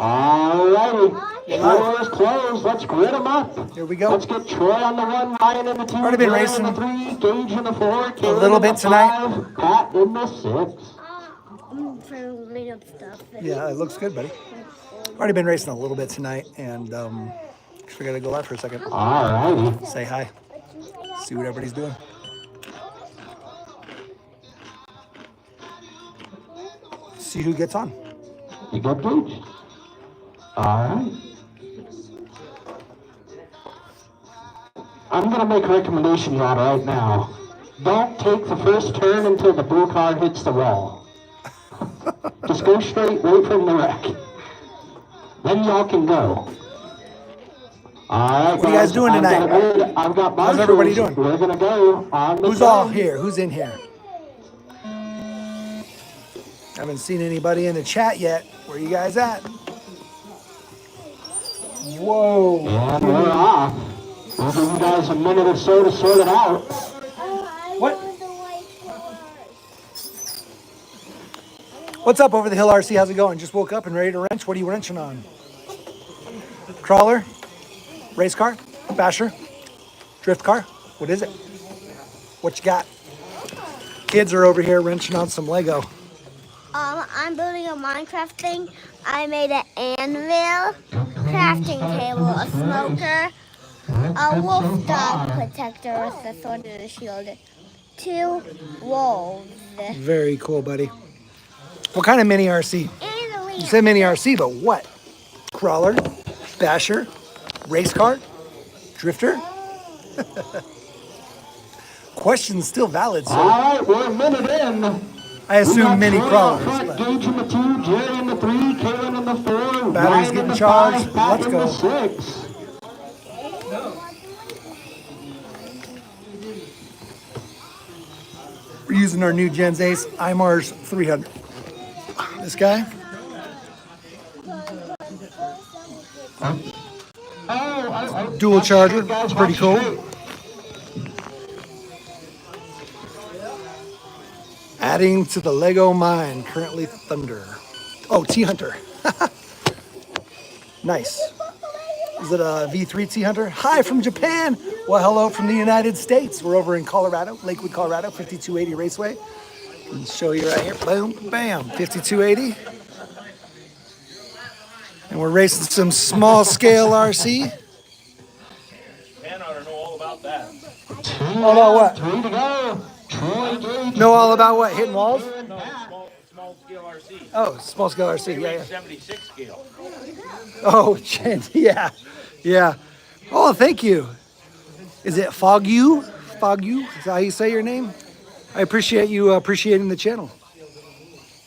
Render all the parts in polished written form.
All righty. Doors closed. Let's grid them up. Here we go. Let's get Troy on the 1, Ryan in the 2, Already been Jerry racing in the 3, Gage in the 4, a little bit tonight. 5, Pat in the 6. I'm trying to clean up stuff. Yeah, it looks good, buddy. Already been racing a little bit tonight, and we gotta go live for a second. All righty. Say hi. See what everybody's doing. See who gets on. You got boots. All right. I'm going to make a recommendation out right now. Don't take the first turn until the blue car hits the wall. Just go straight, wait from the wreck. Then y'all can go. All right, what are you guys doing tonight? I've got my How's everybody doing? We're going to go on the Who's all here? Who's in here? Haven't seen anybody in the chat yet. Where you guys at? Whoa. And we're off. We'll give you guys a minute or so to sort it out. What? What's up, Over the Hill RC? How's it going? Just woke up and ready to wrench. What are you wrenching on? Crawler? Race car? Basher? Drift car? What is it? What you got? Kids are over here wrenching on some Lego. I'm building a Minecraft thing. I made an anvil, crafting table, a smoker, a wolf dog protector with the sword and the shield, 2 wolves. Very cool, buddy. What kind of mini RC? And a You leaf. said mini RC, but what? Crawler? Basher? Race car? Drifter? Question's still valid, sir. All right, we're a minute in. I assume mini crawlers. Front, Gage in the 2, Jerry in the 3, Kaylin in the 4, Batteries Ryan in getting the charged. 5, Pat Let's in go. the 6. We're using our new Gens Ace iMars 300. This guy. Dual charger. Pretty cool. Adding to the Lego mine, currently Thunder. Oh, T-Hunter. Nice. Is it a V3 T-Hunter? Hi from Japan. Well, hello from the United States. We're over in Colorado, Lakewood, Colorado, 5280 Raceway. Can show you right here. Boom, bam, 5280. And we're racing some small scale RC. Man ought to know all about that. All about what? 3 to go. Troy, Gage. Know all about what? Hitting walls? No, small scale RC. Oh, small scale RC. Yeah, yeah. 76 scale. Oh, yeah, yeah. Oh, thank you. Is it Fogu? Fogu? Is that how you say your name? I appreciate you appreciating the channel.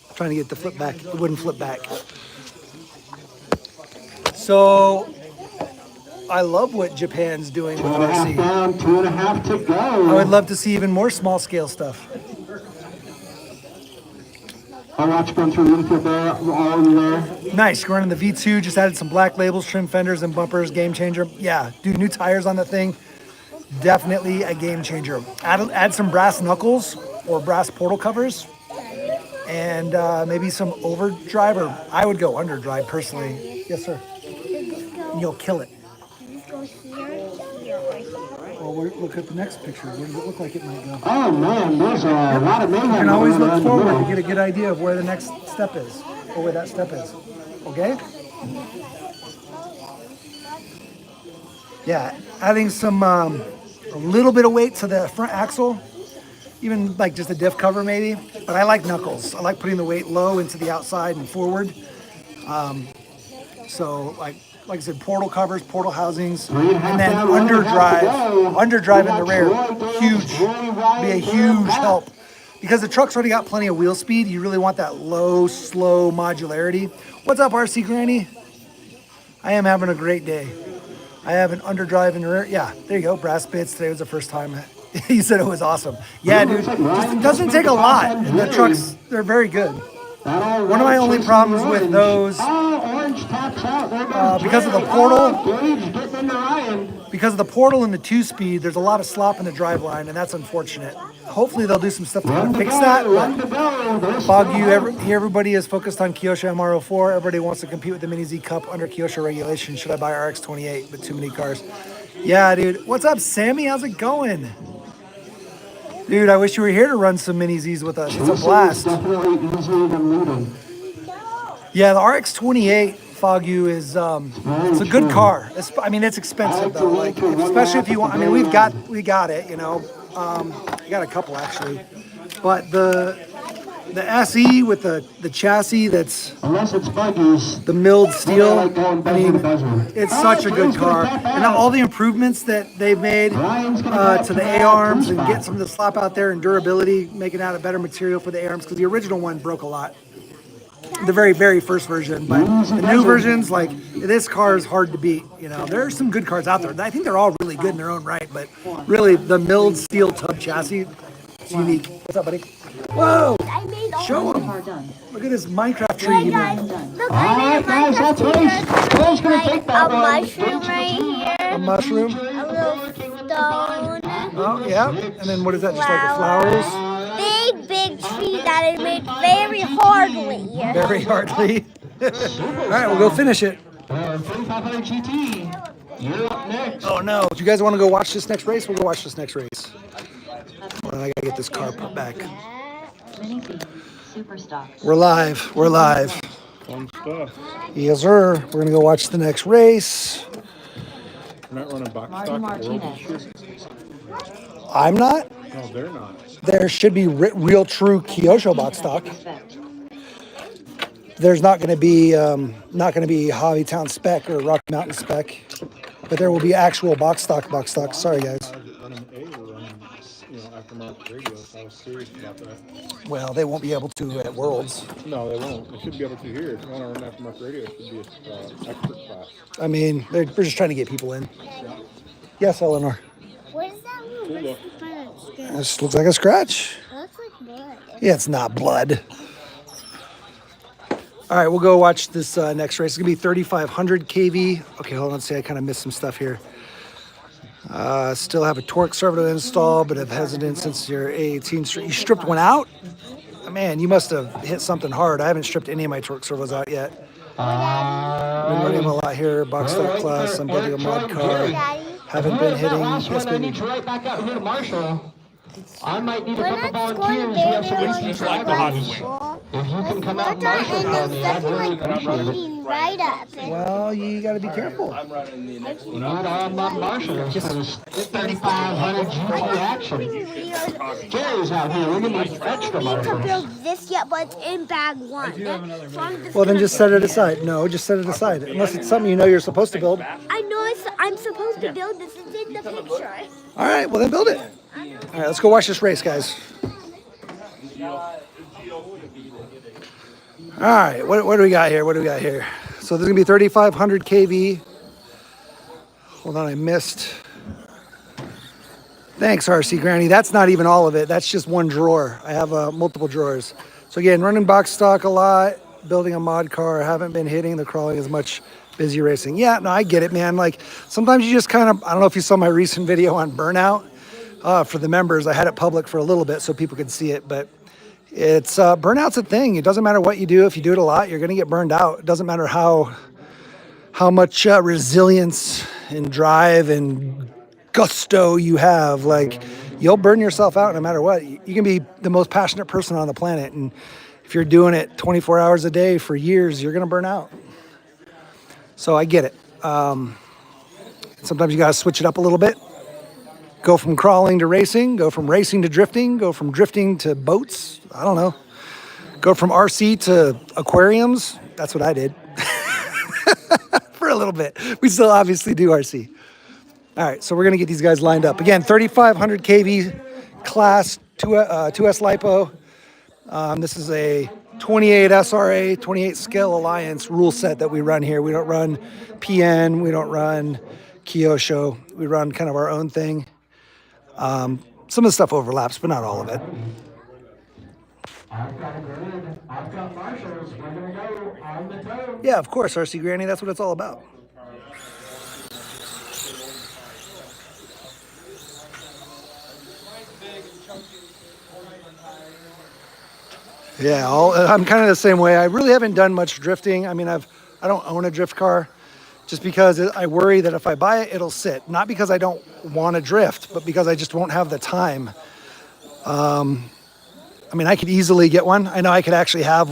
I'm trying to get the flip back. It wouldn't flip back. So, I love what Japan's doing with 2.5 RC. down, 2.5 to go. I would love to see even more small scale stuff. I'll watch you going through infield there, all there. Nice. Running the V2, just added some black labels, trim fenders, and bumpers. Game changer. Yeah, dude, new tires on the thing. Definitely a game changer. Add some brass knuckles or brass portal covers, and maybe some overdrive, or I would go underdrive personally. Yes, sir. And you'll kill it. Well, look at the next picture. Where does it look like it might go? Oh man, there's a lot of mayhem. You can always going on look in the forward to middle. get a good idea of where the next step is, or where that step is. Okay? Yeah, adding some a little bit of weight to the front axle, even like just a diff cover maybe. But I like knuckles. I like putting the weight low into the outside and forward. So like I said, portal covers, portal housings, and then underdrive in the rear. Huge, be a huge help. Because the truck's already got plenty of wheel speed, you really want that low, slow modularity. What's up, RC Granny? I am having a great day. I have an underdrive in the rear. Yeah, there you go, brass bits. Today was the first time. He said it was awesome. Yeah, dude, it doesn't take a lot. And the trucks, they're very good. One of my only problems with those, because of the portal, because of the portal and the 2-speed, there's a lot of slop in the driveline, and that's unfortunate. Hopefully they'll do some stuff to kind of fix that. But everybody is focused on Kyosho MR04. Everybody wants to compete with the Mini Z Cup under Kyosho regulation. Should I buy RX-28 with too many cars? Yeah, dude. What's up, Sammy? How's it going? Dude, I wish you were here to run some Mini Zs with us. It's a blast. Yeah, the RX-28 Foggy is it's a good car. I mean, it's expensive though. Like, especially if you want. I mean, we got it. You know, we got a couple actually, but the SE with the chassis that's Unless it's Buggy's. the milled steel. Like going I mean, bezel. it's such a good car, and all the improvements that they've made to the A-arms and get some of the slop out there and durability, making out a better material for the A-arms because the original one broke a lot. The very, very first version, but the new versions, like this car is hard to beat. You know, there are some good cars out there. I think they're all really good in their own right, but really the milled steel tub chassis, it's unique. What's up, buddy? Whoa! Show them. Look at this Minecraft tree you made. Look, I made a Minecraft tree. Like a mushroom right here. A mushroom. A little stone. Oh yeah. And then what is that? Just like the flowers. Big tree that I made very hardly. Very hardly. All right, we'll go finish it. 3500 GT. You're up next. Oh no! Do you guys want to go watch this next race? We'll go watch this next race. Hold on, I gotta get this car put back. We're live. We're live. Fun stuff. Yes, sir. We're gonna go watch the next race. We're not running box stock at World this year. I'm not. No, they're not. There should be real, true Kyosho box stock. There's not going to be Hobbytown spec or Rocky Mountain spec, but there will be actual box stock. Sorry, guys. Running A, we're running, aftermarket radio, so I was serious about that. Well, they won't be able to at Worlds. No, they won't. They should be able to here. If you want to run aftermarket radio, it should be an expert class. I mean, we're just trying to get people in. Yes, Eleanor. What is that little This looks like a scratch. It looks like blood. Yeah, it's not blood. All right, we'll go watch this next race. It's going to be 3,500 kV. Okay, hold on. See, I kind of missed some stuff here. Still have a torque servo to install, but have hesitant since your A18. You stripped one out? Oh, man, you must have hit something hard. I haven't stripped any of my torque servos out yet. Been running them a lot here. Box stock class. I'm building a mod car. Haven't been hitting. Last one I need to right back out here to Marshall. I might need a couple volunteers. We have some It's like the hockey wing. If you can come out and Marshall for me, I'd really appreciate it. Right up. Well, you got to be careful. I'm running the next one. Not on my Marshall. Just 3,500 GT action. Jerry's out here. We're going to need extra To Marshall. build this yet, but it's in bag one. So I'm Well, then just set it aside. No, just set it aside. Unless it's something you know you're supposed to build. I know I'm supposed to build this. It's in the picture. All right, well then build it. All right, let's go watch this race, guys. All right, what do we got here? So there's gonna be 3,500 kV. Hold on, I missed. Thanks, RC Granny. That's not even all of it. That's just one drawer. I have multiple drawers. So again, running box stock a lot, building a mod car. Haven't been hitting the crawling as much. Busy racing. Yeah, no, I get it, man. Like sometimes you just kind of, I don't know if you saw my recent video on burnout for the members. I had it public for a little bit so people could see it, but it's burnout's a thing. It doesn't matter what you do. If you do it a lot, you're going to get burned out. It doesn't matter how much resilience and drive and gusto you have. Like you'll burn yourself out no matter what. You can be the most passionate person on the planet, and if you're doing it 24 hours a day for years, you're going to burn out. So I get it. Sometimes you got to switch it up a little bit. Go from crawling to racing, go from racing to drifting, go from drifting to boats. I don't know. Go from RC to aquariums. That's what I did for a little bit. We still obviously do RC. All right, so we're going to get these guys lined up. Again, 3,500 kV class 2S LiPo. This is a 28 SRA, 28 Scale Alliance rule set that we run here. We don't run PN, we don't run Kyosho. We run kind of our own thing. Some of the stuff overlaps, but not all of it. I've got Marshalls. We're going to go on the toe. Yeah, of course, RC Granny, that's what it's all about. Yeah, I'm kind of the same way. I really haven't done much drifting. I mean, I don't own a drift car just because I worry that if I buy it, it'll sit. Not because I don't want to drift, but because I just won't have the time. I mean, I could easily get one. I know I could actually have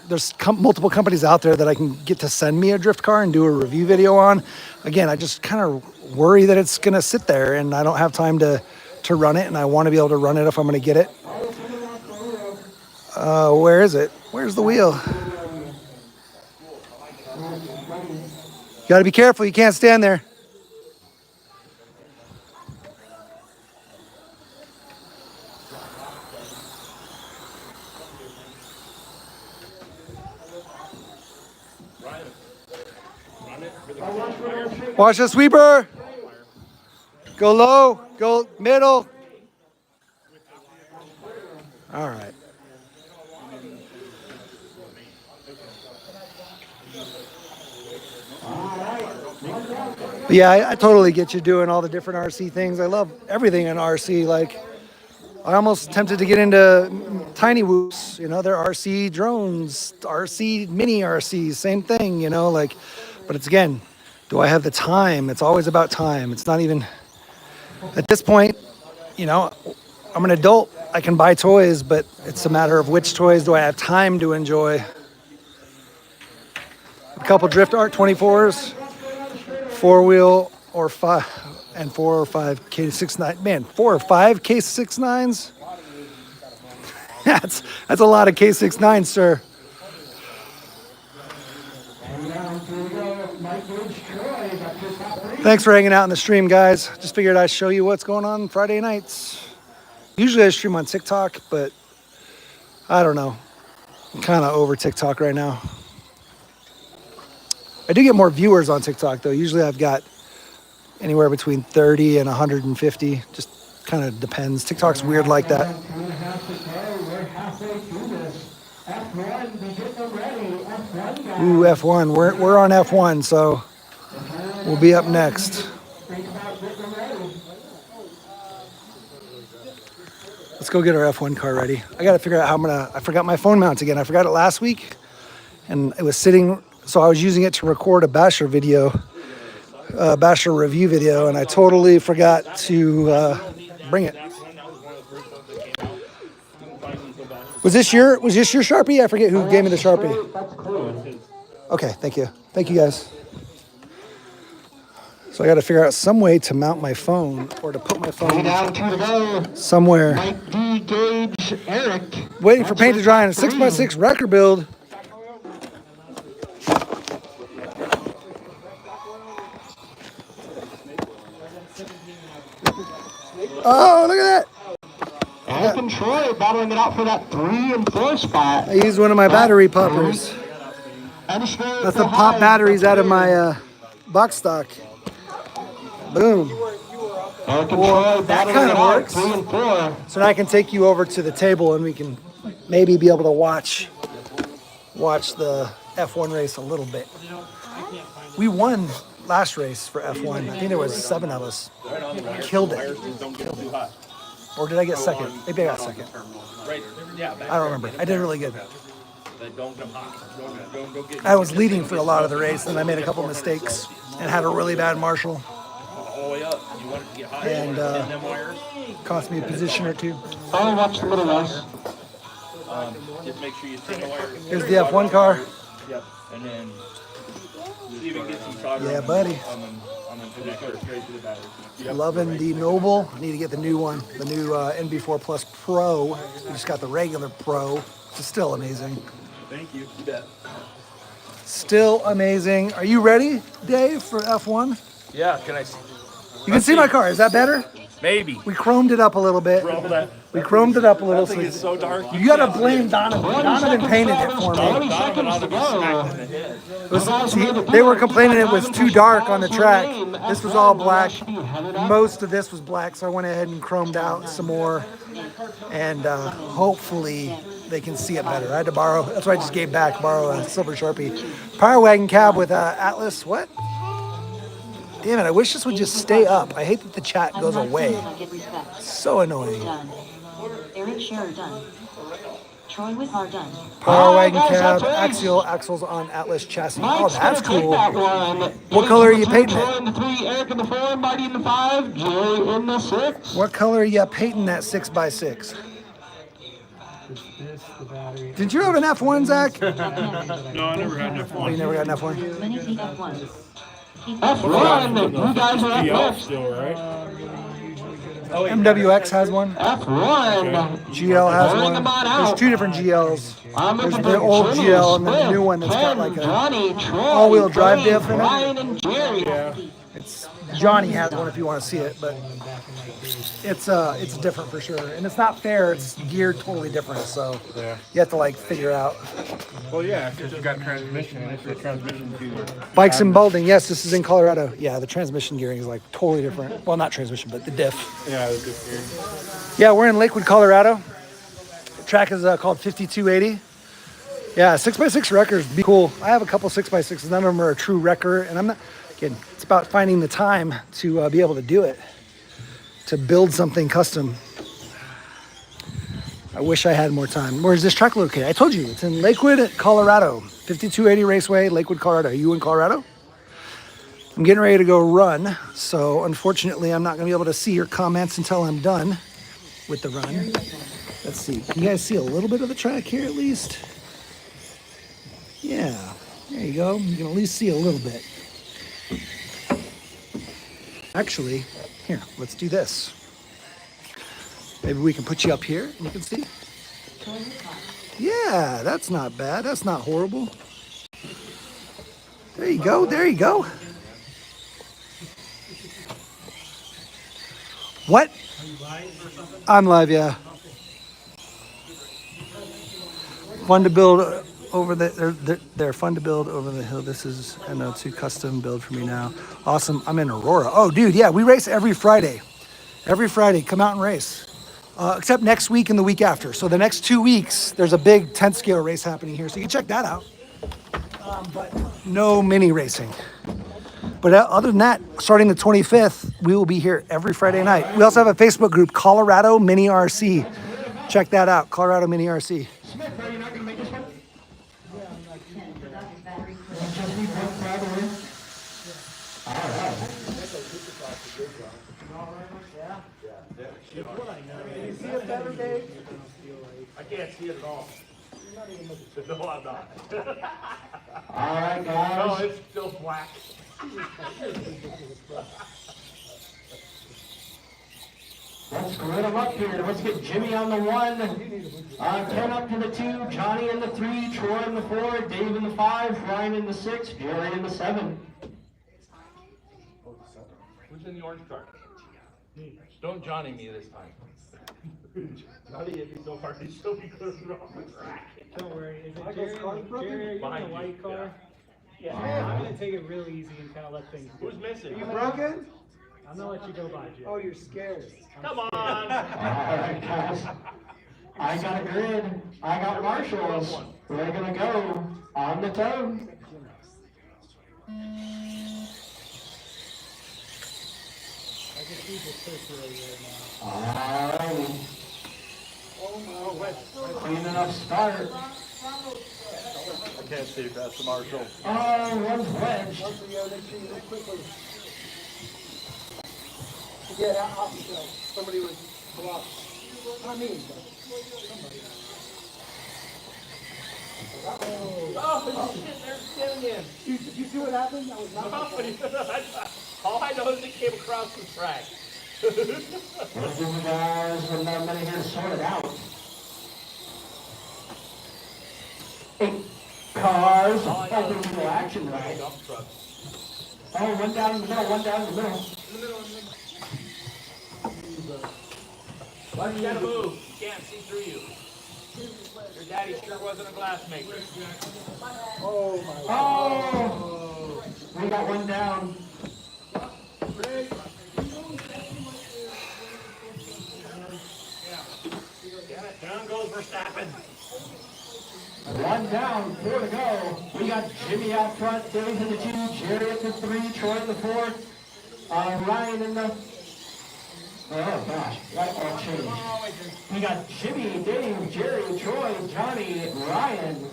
there's multiple companies out there that I can get to send me a drift car and do a review video on. Again, I just kind of worry that it's going to sit there and I don't have time to run it, and I want to be able to run it if I'm going to get it. Where is it? Where's the wheel? You got to be careful. You can't stand there. Watch the sweeper. Go low, go middle. All right. Yeah, I totally get you doing all the different RC things. I love everything in RC. Like, I almost tempted to get into tiny whoops. You know, they're RC drones, RC mini RCs, same thing. You know, like, but it's again, do I have the time? It's always about time. It's not even at this point. You know, I'm an adult. I can buy toys, but it's a matter of which toys do I have time to enjoy. A couple Drift Art 24s. 4-wheel or 5 and 4 or 5 K69. Man, 4 or 5 K69s. That's a lot of K69s, sir. Thanks for hanging out in the stream, guys. Just figured I'd show you what's going on Friday nights. Usually I stream on TikTok, but I don't know. I'm kind of over TikTok right now. I do get more viewers on TikTok, though. Usually I've got anywhere between 30 and 150. Just kind of depends. TikTok's weird like that. Ooh, F1. We're on F1, so we'll be up next. Let's go get our F1 car ready. I got to figure out how I forgot my phone mount again. I forgot it last week, and it was sitting. So I was using it to record a Basher video, Basher review video, and I totally forgot to bring it. Was this your Sharpie? I forget who gave me the Sharpie. Okay, thank you. Thank you, guys. So I got to figure out some way to mount my phone or to put my phone somewhere. Mike D, Gage, Eric. Waiting for paint to dry on a 6x6 wrecker build. Oh, look at that. Eric and Troy battling it out for that 3 and 4 spot. I used one of my battery poppers. That's the pop batteries out of my box stock. Boom. Eric and Troy battling kinda it out, works. 3 and 4. So now I can take you over to the table and we can maybe be able to watch the F1 race a little bit. We won last race for F1. I think there was 7 of us. Killed it. Or did I get second? Maybe I got second. I don't remember. I did really good. I was leading for a lot of the race, and I made a couple mistakes and had a really bad marshal. And cost me a position or two. I'll watch the middle race. Here's the F1 car. Yep. And then Yeah, buddy. Loving the Noble. I need to get the new one, the new NB4 Plus Pro. We just got the regular Pro, which is still amazing. thank you. You bet. Still amazing. Are you ready, Dave, for F1? Yeah, can I see? You can see my car. Is that better? Maybe. We chromed it up a little bit. We chromed it up a little. That thing is so dark. You gotta blame Donovan. Donovan painted it for me. 20 seconds to go. They were complaining it was too dark on the track. This was all black. Most of this was black, so I went ahead and chromed out some more. And hopefully they can see it better. I had to borrow, that's why I just gave back, borrow a silver Sharpie. Power Wagon cab with Atlas, what? Damn it, I wish this would just stay up. I hate that the chat goes away. So annoying. Eric Scherer done. Troy with hard done. Power wagon guys, cab, that's right. axial axles on Atlas chassis. Mike's Oh, that's gonna take cool. that one. What Eight color are in you the painting two, it? Troy in the 3, Eric in the 4, Marty in the 5, Jerry in the 6. What color are you painting that 6x6? This, the battery. Did you have an F1, Zach? No, I never had enough Oh, you never got an F1? Minute F1. F1, you guys are up GL next. still, right? MWX has one. F1. GL has Bring one. them on There's out. 2 different GLs. I'm There's looking the for old Jimmy, GL and then the Smith, new one that's got Ken, like a Johnny, Troy, all-wheel drive Dave, diff in it. Ryan and Jerry. It's Johnny has one if you want to see it, but it's different for sure. And it's not fair. It's geared totally different, so you have to like figure out. Well, yeah, because you've got transmission, and if your transmission's either. Bikes and Balding. Yes, this is in Colorado. Yeah, the transmission gearing is like totally different. Well, not transmission, but the diff. Yeah, the diff gear. Yeah, we're in Lakewood, Colorado. The track is called 5280. Yeah, 6x6 wreckers be cool. I have a couple 6x6s. None of them are a true wrecker, and I'm not. Again, it's about finding the time to be able to do it, to build something custom. I wish I had more time. Where's this track located? I told you, it's in Lakewood, Colorado. 5280 Raceway, Lakewood, Colorado. Are you in Colorado? I'm getting ready to go run, so unfortunately I'm not going to be able to see your comments until I'm done with the run. Let's see. Can you guys see a little bit of the track here at least? Yeah, there you go. You can at least see a little bit. Actually, here, let's do this. Maybe we can put you up here and you can see. Yeah, that's not bad. That's not horrible. There you go. There you go. What? I'm live, yeah. Fun to build over they're fun to build over the hill. This is a NO2 custom build for me now. Awesome. I'm in Aurora. Oh, dude, yeah, we race every Friday. Every Friday, come out and race. Except next week and the week after. So the next 2 weeks, there's a big 10th scale race happening here. So you can check that out. But no mini racing. But other than that, starting the 25th, we will be here every Friday night. We also have a Facebook group, Colorado Mini RC. Check that out, Colorado Mini RC. Smith, are you not going to make this one? I can't see it at all. No, I'm not. All right, No, guys. it's still black. Let's grid them up here. Let's get Jimmy on the 1, Ken up to the 2, Johnny in the 3, Troy in the 4, Dave in the 5, Ryan in the 6, Jerry in the 7. Who's in the orange car? Don't Johnny me this time. Johnny hit me so hard, he still be clear off the track. Don't worry. Is it Jerry? Jerry, are you in Behind the you, white car? yeah. I'm gonna take it real easy and kind of let things go. Who's missing? You broken? I'm gonna let you go by, Jerry. Oh, you're scared. Come on! All right, guys. I got a grid. I got marshals. We're going to go on the toe. I can see the circulator right now. All righty. Clean enough start. I can't see if that's the marshal. Oh, one's wedged. Yeah, somebody was blocked. Not me, but somebody. Oh, shit, they're spinning in. You see what happened? That was not my fault. All I know is it came across the track. We'll give you guys a minute here to sort it out. 8 cars. Oh, there's no action, right? Oh, one down in the middle, one down in the middle. You gotta move. You can't see through you. Your daddy sure wasn't a glass maker. Oh, we got one down. Down goes Verstappen. One down, 4 to go. We got Jimmy out front, Dave in the 2, Jerry at the 3, Troy in the 4, Ryan in the Oh gosh, that all changed. We got Jimmy, Dave, Jerry, Troy, Johnny, Ryan.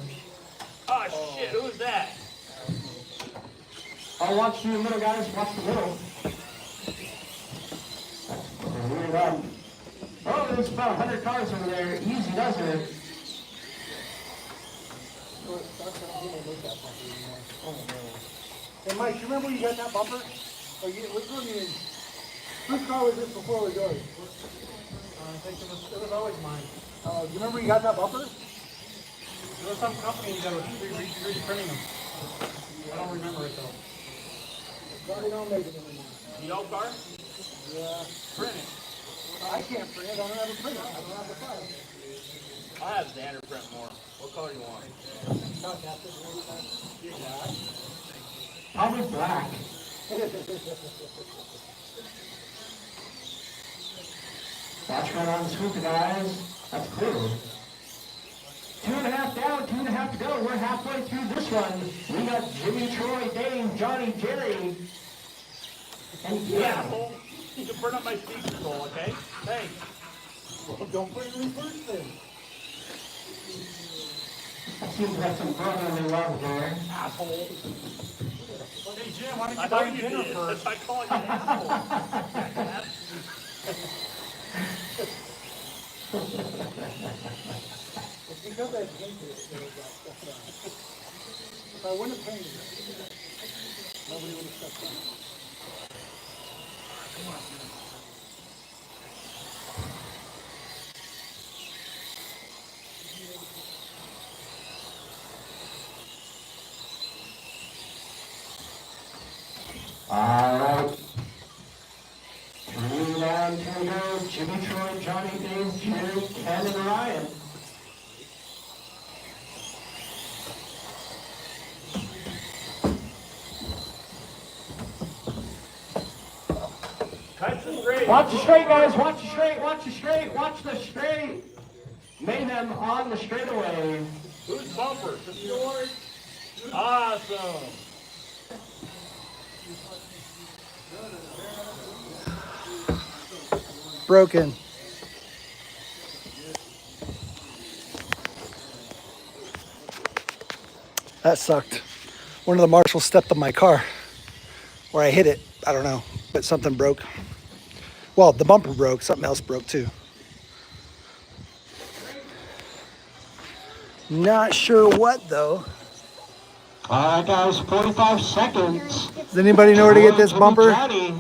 Oh shit, who's that? I'll watch the middle, guys. Watch the middle. Weird up. Oh, there's about 100 cars over there. Easy does it. Hey, Mike, you remember when you got that bumper? Or whose car was this before it was yours? I think it was always mine. Do you remember you got that bumper? There was some company that was 3D printing them. I don't remember it though. Probably don't make it anymore. The old car? Yeah. Print it. I can't print it. I don't have a printer. I don't have the file. I'll have Xander print more. What color do you want? Probably black. Watch right on the scooter, guys. That's cool. 2.5 down, 2.5 to go. We're halfway through this one. We got Jimmy, Troy, Dave, Johnny, Jerry. And Yeah, hole. You can burn up my speaker hole, okay? Thanks. Well, don't put it in reverse then. that seems like some brotherly love there. Asshole. Hey, Jim, why don't I you thought buy you dinner did. first? That's why I call you an asshole. It's because I painted it. If I wouldn't have painted it, nobody would have stepped on it. All right. 3 down, 2 to go. Jimmy, Troy, Johnny, Dave, Jerry, Ken, and Ryan. Cut the straight. Watch the straight, guys. Watch the straight. Watch the straight. Watch the straight. Mayhem on the straightaway. Who's bumper? The yours? Awesome. Broken. That sucked. One of the marshals stepped on my car where I hit it. I don't know, but something broke. Well, the bumper broke. Something else broke too. Not sure what though. All right, guys. 45 seconds. Does anybody know where to get this bumper? Johnny.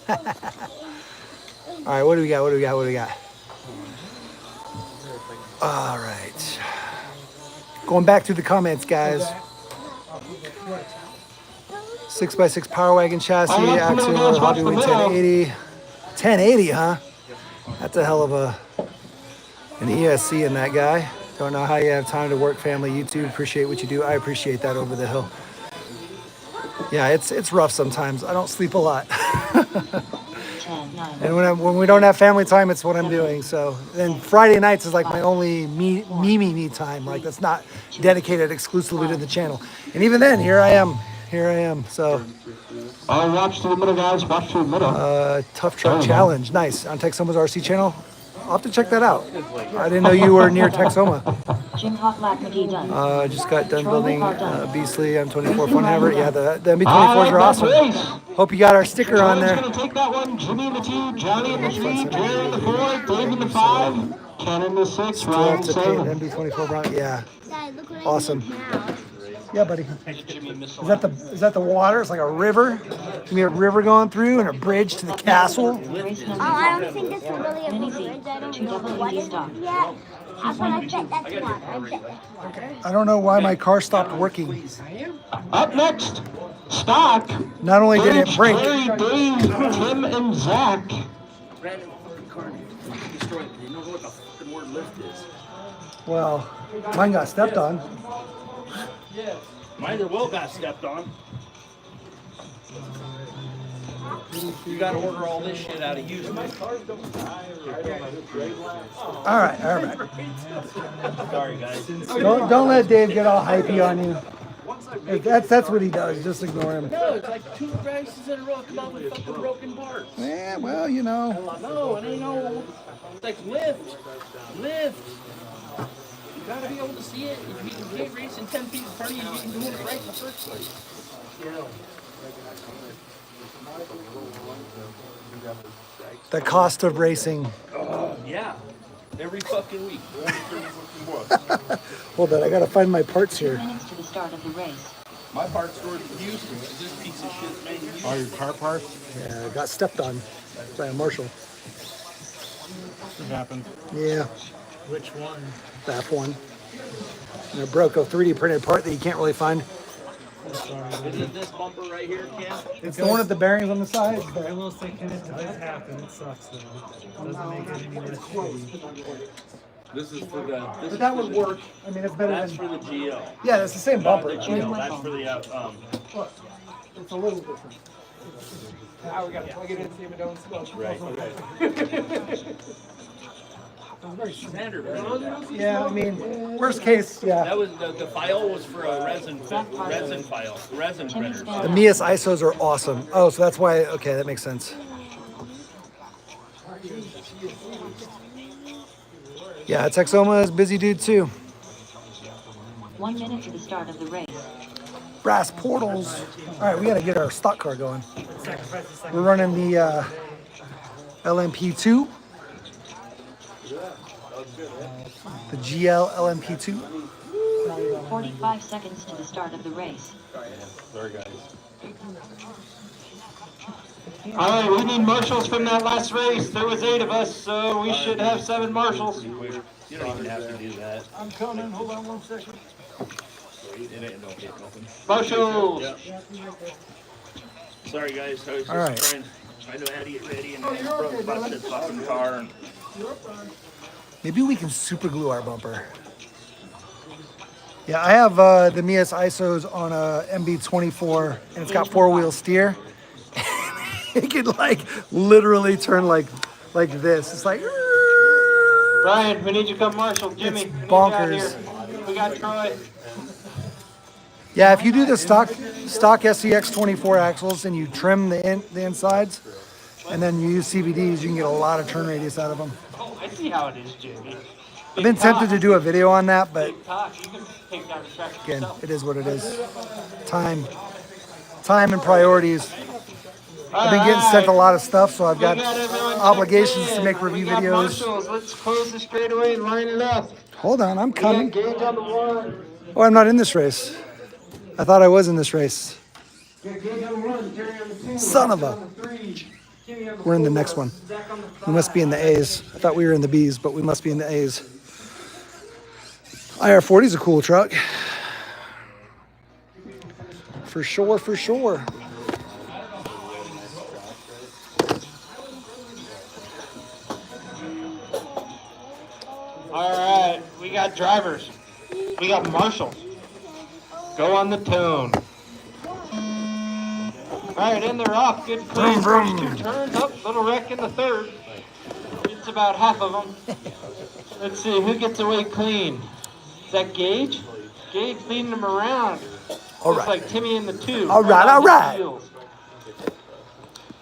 All right, what do we got? What do we got? What do we got? All right. Going back through the comments, guys. 6x6 Power Wagon chassis, axle, Hobby Wing 1080. 1080, huh? That's a hell of an ESC in that guy. Don't know how you have time to work, family, YouTube. Appreciate what you do. I appreciate that over the hill. Yeah, it's rough sometimes. I don't sleep a lot. And when we don't have family time, it's what I'm doing. So then Friday nights is like my only me time. Like that's not dedicated exclusively to the channel. And even then, here I am. So Watch to the middle, guys. Watch to the middle. Tough Truck Challenge. Nice. On Texoma's RC channel. I'll have to check that out. I didn't know you were near Texoma. Just got done building Beastly M24 Fun Haver. Yeah, the MB24s are awesome. Hope you got our sticker on there. Going to take that one. Jimmy in the 2, Johnny in the 3, Jerry in the 4, Dave in the 5, Ken in the 6, Still Ryan have to paint 7. MB24 Brown. Yeah. Dad, look what Awesome. I did now. Yeah, buddy. Is that the water? It's like a river. We have a river going through and a bridge to the castle. Oh, I don't think this is really a bridge. I don't know what it is yet. That's what I bet that's water. I bet that's water. I don't know why my car stopped working. Up next, stock. Not only did it break, Jerry, Dave, Tim, and Zach. Random fucking car destroyed. You know what the fucking word lift is. well, mine got stepped on. Might as well got stepped on. You gotta order all this shit out of used. All right, all right. Sorry, guys. Don't let Dave get all hypey on you. That's what he does. Just ignore him. No, it's like 2 races in a row come out with fucking broken parts. Yeah, well, you know. No, it ain't no. It's like lift. You gotta be able to see it. If you can't race in 10 feet in front of you, you can do it right in the first place. The cost of racing. Yeah. Every fucking week. Hold on, I gotta find my parts here. Minutes to the start of the race. My parts stored in Houston. This piece of shit made in Houston. All your car parts? Yeah, I got stepped on by a marshal. It happened. Yeah, Which one? that one. And it broke a 3D printed part that you can't really find. Is it this bumper right here, Ken? It's the one with the bearings on the side. I will say, Ken, it does happen. It sucks, though. It doesn't make it any less shitty. This is for the. This But that would work. I mean, it's better That's than. for the GL. Yeah, it's the same bumper. The GL. That's for the Look, it's a little different. Now we gotta plug it in, see if it don't smoke. Right. Standard. Yeah, I mean, worst case, yeah. That was the file was for a resin file, resin printer. The Mias ISOs are awesome. Oh, so that's why. Okay, that makes sense. Yeah, Texoma is a busy dude too. 1 minute to the start of the race. Brass portals. All right, we gotta get our stock car going. We're running the LMP2. The GL LMP2. 45 seconds to the start of the race. Sorry, guys. All right, we need marshals from that last race. There was 8 of us, so we should have 7 marshals. You don't even have to do that. I'm coming. Hold on 1 second. Marshals. Sorry, guys. I was just All right. trying to know how to get ready and then broke busted fucking car. And Maybe we can super glue our bumper. Yeah, I have the Mias ISOs on a MB24, and it's got 4-wheel steer. It can like literally turn like this. It's like Brian, we need you to come marshal. Jimmy, It's we need you out bonkers. here. We got Troy. yeah. If you do the stock SCX 24 axles and you trim the insides, and then you use CVDs, you can get a lot of turn radius out of them. Oh, I see how it is, Jimmy. I've been tempted to do a video on that, but Big talk. You can take down the track again, yourself. it is what it is. time and priorities. I've been getting sent a lot of stuff, so I've got obligations to make review videos. Marshals. Let's close the straightaway and line it up. Hold on, I'm We got coming. Gage on the 1. Oh, I'm not in this race. I thought I was in this race. Got Gage on the 1. Jerry on the 2. Son of a- Alex on the 3. Kenny on the We're in the 4. next one. Zach on the 5. We must be in the A's. I thought we were in the B's, but we must be in the A's. IR40 is a cool truck. For sure, for sure. All right, we got drivers. We got marshals. Go on the tone. All right, and they're off. Good clean. First 2 turns. Up, little wreck in the 3rd. It's about half of them. Let's see who gets away clean. Is that Gage? Gage leading them around. All Looks right. like Timmy in the 2. All right, on all his right. heels.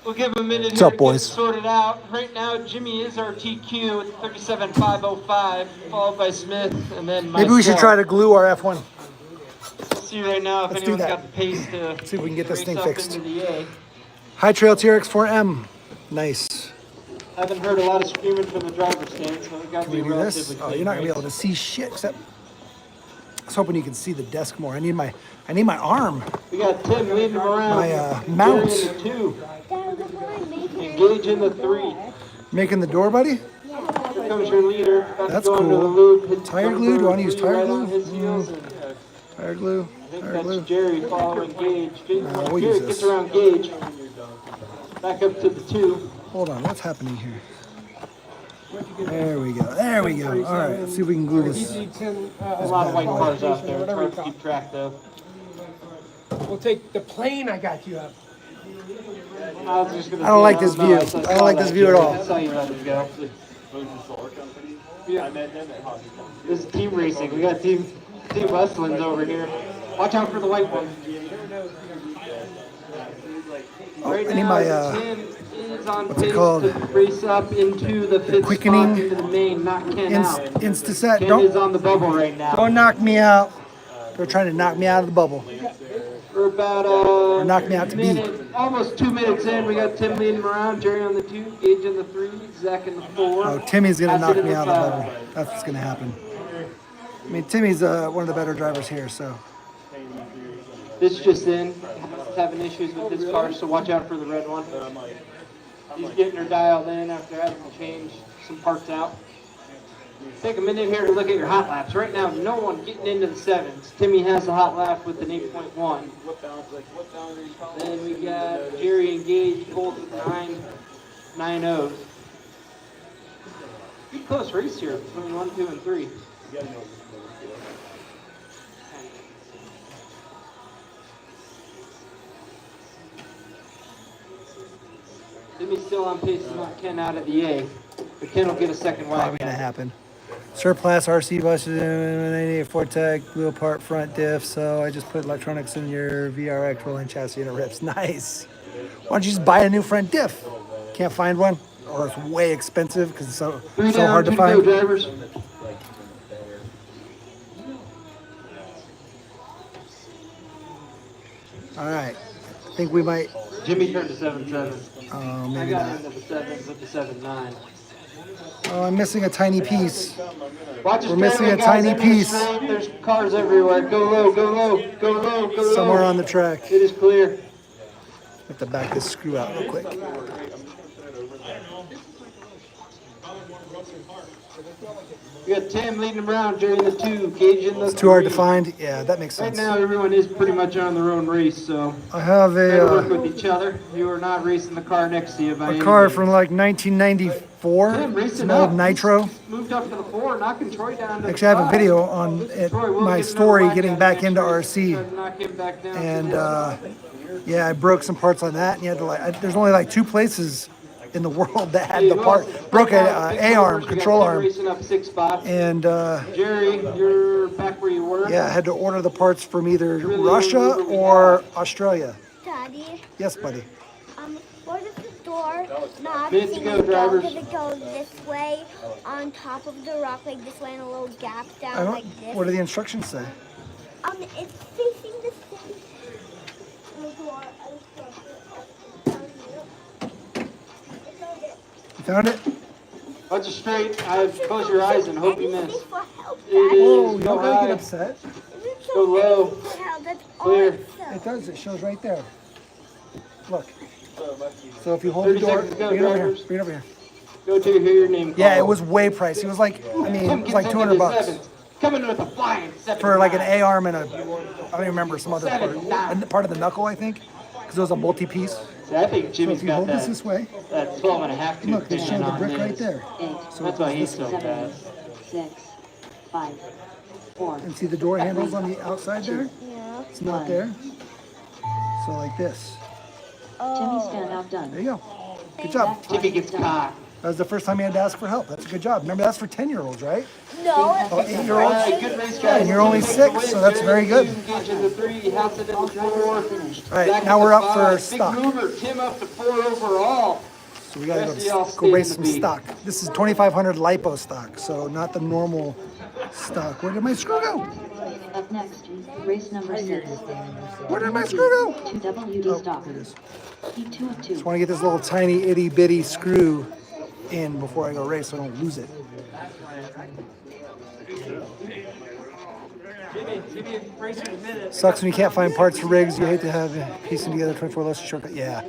We'll give him a minute What's here up, to boys? get it sorted out. Right now, Jimmy is our TQ with 37.505, followed by Smith, and then myself. Maybe we should try to glue our F1. We'll see right now if Let's do anyone's that. got the pace to See if we can get this race thing up fixed. into the A. High Trail TRX4M. Nice. Haven't heard a lot of screaming from the driver's stand, so it got to Can be we do this? relatively Oh, clean you're not gonna be race. able to see shit except. I was hoping you could see the desk more. I need my arm. We got Tim leading them around. My, Jerry mount. in the 2. Engage in the 3. Making the door, buddy? Here comes your leader. About That's to go into the cool. loop. Hit Tire number glue? Do I wanna use 3 tire right glue? on his heels, and, Tire glue. I think Tire that's glue. Jerry following Gage. we'll Jerry use gets this. around Gage. Back up to the 2. Hold on, what's happening here? There we go. There we go. All right, let's see if we can glue this. A lot of white cars out there. It's hard to keep track though. We'll take the plane I got you up. I was just gonna I don't say, like this know, view. I saw I don't like this that, view at Jerry. all. I saw you let it go. This is team racing. We got team Westlands over here. Watch out for the white one. Oh, Right I need now, my, Tim is on what's it pace called? to race up into the fifth quickening spot into the main, knock Ken out. Insta-set. Ken is on the bubble right now. Don't knock me out. They're trying to knock me out of the bubble. We're about Or knock me out to beat. almost 2 minutes in. We got Tim leading him around, Jerry on the 2, Gage in the 3, Zach in the 4. Oh, Timmy's going to knock Acid in me the out of the 5. bubble. That's what's going to happen. I mean, Timmy's one of the better drivers here, so. This just in. He's having issues with his car, so watch out for the red one. He's getting her dialed in after having to change some parts out. Take a minute here to look at your hot laps. Right now, no one getting into the 7s. Timmy has the hot lap with an 8.1. Then we got Jerry and Gage both with 9.0s. Good close race here between 1, 2, and 3. Timmy's still on pace to knock Ken out of the A, but Ken will get a second Probably whack going to at it. happen. Surplus RC buses, 98 Fortec, wheel part, front diff. So I just put electronics in your VRX rolling chassis and it rips. Nice. Why don't you just buy a new front diff? Can't find one, or it's way expensive because it's so Down, hard to 2 find. go, drivers. All right, I think we might. Jimmy turned to 7.7. Oh, I maybe got not. into the 7s with the 7.9. Oh, I'm missing a tiny piece. Watch We're missing a tiny piece There's cars everywhere. Go low, go low, go low, go low. somewhere on the track. It is clear. Have to back this screw out real quick. We got Tim leading him around, Jerry in the 2, Gage in the 3. It's too hard to find. Yeah, that makes Right sense. now, everyone is pretty much on their own race, so I have try to work a with each other. You are not racing the car next to you by any car means. from like 1994. Tim, It's racing an old up. Nitro. Moved up to the 4, knocking Troy down to Actually, I the have a 5. video on it, Troy will my get story another whack getting at back it into next race. RC. Try to knock him back down to And this spot. yeah, I broke some parts on that, and you had to like. There's only like 2 places in the world that had the part. Broke a A-arm, control arm, Racing up 6 spots. and Jerry, you're back where you were. yeah, I had to order the parts from either Russia or Australia. Daddy, Yes, buddy. where does the door not Minutes to go, drivers. Does it go this way on top of the rock, like this way, and a little gap I down don't, like this? what do the instructions say? It's facing the same. You found it? Watch it straight. Close your eyes and hope you miss. It Whoa, is you go don't gotta high. get upset. Go low. That's all Clear. it says. It does. It shows right there. Look. So if you hold the 30 door, seconds to go, bring it over here. drivers. Bring it over here. Go to hear your name called. Yeah, it was way pricey. It was like, I mean, it was like 200 bucks Coming with a flying 7. for like an A-arm and a, I don't even remember some other part. And part of the knuckle, I think, because it was a multi-piece. So I think So Jimmy's if you got hold this that, way, that 12.5 tooth look, they pinion show the on brick his. right there. 8, So That's why he's so 7, fast. 6, 5, 4, and see the door handles on the outside there? Yeah. It's not there. So like this. Timmy standout There done. you go. Good job. Jimmy gets caught. That was the first time you had to ask for help. That's a good job. Remember, that's for 10-year-olds, right? No. Oh, 8-year-olds? Alright, good race, Yeah, guys. and you're only 6, so that's very good. Gage in the 3, House in the 4. All right, Zach now in we're the up for 5. stock. Big mover, Tim up to 4 overall. So we gotta Rest of y'all go stay race in some the beat. stock. This is 2,500 lipo stock, so not the normal stock. Where did my screw go? Up next, race number 6. Where did my screw go? 2 WD stock. Here it is. Heat 2 of 2. Just want to get this little tiny itty bitty screw in before I go race so I don't lose it. Sucks when you can't find parts for rigs. You hate to have piecing together 24 less shortcut. Yeah,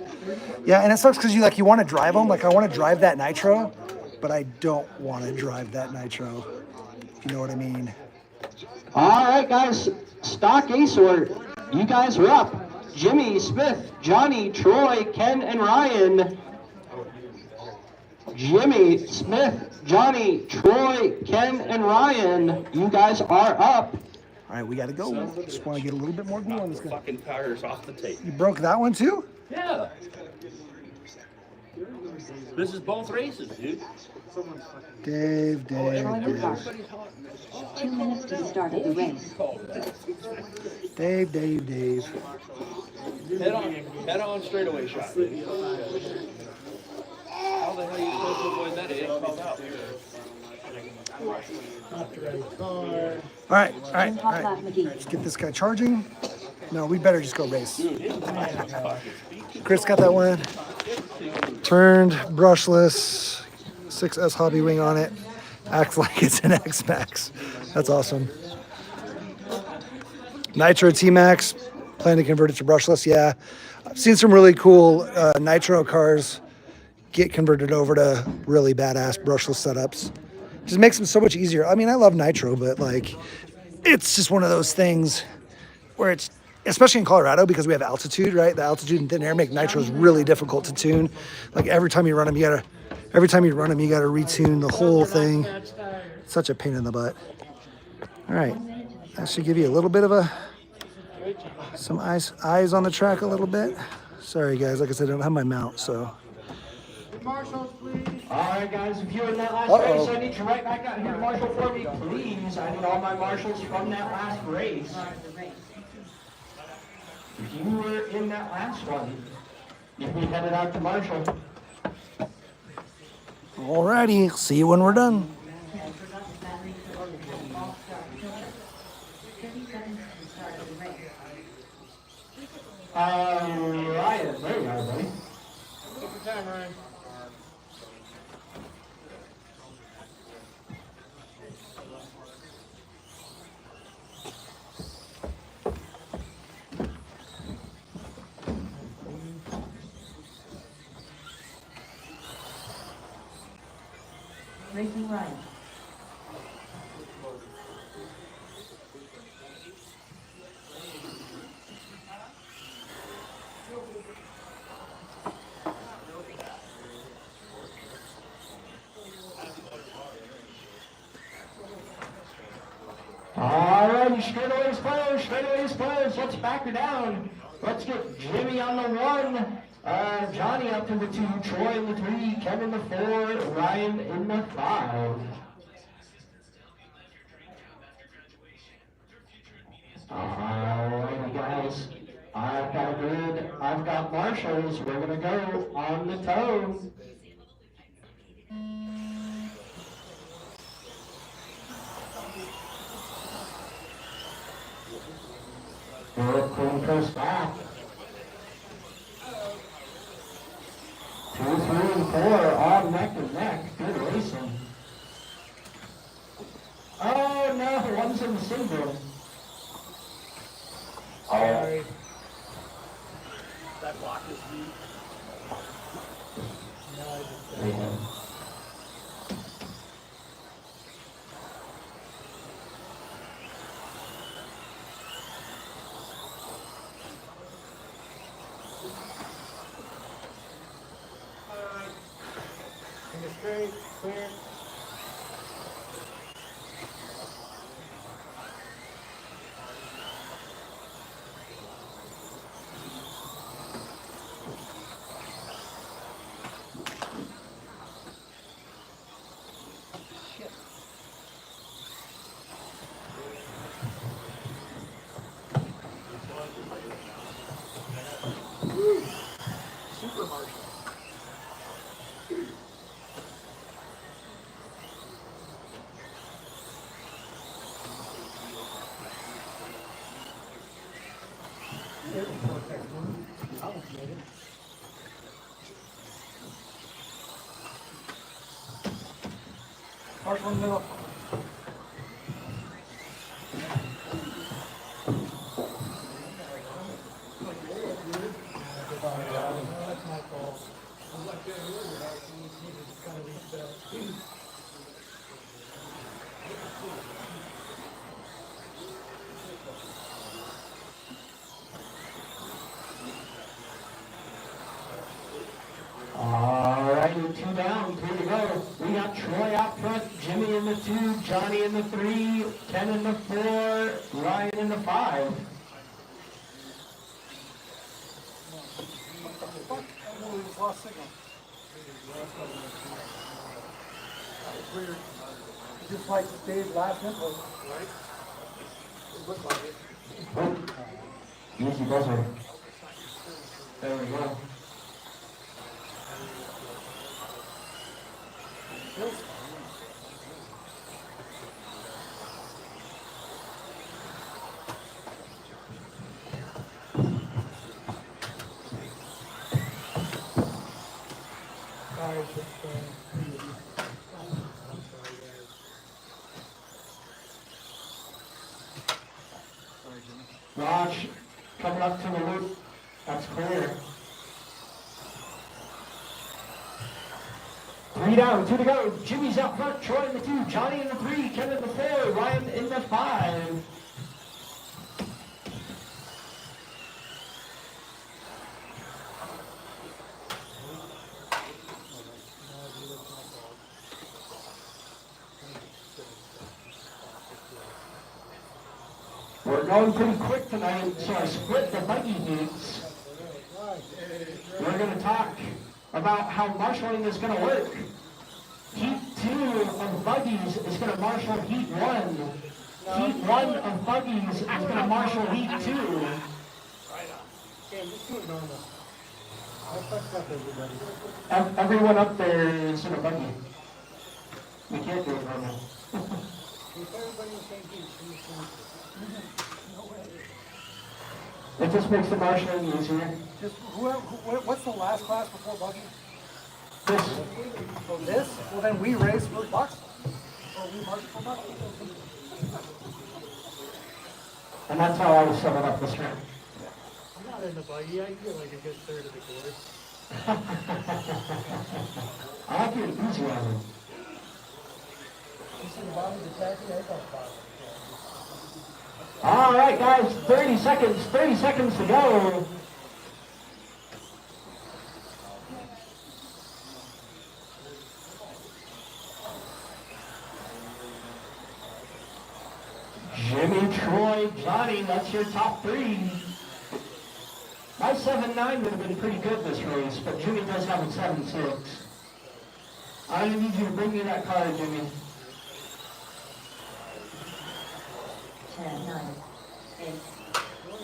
yeah, and it sucks because you want to drive them. Like I want to drive that Nitro, but I don't want to drive that Nitro. If you know what I mean. All right, guys. Stock ace order. You guys are up. Jimmy, Smith, Johnny, Troy, Ken, and Ryan. Jimmy, Smith, Johnny, Troy, Ken, and Ryan. You guys are up. All right, we got to go. Just want to get a little bit more glue on this guy. Fucking tires off the tape. You broke that one too? Yeah. This is both races, dude. Dave. Join the car. 2 minutes to the start of the race. Dave. Head on straightaway shot. How the hell are you supposed to avoid that? It called out. All right. Let's get this guy charging. No, we better just go race. Chris got that one. Turned, brushless, 6S Hobby Wing on it. Acts like it's an X-Max. That's awesome. Nitro T-Max, plan to convert it to brushless. Yeah, I've seen some really cool Nitro cars get converted over to really badass brushless setups. Just makes them so much easier. I mean, I love Nitro, but like, it's just one of those things where it's, especially in Colorado, because we have altitude, right? The altitude and thin air make Nitros really difficult to tune. Like every time you run them, you gotta retune the whole thing. It's such a pain in the butt. All right, that should give you a little bit of some eyes on the track a little bit. Sorry guys, like I said, I don't have my mount, so. Marshals, please. All right, guys, if you're in that last race, I need you right back out here, Marshal, for me, please. I need all my marshals from that last race. If you were in that last one, you'd be headed out to Marshall. Alrighty, see you when we're done. Ryan, there you are, buddy. Take your time, Ryan. Racing right. All right, straightaways closed. Let's back her down. Let's get Jimmy on the 1, Johnny up to the 2, Troy in the 3, Kevin the 4, Ryan in the 5. Alrighty guys, I've got a grid, I've got marshals, we're gonna go on the toe. Good, clean coast back. 2, 3, and 4, all neck and neck. Good racing. Oh no, one's in the single. Oh. That block is deep. Yeah. Finger straight, clear. Super Marshall. Marshall in the middle. Alrighty, 2 down, 3 to go. We got Troy out front, Jimmy in the 2, Johnny in the 3, Ken in the 4, Ryan in the 5. Weird. Just like Dave's last input. Easy buzzer. There we go. Raj, coming up to the loop. That's clear. 3 down, 2 to go. Jimmy's out front, Troy in the 2, Johnny in the 3, Kevin in the 4, Ryan in the 5. We're going pretty quick tonight, so I split the buggy heats. We're going to talk about how marshalling is going to work. Heat 2 of buggies is going to marshal heat 1. Heat 1 of buggies is going to marshal heat 2. Everyone up there is in a buggy. We can't do it normal. It just makes the marshalling easier. Just what's the last class before Buggy? This. Oh, this? Well, then we race for bucks. Or we march for bucks. And that's how I was summing up this round. I'm not in the buggy. I get like a good third of the course. I like your enthusiasm. All right, guys, 30 seconds to go. Jimmy, Troy, Johnny, that's your top 3. My 7-9 would have been pretty good this race, but Jimmy does have a 7-6. I need you to bring me that card, Jimmy. 10, 9, 8,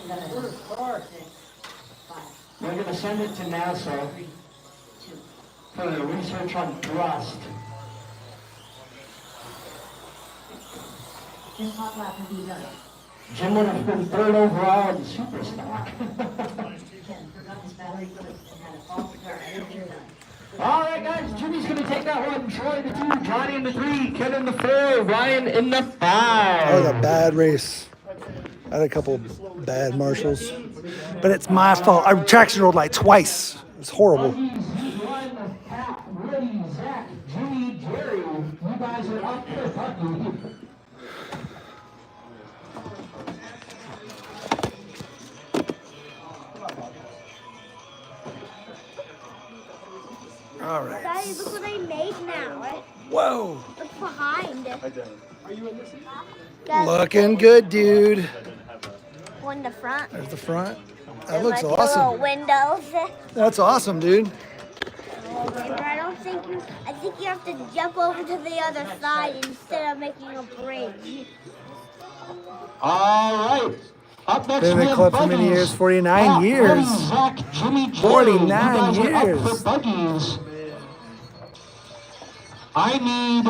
7, 6, 5. We're going to send it to NASA for research on thrust. This hot lap will be done. Jim would have been 3rd overall in super stock. Ken forgot his battery fluid and had a false start. All right, guys, Jimmy's going to take that one. Troy in the 2, Johnny in the 3, Ken in the 4, Ryan in the 5. That was a bad race. I had a couple bad marshals, but it's my fault. I traction rolled like twice. It was horrible. Pat, Woody, Zach, Jimmy, Jerry, you guys are up for Buggy. All right. Daddy, look what I made now. Whoa. Look behind. Looking good, dude. On the front. There's the front. That There's looks like little awesome. windows. That's awesome, dude. I don't think I think you have to jump over to the other side instead of making a bridge. All right. Up next, Been in we the have club for many Buggies. years, 49 Pat, years. Woody, Zach, Jimmy, Jerry, 49 you guys are up years. for Buggies. I need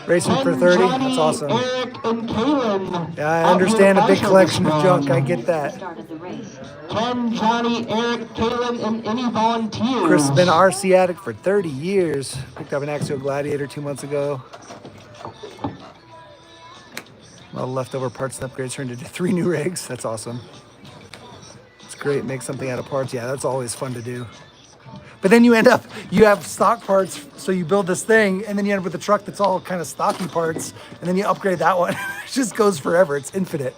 Racing for 30. That's awesome. Eric and Kaylin. Yeah, I understand a big collection of junk. I get that. Start of the race. Ken, Johnny, Eric, Kaylin, and any volunteers. Chris has been an RC addict for 30 years. Picked up an Axial Gladiator 2 months ago. A lot of leftover parts and upgrades turned into 3 new rigs. That's awesome. It's great. Make something out of parts. Yeah, that's always fun to do. But then you have stock parts, so you build this thing, and then you end up with a truck that's all kind of stocky parts, and then you upgrade that one. It just goes forever. It's infinite.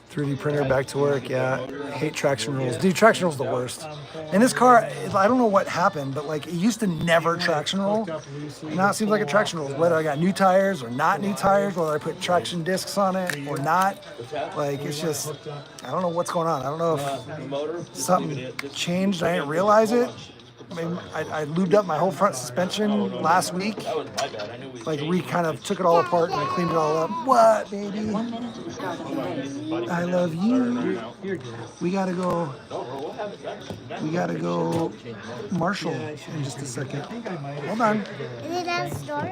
3D printer back to work. Yeah, I hate traction rules. Dude, traction roll's the worst. And this car, I don't know what happened, but like it used to never traction roll. And now it seems like a traction roll. Whether I got new tires or not new tires, whether I put traction discs on it or not. Like it's just, I don't know what's going on. I don't know if something changed. I didn't realize it. I lubed up my whole front suspension last week. That was my bad. I knew we Like we kind of took it all apart and I cleaned it all up. What, baby? 1 minute to the start of the race. I love you. We gotta go. We gotta go Marshall in just a second. Hold on. Is it at a store?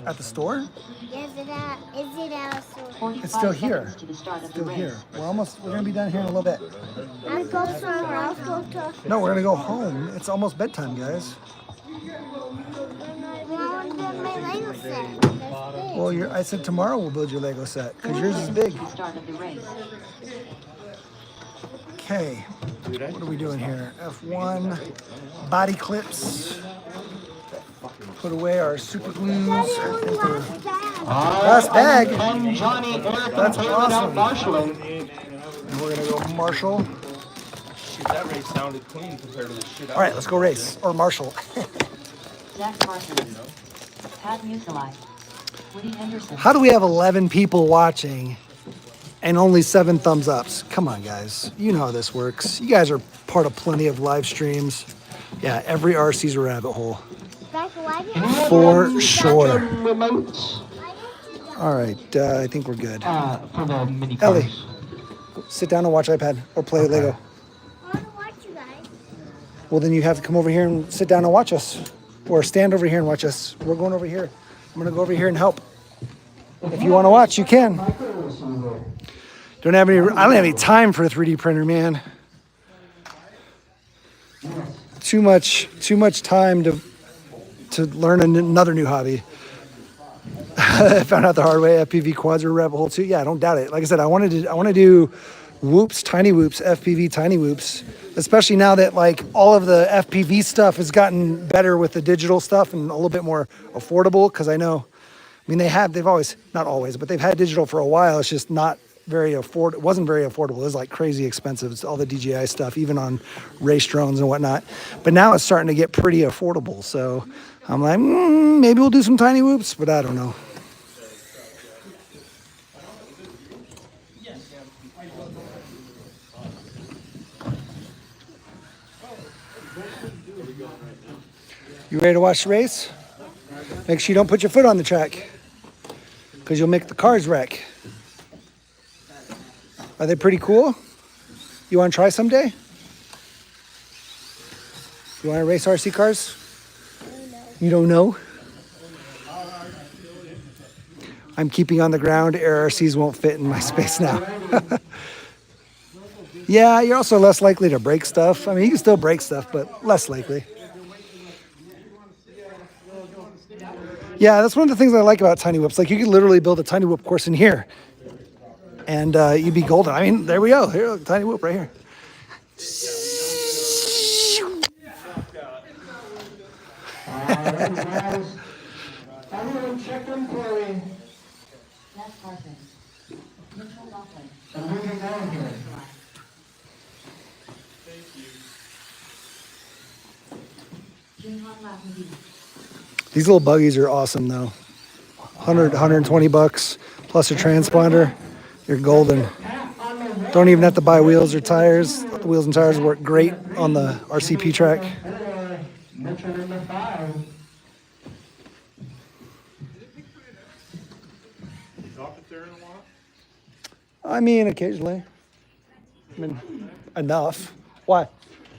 At the store? Yes, is it at a store? 45 It's still here. seconds to the start of the Still race. here. We're gonna be done here in a little bit. I'll go somewhere. I'll go to. No, we're gonna go home. It's almost bedtime, guys. Well, I'm doing my Lego set. That's big. Well, I said tomorrow we'll build your Lego set because yours is big. To the start of the race. Okay, what are we doing here? F1, body clips. Put away our super glues. I think we're Last bag. And Johnny Eric That's and awesome. marshaling. and we're gonna go Marshall. Shit, that race sounded clean compared to the shit. All right, let's go race or Marshall. Zach Parsons. Pat Musalai. Woody Henderson. How do we have 11 people watching and only 7 thumbs ups? Come on, guys. You know how this works. You guys are part of plenty of live streams. Yeah, every RC's a rabbit hole. Becca, why did you For sure. Remotes All right, I think we're good. for the mini Ellie, cars. sit down and watch iPad or play Lego. I want to watch you guys? Well, then you have to come over here and sit down and watch us. Or stand over here and watch us. We're going over here. I'm going to go over here and help. If you want to watch, you can. Don't have any. I don't have any time for a 3D printer, man. Too much time to learn another new hobby. I found out the hard way. FPV quads are a rabbit hole too. Yeah, I don't doubt it. Like I said, I want to do whoops, tiny whoops, FPV tiny whoops. Especially now that like all of the FPV stuff has gotten better with the digital stuff and a little bit more affordable. Because I know, I mean, they've always, not always, but they've had digital for a while. It's just not very affordable. It wasn't very affordable. It was like crazy expensive. It's all the DJI stuff, even on race drones and whatnot. But now it's starting to get pretty affordable. So I'm like, maybe we'll do some tiny whoops, but I don't know. You ready to watch the race? Make sure you don't put your foot on the track because you'll make the cars wreck. Are they pretty cool? You want to try someday? You want to race RC cars? You don't know? I'm keeping on the ground. Air RCs won't fit in my space now. Yeah, you're also less likely to break stuff. I mean, you can still break stuff, but less likely. Yeah, that's one of the things I like about tiny whoops. Like you could literally build a tiny whoop course in here, and you'd be golden. I mean, there we go. Here, look, tiny whoop right here. Everyone check in for me. Zach Parsons. Mitchell Laughlin. And we can go here. Jinhan Laughlin. These little buggies are awesome though. 120 bucks plus a transponder. You're golden. Don't even have to buy wheels or tires. The wheels and tires work great on the RCP track. Mitchell in the 5. I mean, occasionally. I mean, enough. Why?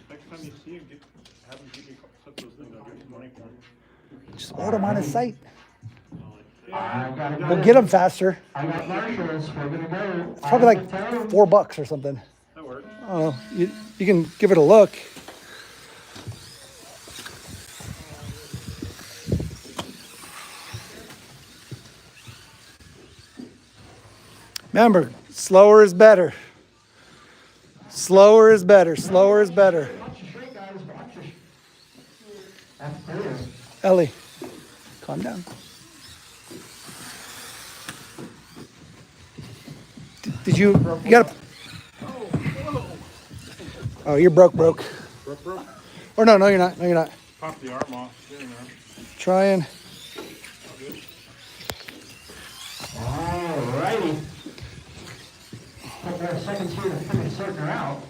Next time you see him, have him give you set those things. I'll give you money for him. Just order them on his site. I gotta go. We'll get them faster. I got Marshalls. We're gonna go. It's probably like $4 or something. That works. I don't know. You can give it a look. Remember, slower is better. Slower is better. Slower is better. Ellie, calm down. Did you gotta? Oh, you're broke. Broke? Or no, you're not. No, you're not. Pop the arm off. Get in there. Trying. Alrighty. Couple more seconds here to figure sorting her out.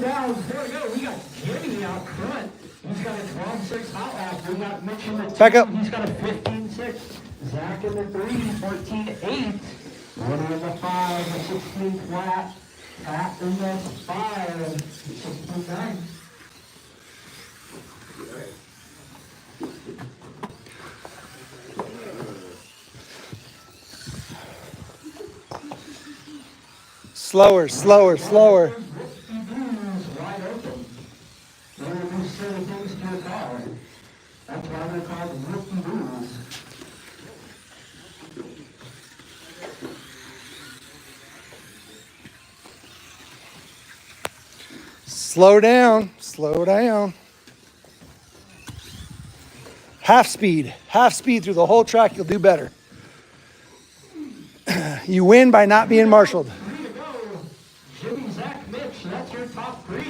down, 4 to go. We got Jimmy out front. He's got a 12-6 hot lap. We got Mitch in the 2. Back up. He's got a 15-6. Zach in the 3, 14-8. Woody in the 5, a 16 flat. Pat in the 5, 16-9. Slower, slower, slower. Wide open. They're going to do silly things to your car. That's why they're called rookie booze. Slow down, slow down. Half speed through the whole track, you'll do better. You win by not being marshaled. 3 to go. Jimmy, Zach, Mitch, that's your top 3.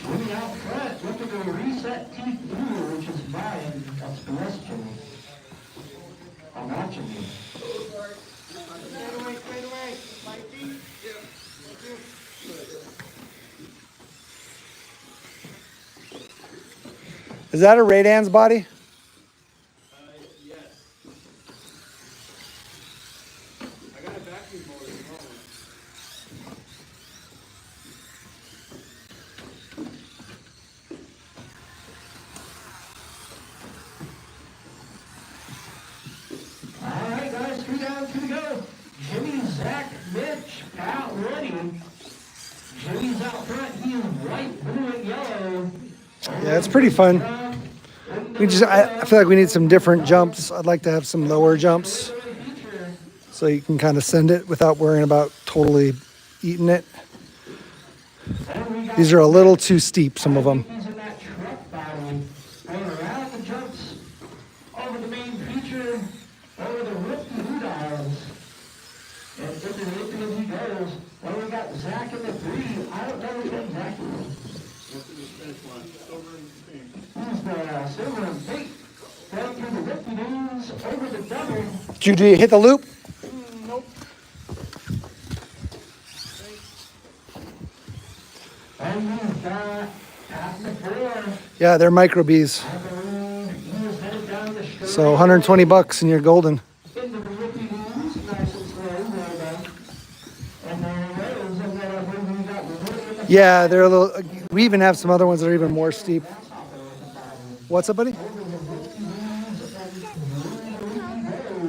Jimmy out front, look at the reset T2, which is mine. That's blessed Jimmy. I'm watching you. Is that a Radan's body? Yes. I got a vacuum motor at home. All right, guys, 3 down, 2 to go. Jimmy, Zach, Mitch, Pat, Woody. Jimmy's out front. He is white, blue, and yellow. Yeah, it's pretty fun. I feel like we need some different jumps. I'd like to have some lower jumps so you can kind of send it without worrying about totally eating it. These are a little too steep, some of them. He's in that truck body. Going around the jumps, over the main feature, over the rookie blue dials. And looking as he goes. Well, we got Zach in the 3. I don't know which one Zach is. What's in the finish line? Silver and pink. He's the silver and pink. Going through the rookie dunes, over the double. Did you hit the loop? Nope. And he's got Pat in the 4. Yeah, they're micro bees. I believe he is headed down the straight. So 120 bucks and you're golden. Into the rookie dunes, nice and slow, well done. And there he goes, and then I believe we got Woody in the Yeah, they're a little. We even have some other ones that are even more steep. What's up, buddy?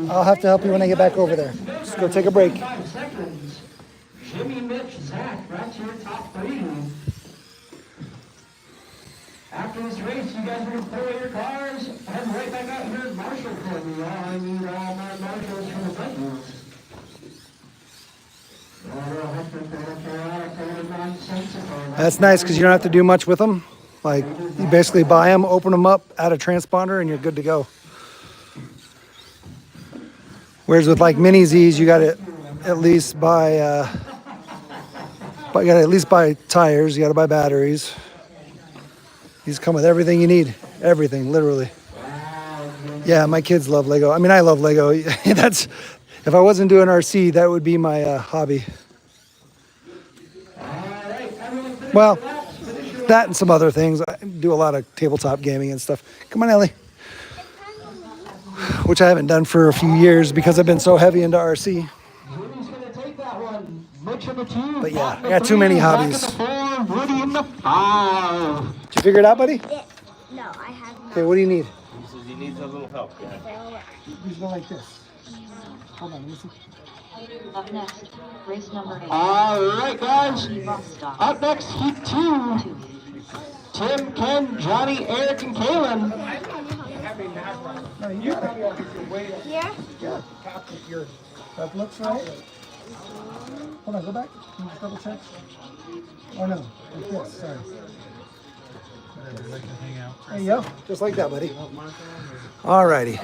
I'll have to help you when I get back over there. Just go take a break. 5 seconds. Jimmy, Mitch, Zach, that's your top 3. After this race, you guys are going to pull away your cars, head right back out here in Marshall for me. I need all my marshals from the Buggies. That's nice because you don't have to do much with them. Like, you basically buy them, open them up, add a transponder, and you're good to go. Whereas with like mini Z's, you got to at least buy, but you got to at least buy tires. You got to buy batteries. These come with everything you need. Everything, literally. Yeah, my kids love Lego. I mean, I love Lego. That's, if I wasn't doing RC, that would be my hobby. Well, that and some other things. I do a lot of tabletop gaming and stuff. Come on, Ellie. Which I haven't done for a few years because I've been so heavy into RC. Woody's going to take that one. Mitch in the 2. But yeah, I got too many hobbies. Zach in the 4, Woody in the 5. Did you figure it out, buddy? Yeah. No, I have not. Okay, what do you need? He says he needs a little help. Yeah. These go like this. Hold on, let me see. Up next, race number 8. All right, guys. Rockstock. Up next, Heat 2. Tim, Ken, Johnny, Eric, and Kaylin. No, you got it. Here? Yeah, that looks right. Hold on, go back. Can you just double check? Oh no, like this, sorry. whatever. I can hang out. There you go. Just like that, buddy. Alrighty.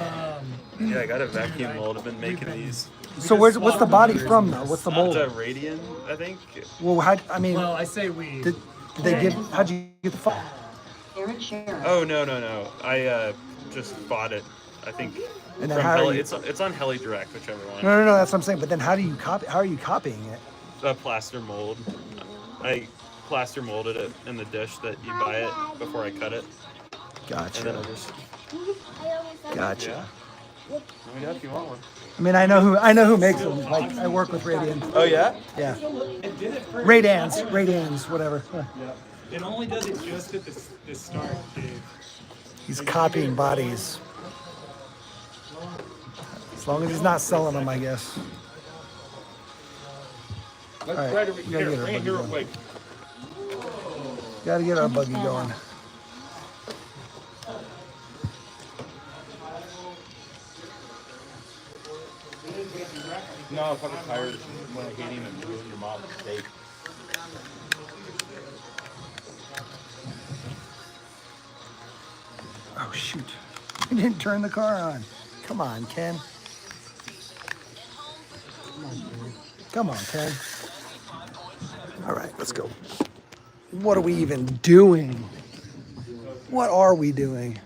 Yeah, I got a vacuum mold. I've been making these. So what's the body from though? What's the mold? It's a radian, I think. Well, Well, I say we. Did they give? How'd you get the phone? Oh no. I just bought it. I think And from then how are Heli. you- It's on Heli Direct, whichever one. No. That's what I'm saying. But then how do you copy? How are you copying it? A plaster mold. I plaster molded it in the dish that you buy it before I cut it. Gotcha. And then I just. Gotcha. Yeah. I mean, if you want one. I mean, I know who makes them. Like I work with Radian. Oh yeah. Yeah. Radans, whatever. It only does it just at the start, Dave. He's copying bodies. As long as he's not selling them, I guess. Let's All right, try to we gotta get our bring it buggy here real going. quick. Gotta get our buggy going. No, I'm fucking tired when I hit him and ruin your mom's steak. Oh shoot! He didn't turn the car on. Come on, Ken. Come on, Ken. All right, let's go. What are we even doing? What are we doing?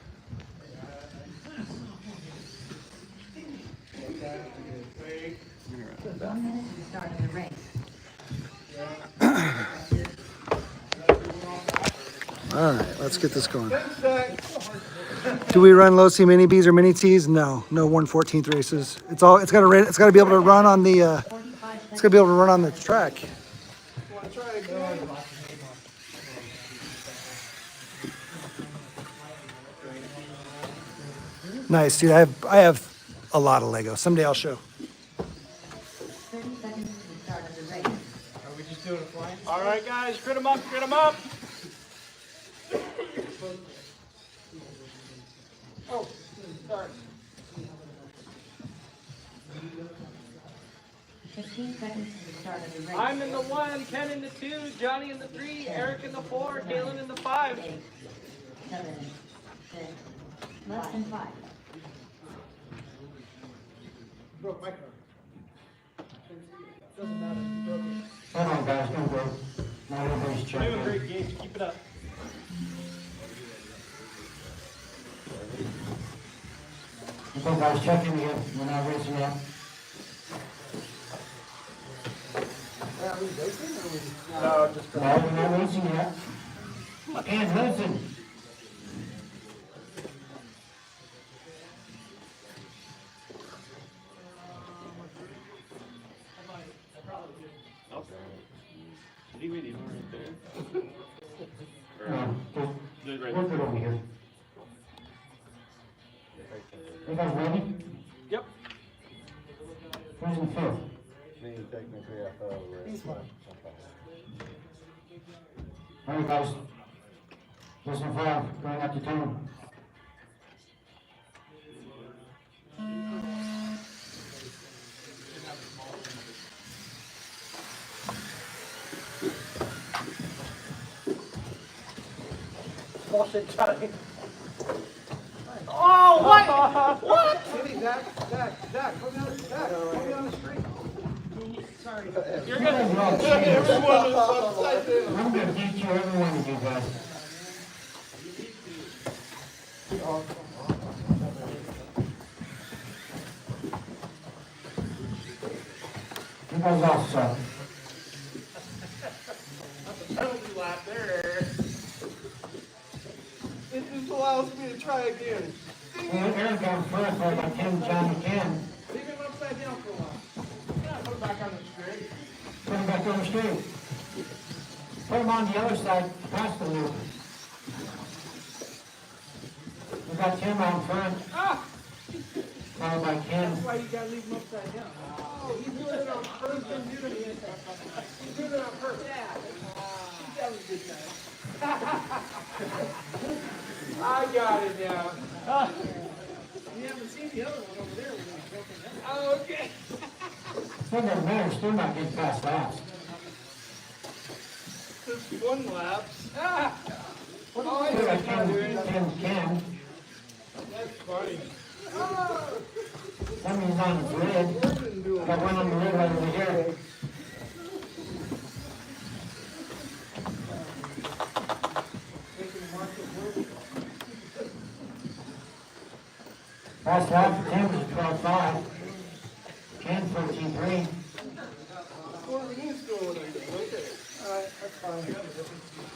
All right, let's get this going. Do we run low C mini Bs or mini Ts? No 1/14 races. It's got to be able to run on the it's got to be able to run on the track. Nice, dude. I have a lot of Lego. Someday I'll show. 30 seconds to the start of the race. Are we just doing a flying? All right, guys, crit him up, crit him up. Oh, sorry. 15 seconds to the start of the race. I'm in the 1, Ken in the 2, Johnny in the 3, Eric in the 4, Galen in the 5. 8, 7, 6, less than 5. Broke my car. Come on, guys, don't go. Not everybody's You're doing checking. great, Gage. Keep it up. You think I was checking you when I was racing up? No, just No, we're not racing yet. And listen. No, just work it over here. You guys ready? Yep. Who's in fifth? All right, guys. Listen, 5, going up to 10. Bullshit, Johnny. Oh, what? What? Zach, put me on the street. Sorry. You're gonna everyone is upside down. I'm gonna beat you, every one of you guys. You guys all suck. Penalty lap there. It just allows me to try again. Well, Aaron got first, like I can, Johnny can. Leave him upside down for a while. Yeah, put him back on the straight. Put him back on the street. Put him on the other side, past the loop. We got Tim out front. Ah! Followed by Ken. That's why you gotta leave him upside down. Oh, he's doing it on purpose. He's doing it on purpose. Yeah. That was a good time. I got it now. You haven't seen the other one over there when he's broken down. Oh, okay. Still doesn't matter, still not getting past laps. Just one lap. Ah! Ken. That's funny. Somebody's on his lid. Got one on the lid right over here. Last lap for Tim was 12.5. Ken 14.3. 14's going, okay. All right, that's fine.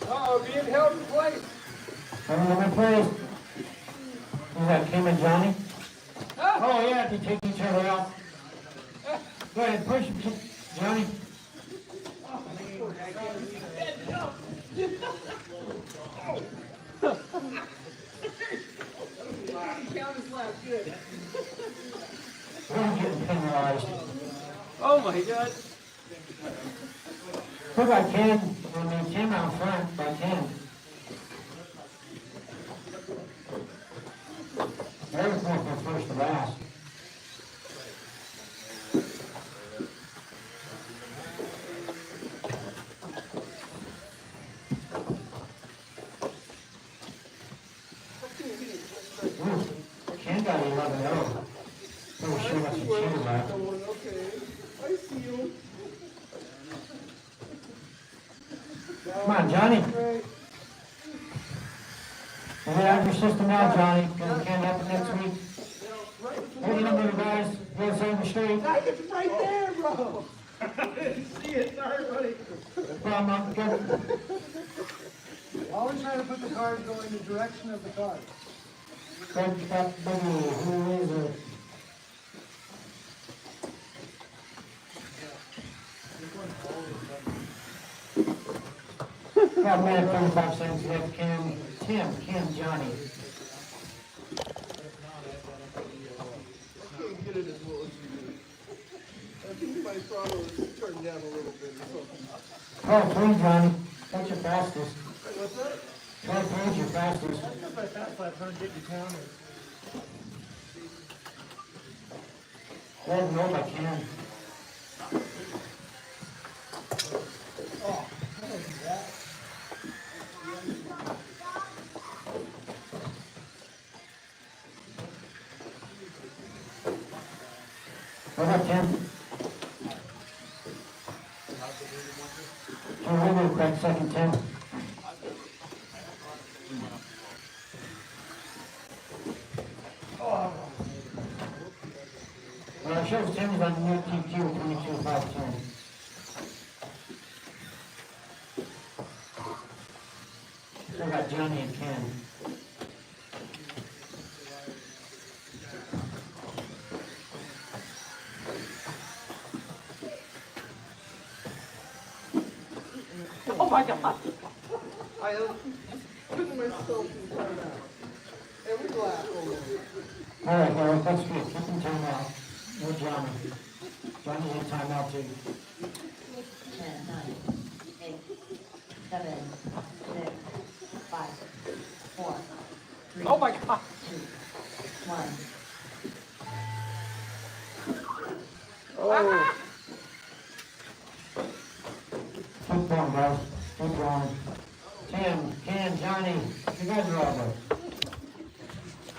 Uh-oh, being held in place. Number place. Is that Kim and Johnny? Oh yeah, they take each other out. Go ahead, push him, Johnny. Count his laps, good. We're getting penalized. Oh my God. Look like Ken, Tim out front by 10. There's one from first to last. Ken got 11-0. Oh, sure that's a cheater lap. Okay, I see you. Come on, Johnny. Get out of your system now, Johnny. It can't happen next week. Hey, you know, guys, go save the street. It's right there, bro. I didn't see it. Sorry, buddy. No problem, I'm good. Always try to put the cars going in the direction of the car. Buggy, who is it? Got a minute, 35 seconds left. Kim, Johnny. I can't get it as well as you do. I think my throttle is turned down a little bit or something. 12-3, Johnny. That's your fastest. What's that? 12-3 is your fastest. If I pass 500, get you counted. Let him know if I can. What about 10? Oh, wait a minute, Craig, second 10. It shows Tim's on the new TQ 22.510. Still got Johnny and Ken. Oh my God. I put myself in timeout. Every lap almost. All right, Harold, that's good. Keep him timeout. No Johnny. Johnny's in timeout too. 10, 9, 8, 7, 6, 5, 4, 3, Oh my God. 2, 1. Oh. Keep going, guys. Keep going. Tim, Ken, Johnny, you guys are all there.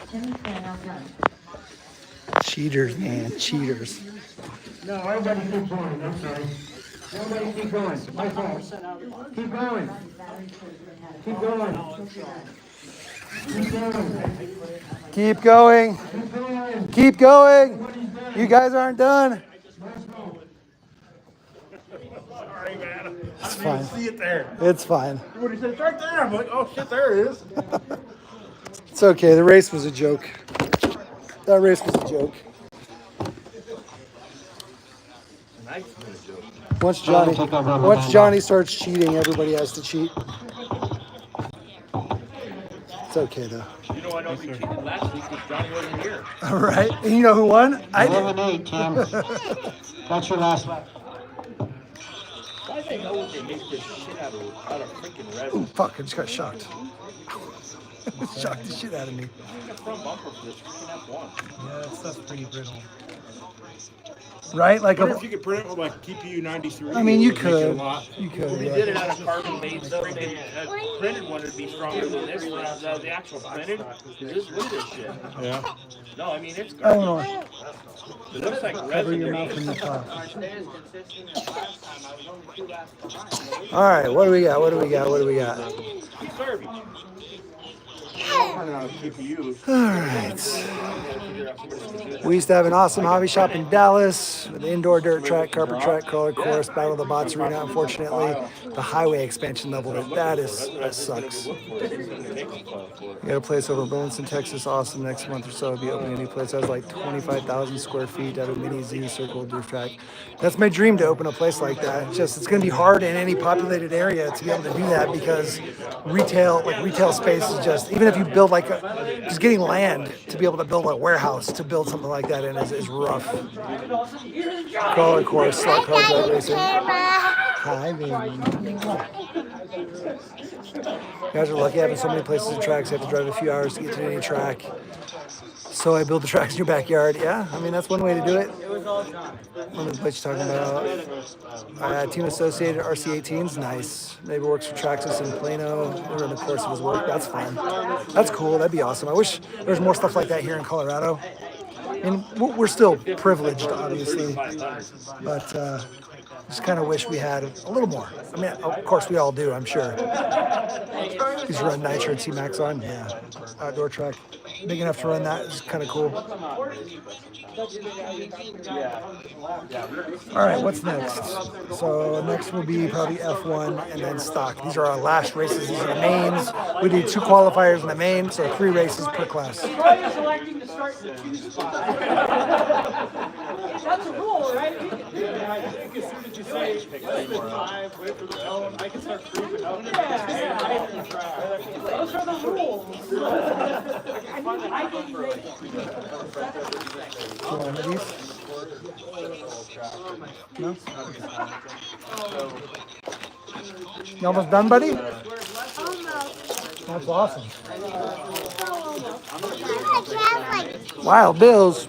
Tim Fan out front. Cheaters, man, cheaters. No, everybody keep going. I'm sorry. Everybody keep going. My fault. Keep going. Keep going. Keep going. Keep going. Keep going. Keep going. You guys aren't done. Sorry, man. It's I didn't fine. even see it there. It's fine. When he said it's right there, I'm like, oh shit, there it is. It's okay. The race was a joke. That race was a joke. Once Johnny starts cheating, everybody has to cheat. It's okay though. You know, I know we cheated last week because Johnny wasn't here. All right. And you know who won? I did. 11-8, Tim. That's your last lap. Why do they know what they make this shit out of freaking red? Ooh, fuck! I just got shocked. Shocked the shit out of me. The front bumper for this freaking F1. Yeah, that stuff's pretty brittle. right? Like, I wonder if you could print it with like TPU 93. I mean, you It would make it a could. lot. You could. We Yeah. did it out of carbon-based freaking printed one would be stronger than this one. The actual printed. Look at this shit. Yeah. No, I mean it's Eleanor, garbage. It looks like cover resin. your mouth when you talk. All right, what do we got? What do we got? What do we got? Garbage. All right. We used to have an awesome hobby shop in Dallas with indoor dirt track, carpet track, color course, Battle of the Bots arena. Unfortunately, the highway expansion leveled it. That sucks. We got a place over in Burleson, Texas. Awesome. Next month or so, I'll be opening a new place. That was like 25,000 square feet. Have a mini zoo circle dirt track. That's my dream, to open a place like that. It's going to be hard in any populated area to be able to do that, because retail space is just, even if you build like just getting land to be able to build a warehouse, to build something like that in is rough. Color course, slot car drag racing. Hi, baby. You guys are lucky having so many places and tracks. You have to drive a few hours to get to any track. So I build the tracks in your backyard. Yeah, I mean, that's one way to do it. One of the places you're talking about. Team Associated RC18's nice. Maybe works for Traxxas in Plano. We're in the course of his work. That's fun. That's cool. That'd be awesome. I wish there was more stuff like that here in Colorado. And we're still privileged, obviously, but just kind of wish we had a little more. I mean, of course we all do, I'm sure. These run Nitro T-Max on, yeah. Outdoor track, big enough to run that is kind of cool. All right, what's next? So next will be probably F1 and then stock. These are our last races. These are the mains. We do 2 qualifiers in the main, so 3 races per class. That's a rule, right? I think as soon as you say 5, wait for the tone, I can start creeping up. Those are the rules. One of these? No? You almost done, buddy? That's awesome. Wild Bills.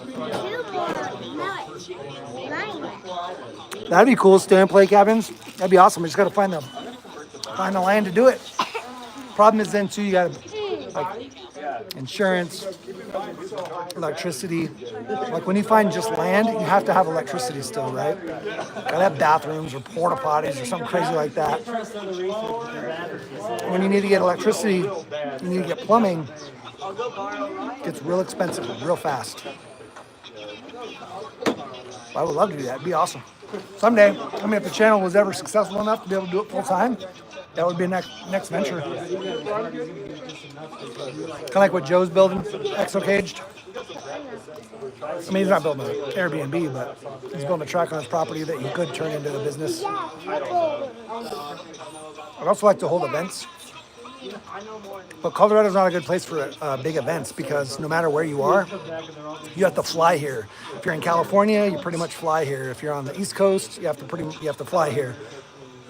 That'd be cool. Stand play cabins. That'd be awesome. We just got to find the land to do it. Problem is then too, you got to like insurance, electricity. Like when you find just land, you have to have electricity still, right? Gotta have bathrooms or porta potties or something crazy like that. When you need to get electricity, you need to get plumbing. It gets real expensive, real fast. I would love to do that. It'd be awesome. Someday, I mean, if the channel was ever successful enough to be able to do it full time, that would be a next venture. Kind of like what Joe's building, Exo Caged. I mean, he's not building an Airbnb, but he's building a track on his property that he could turn into a business. I'd also like to hold events. But Colorado's not a good place for big events, because no matter where you are, you have to fly here. If you're in California, you pretty much fly here. If you're on the East Coast, you have to fly here.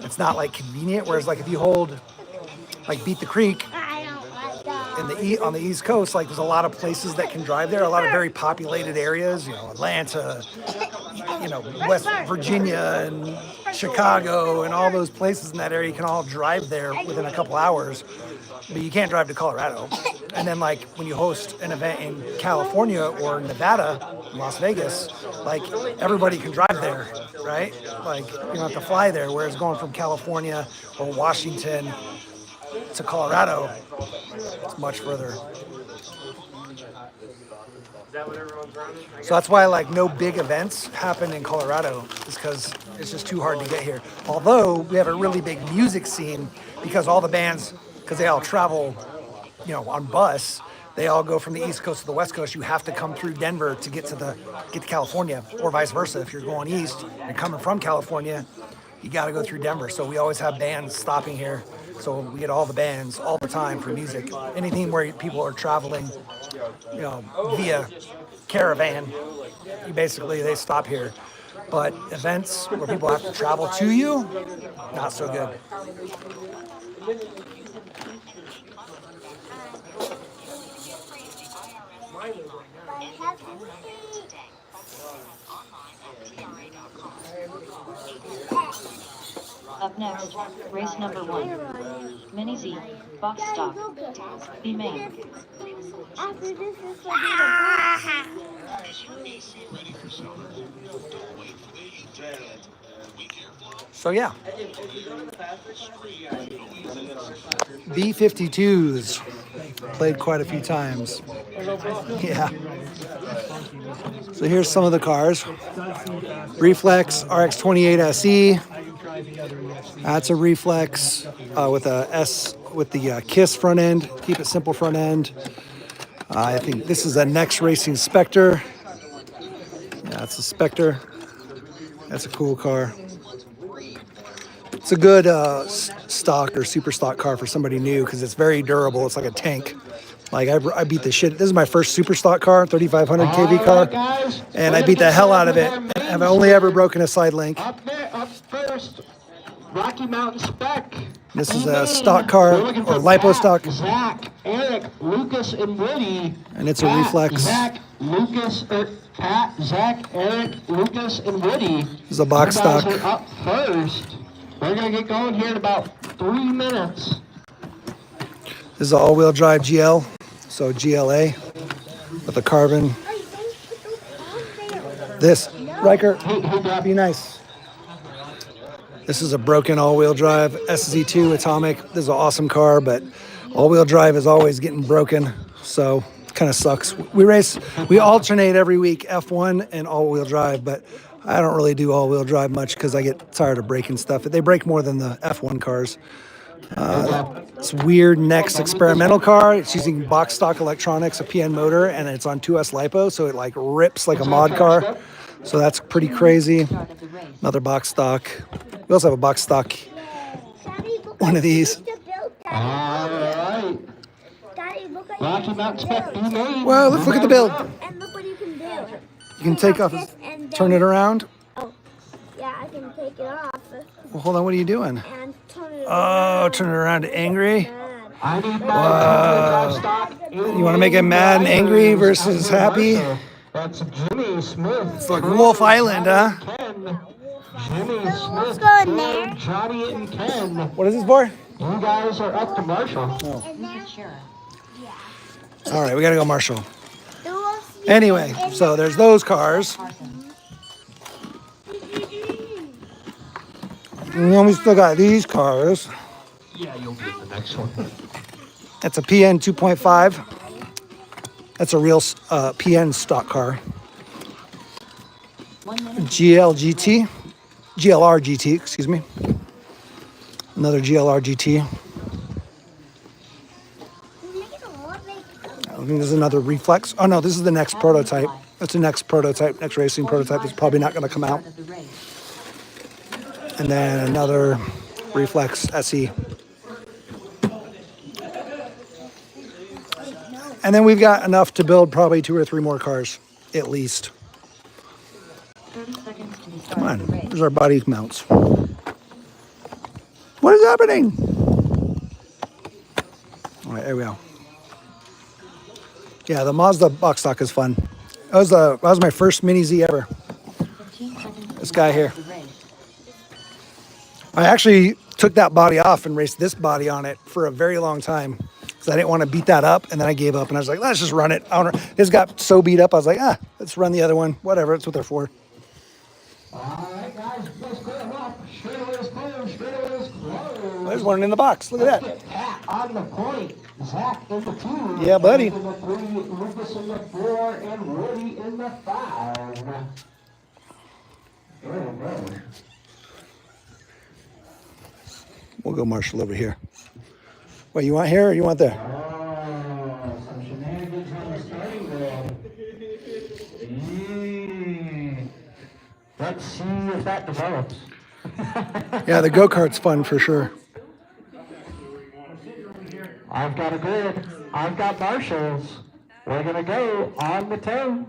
It's not like convenient. Whereas like if you hold like Beat the Creek on the East Coast, like there's a lot of places that can drive there. A lot of very populated areas, Atlanta, West Virginia and Chicago and all those places in that area. You can all drive there within a couple hours, but you can't drive to Colorado. And then like when you host an event in California or Nevada, Las Vegas, like everybody can drive there, right? Like you don't have to fly there, whereas going from California or Washington to Colorado, it's much further. So that's why like no big events happen in Colorado, is because it's just too hard to get here. Although we have a really big music scene, because all the bands, because they all travel, on bus, they all go from the East Coast to the West Coast. You have to come through Denver to get to California, or vice versa. If you're going east and coming from California, you got to go through Denver. So we always have bands stopping here. So we get all the bands all the time for music. Anything where people are traveling, via caravan, they stop here. But events where people have to travel to you, not so good. Up next, race number 1. Mini Z, box stock, B main. After this is for So yeah. B-52s. Played quite a few times. Yeah. So here's some of the cars. Reflex RX-28 SE. That's a Reflex with a S with the KISS front end. Keep it simple front end. I think this is a Next Racing Spectre. Yeah, it's a Spectre. That's a cool car. It's a good stock or super stock car for somebody new because it's very durable. It's like a tank. Like I beat the shit. This is my first super stock car, 3500 kV car, and I beat the hell out of it. I've only ever broken a side link. Up first, Rocky Mountain Spec. This is a stock car or lipo stock, Zach, Eric, Lucas, and Woody. and it's a Reflex. Zach, Lucas, Pat, Zach, Eric, Lucas, and Woody. This is a box You guys stock. are up first. We're gonna get going here in about 3 minutes. This is an all-wheel drive GL, so GLA with a carbon. This, Riker, be nice. This is a broken all-wheel drive SZ2 Atomic. This is an awesome car, but all-wheel drive is always getting broken, so it kind of sucks. We alternate every week, F1 and all-wheel drive, but I don't really do all-wheel drive much because I get tired of breaking stuff. They break more than the F1 cars. It's weird Next experimental car. It's using box stock electronics, a PN motor, and it's on 2S lipo, so it like rips like a mod car. So that's pretty crazy. Another box stock. We also have a box stock, one of these. All right. Rocky Mountain Spec B-Main. Well, let's look at the build. And look what you can do. You can take off, turn it around. Oh, yeah, I can take it off Well, hold on, what are you doing? and turn it Oh, turn it around to angry. I need Wow. You want to make it mad and angry versus happy? That's Jimmy Smith. It's like Wolf Island, huh? Ken. Jimmy let's Smith, go in there. Ken, Johnny, and Ken. What is this for? You guys are up to Marshall. All right, we got to go Marshall. Do Anyway, so there's those cars. And then we still got these cars. Yeah, you'll get the next one. That's a PN 2.5. That's a real PN stock car. GLR GT, excuse me. Another GLR GT. I think there's another Reflex. Oh no, this is the next prototype. That's the next prototype, next racing prototype that's probably not going to come out. And then another Reflex SE. And then we've got enough to build probably 2 or 3 more cars, at least. Come on, there's our body mounts. What is happening? All right, there we go. Yeah, the Mazda box stock is fun. That was my first Mini Z ever. This guy here. I actually took that body off and raced this body on it for a very long time because I didn't want to beat that up, and then I gave up and I was like, let's just run it. This got so beat up, I was like, let's run the other one. Whatever, that's what they're for. All right, guys, let's clear them up. Straightaway is clear, straightaway is closed. There's one in the box. Look at that. Get Pat on the point. Zach in the 2. Yeah, buddy. In the 3, Lucas in the 4, and Woody in the 5. We'll go Marshall over here. Wait, you want here or you want there? Some shenanigans on the starting grid. Let's see if that develops. Yeah, the go-kart's fun for sure. I've got a grid. I've got Marshalls. We're going to go on the toe.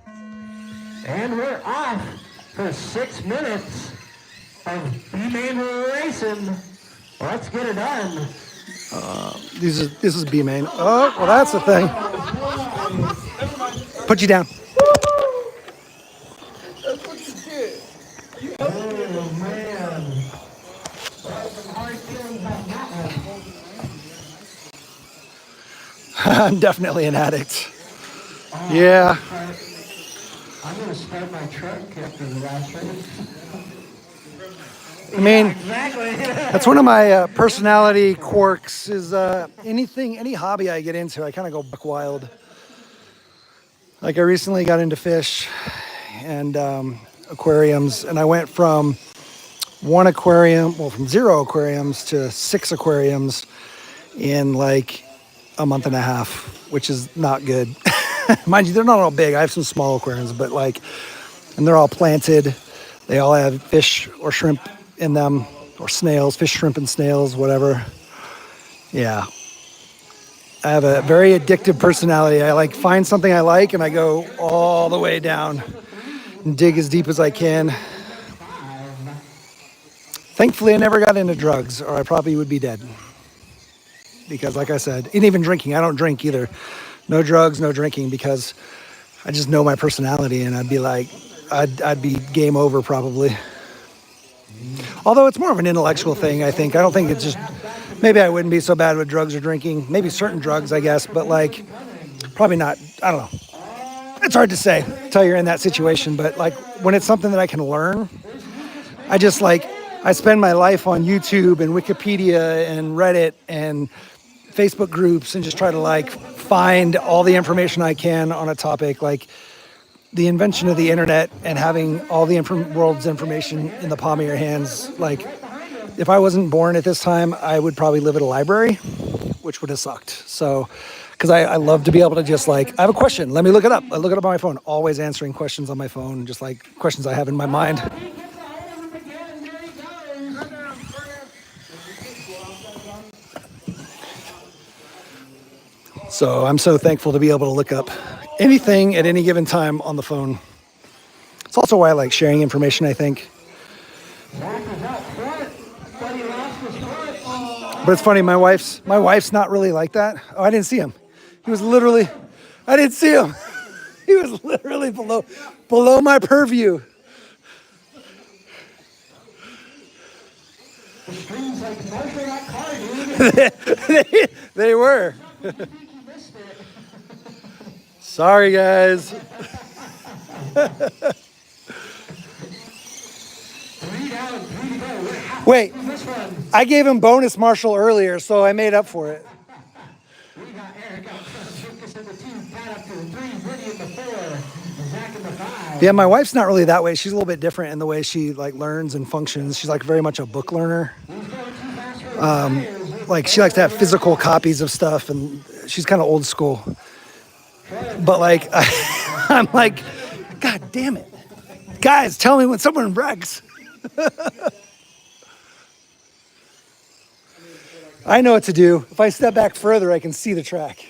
And we're off for 6 minutes of B-Main racing. Let's get it done. This is B-Main. Oh, well, that's the thing. Put you down. Oh, man. I'm definitely an addict. Yeah. I'm gonna start my truck after the last race. I mean, that's one of my personality quirks is any hobby I get into, I kind of go buck wild. Like I recently got into fish and aquariums, and I went from from 0 aquariums to 6 aquariums in like a month and a half, which is not good. Mind you, they're not all big. I have some small aquariums, but and they're all planted. They all have fish or shrimp in them, or snails, fish, shrimp, and snails, whatever. Yeah. I have a very addictive personality. I find something I like and I go all the way down and dig as deep as I can. Thankfully, I never got into drugs, or I probably would be dead. Because like I said, and even drinking, I don't drink either. No drugs, no drinking, because I just know my personality, and I'd be like, I'd be game over probably. Although it's more of an intellectual thing, I think. I don't think it's just, maybe I wouldn't be so bad with drugs or drinking. Maybe certain drugs, I guess, but probably not. I don't know. It's hard to say until you're in that situation, but when it's something that I can learn, I just I spend my life on YouTube and Wikipedia and Reddit and Facebook groups and just try to find all the information I can on a topic. The invention of the internet and having all the world's information in the palm of your hands. If I wasn't born at this time, I would probably live at a library, which would have sucked. So, because I love to be able to just I have a question, let me look it up. I look it up on my phone, always answering questions on my phone, just questions I have in my mind. So I'm so thankful to be able to look up anything at any given time on the phone. It's also why I like sharing information, I think. But it's funny, my wife's not really like that. Oh, I didn't see him. I didn't see him. He was literally below my purview. The strings most of that car, dude. They were. Sorry, guys. Wait, I gave him bonus Marshall earlier, so I made up for it. We got Eric out front, Lucas in the 2, Pat up to the 3, Brittany in the 4, and Zach in the 5. Yeah, my wife's not really that way. She's a little bit different in the way she learns and functions. She's very much a book learner. She likes to have physical copies of stuff, and she's kind of old school. But I'm God damn it. Guys, tell me when someone wrecks. I know what to do. If I step back further, I can see the track.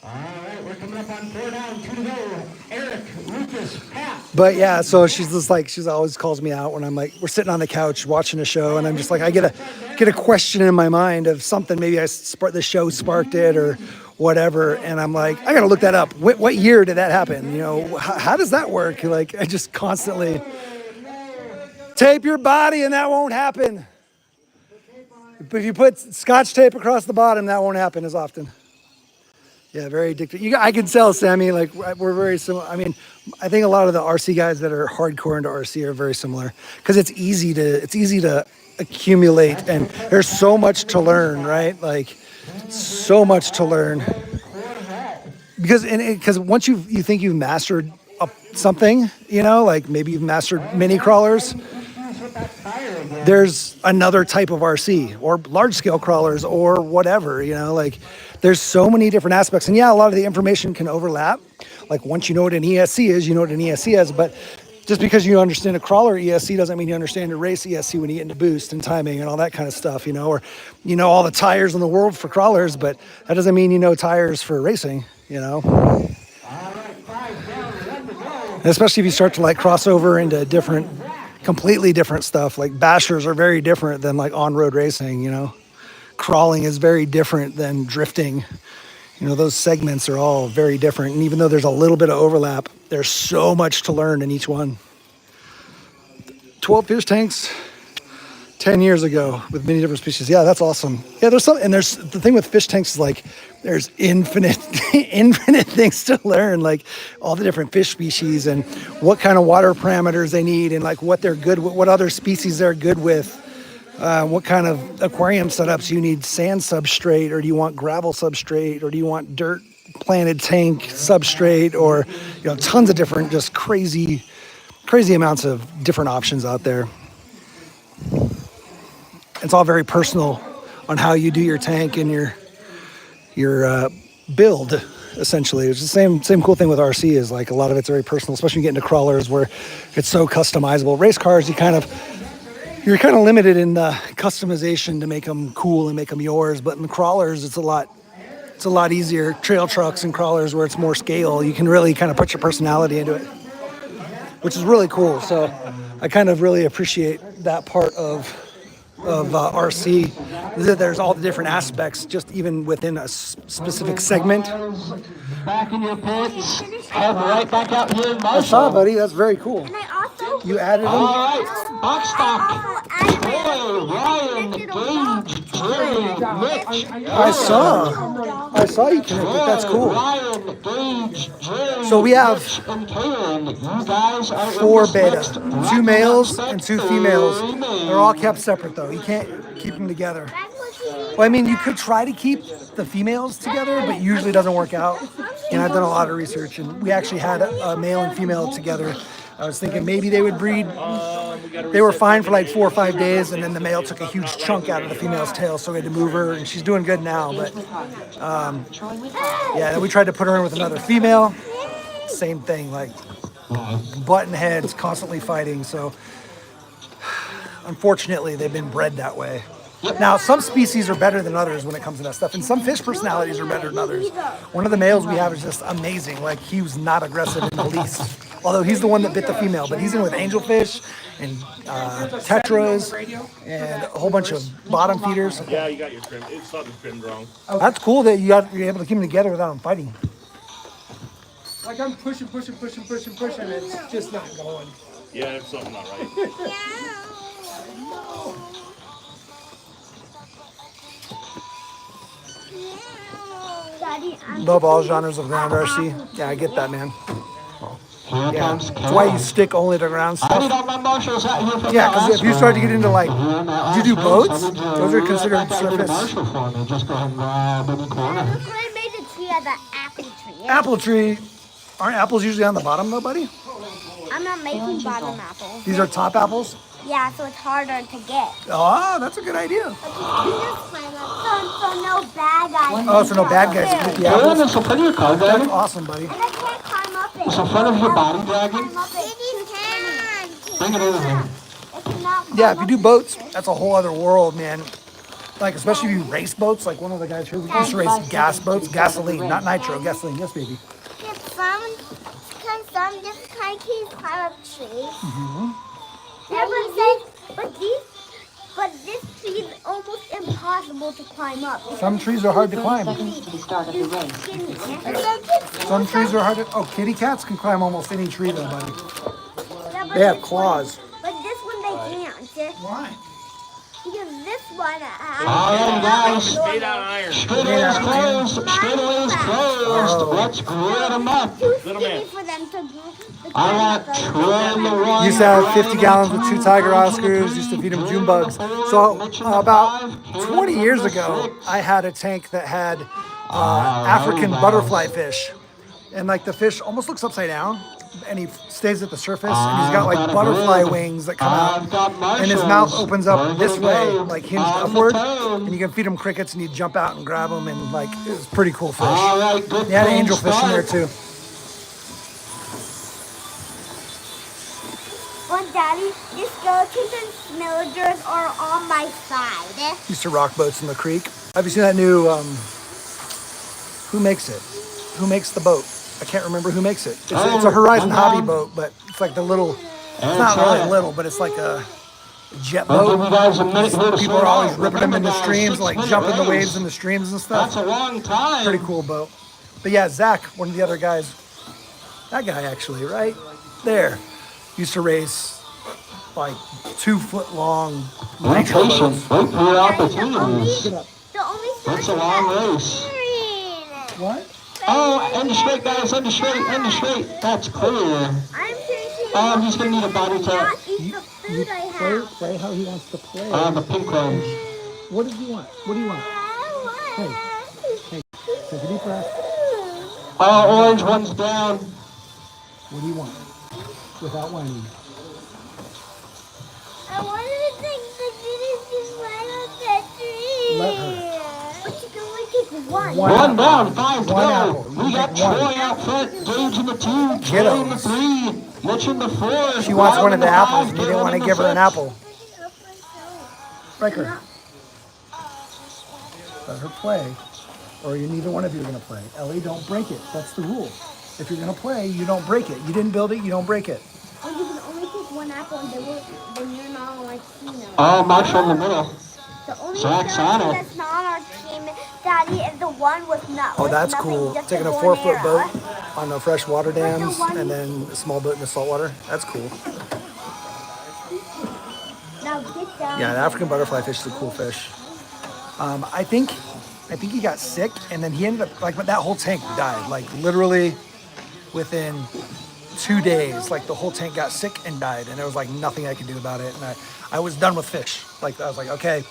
All right, we're coming up on 4 down, 2 to go. Eric, Lucas, Pat. But yeah, so she's just she always calls me out when I'm we're sitting on the couch watching a show, and I'm just I get a question in my mind of something. Maybe the show sparked it or whatever, and I'm I gotta look that up. What year did that happen? How does that work? I just constantly tape your body, and that won't happen. But if you put Scotch tape across the bottom, that won't happen as often. Yeah, very addictive. I can tell, Sammy, we're very similar. I mean, I think a lot of the RC guys that are hardcore into RC are very similar because it's easy to accumulate, and there's so much to learn, right? So much to learn. Because once you think you've mastered something, maybe you've mastered mini crawlers, there's another type of RC or large scale crawlers or whatever, there's so many different aspects. And yeah, a lot of the information can overlap. Once you know what an ESC is, you know what an ESC is. But just because you understand a crawler ESC doesn't mean you understand a race ESC when you get into boost and timing and all that kind of stuff, or all the tires in the world for crawlers, but that doesn't mean you know tires for racing, Especially if you start to cross over into completely different stuff. Bashers are very different than on-road racing, Crawling is very different than drifting. Those segments are all very different. And even though there's a little bit of overlap, there's so much to learn in each one. 12 fish tanks, 10 years ago with many different species. Yeah, that's awesome. Yeah, there's the thing with fish tanks is like there's infinite things to learn, like all the different fish species and what kind of water parameters they need and like what they're good with, what other species they're good with, what kind of aquarium setups you need, sand substrate, or do you want gravel substrate, or do you want dirt planted tank substrate, or tons of different, just crazy amounts of different options out there. It's all very personal on how you do your tank and your build, essentially. It's the same cool thing with RC is like a lot of it's very personal, especially when you get into crawlers where it's so customizable. Race cars, you're kind of limited in the customization to make them cool and make them yours. But in the crawlers, it's a lot easier. Trail trucks and crawlers where it's more scale, you can really kind of put your personality into it, which is really cool. So I kind of really appreciate that part of RC, that there's all the different aspects just even within a specific segment. Back in your pits. Head right back out here in Marshall. I saw, buddy. That's very cool. And I also You added them? All right. Box stock. Troy, Ryan, Gage, Jerry, Mitch. I saw you connected. That's cool. Ryan, Gage, Jerry, So we have Mitch, and Karen. You guys are in 4 this beta, next 2 males and 2 females. Remain. They're all kept separate though. You can't keep them together. Well, I mean, you could try to keep the females together, but usually it doesn't work out. And I've done a lot of research, and we actually had a male and female together. I was thinking maybe they would breed. They were fine for like 4 or 5 days, and then the male took a huge chunk out of the female's tail, so we had to move her, and she's doing good now. But yeah, then we tried to put her in with another female. Same thing, like button heads, constantly fighting. So unfortunately, they've been bred that way. Now, some species are better than others when it comes to that stuff, and some fish personalities are better than others. One of the males we have is just amazing. Like, he was not aggressive in the least. Although he's the one that bit the female, but he's in with angelfish and tetras and a whole bunch of bottom feeders. Yeah, you got your trim. It's something trimmed wrong. That's cool that you're able to keep them together without them fighting. Like I'm pushing, and it's just not going. Yeah, it's something not right. Love all genres of ground RC. Yeah, I get that, man. Here Yeah, comes that's why you stick only to ground I need stuff. all my marshals out here for Yeah, the because if last you start to get round. into like, Here in that do you do last race, boats? I need you to Those are reel considered that back into surface. Marshall for me. Just go ahead and grab any corner. Look what I made a tree out of apple tree. Apple tree. Aren't apples usually on the bottom though, buddy? I'm not making bottom apples. These are top apples? Yeah, so it's harder to get. Oh, that's a good idea. But you can just climb up, so no bad guys. Oh, so no bad guys can get the Good, apples? it's in front of your car, That's Dragon. awesome, buddy. And I can't climb up it. It's in front of your body, Dragon. Climb up it. You can. Bring it over here. It's not Yeah, if climb you do up boats, that's a whole other world, man. Like, especially if you race boats, like one of the guys here, we used to race gas boats, gasoline, not nitro, gasoline, yes, baby. it. Some just kind of keep climb up trees. Yeah, but this tree is almost impossible to climb up. Some trees are hard to climb. Seconds to the start of the race. Some trees are hard to, oh, kitty cats can climb almost any tree though, buddy. Yeah, but They have this claws. One, but this one they can't. Why? Because this one All right, guys. Made out of iron. Straightaway's closed. Straightaway's closed. Let's grid them up. too Little skinny man. for them to I want Troy to run. Used to have 50 gallons with 2 tiger Oscars, used to feed them June bugs. So about 20 years ago, I had a tank that had African butterfly fish. And like the fish almost looks upside down, and he stays at the surface, and he's got like butterfly wings that come out, and his mouth opens up this way, like hinged upward, and you can feed him crickets, and you jump out and grab them, and like it was pretty cool fish. All right, good. They had clean angelfish in there start. too. Well, Daddy, the skeletons and smillagers are on my side. Used to rock boats in the creek. Have you seen that new, who makes it? Who makes the boat? I can't remember who makes it. It's a Horizon hobby boat, but it's like the little, it's not really little, but it's like a jet I'll give boat. you guys a minute here to People slow are always down. ripping them in the Remember, guys, streams, like 6 jumping the minute waves race. in the streams and That's stuff. a long time. Pretty cool boat. But yeah, Zach, one of the other guys, that guy actually, right there, used to race like 2 foot long Be nitro patient. loads. Wait for your Guys, opportunities. the only It's a long race. What? Oh, end the straight, guys. End the straight. End the straight. That's clear. I'm finishing. Oh, he's gonna need a body not tap. eat the food I have. Play how he wants to play. The pink one. What does he want? What do you want? Hey, take a deep breath. Oh, orange one's down. What do you want? Without whining. I wanted to take the finish right on that tree. Let her. But you can only take one. One down, 5 to One go. apple. You We got take one. Troy out front, Gage in the 2, Get Troy in the him. 3, Mitch in the 4. She wants Ryan one in of the apples, 5, and you didn't Dylan want in to the give her an 6. apple. Riker. Let her play, or neither one of you are going to play. Ellie, don't break it. That's the rule. If you're going to play, you don't break it. You didn't build it, you don't break it. Or you can only take one apple and then you're not on my team. Oh, Marshall in the middle. The only Zach's person on it. that's not on our team, Daddy, is the one with nut. Oh, with that's nothing, cool. just Taking a Bonera. 4-foot boat on the fresh water dams, one- and then a small boat in the saltwater. That's cool. Now get down. Yeah, the African butterfly fish is a cool fish. I think he got sick, and then he ended up like that whole tank died. Like literally within 2 days, like the whole tank got sick and died, and there was like nothing I could do about it. And I was done with fish. Like I was like, okay,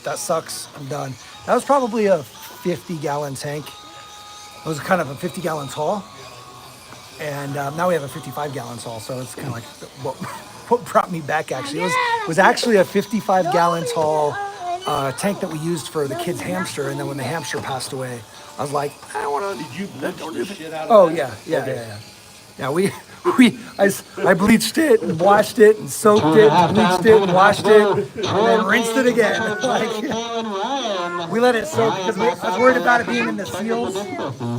that sucks. I'm done. That was probably a 50-gallon tank. It was kind of a 50-gallon tall, and now we have a 55-gallon tall. So it's kind of like what brought me back actually. It was actually a 55-gallon tall tank that we used for the kids' hamster, and then when the hamster passed away, I was like, I don't want to. Did you bleach the shit out of Oh that? yeah. I bleached it and washed it and soaked it, and bleached it and washed it, and then rinsed it again. Like, we let it soak because I was worried about it being in the seals,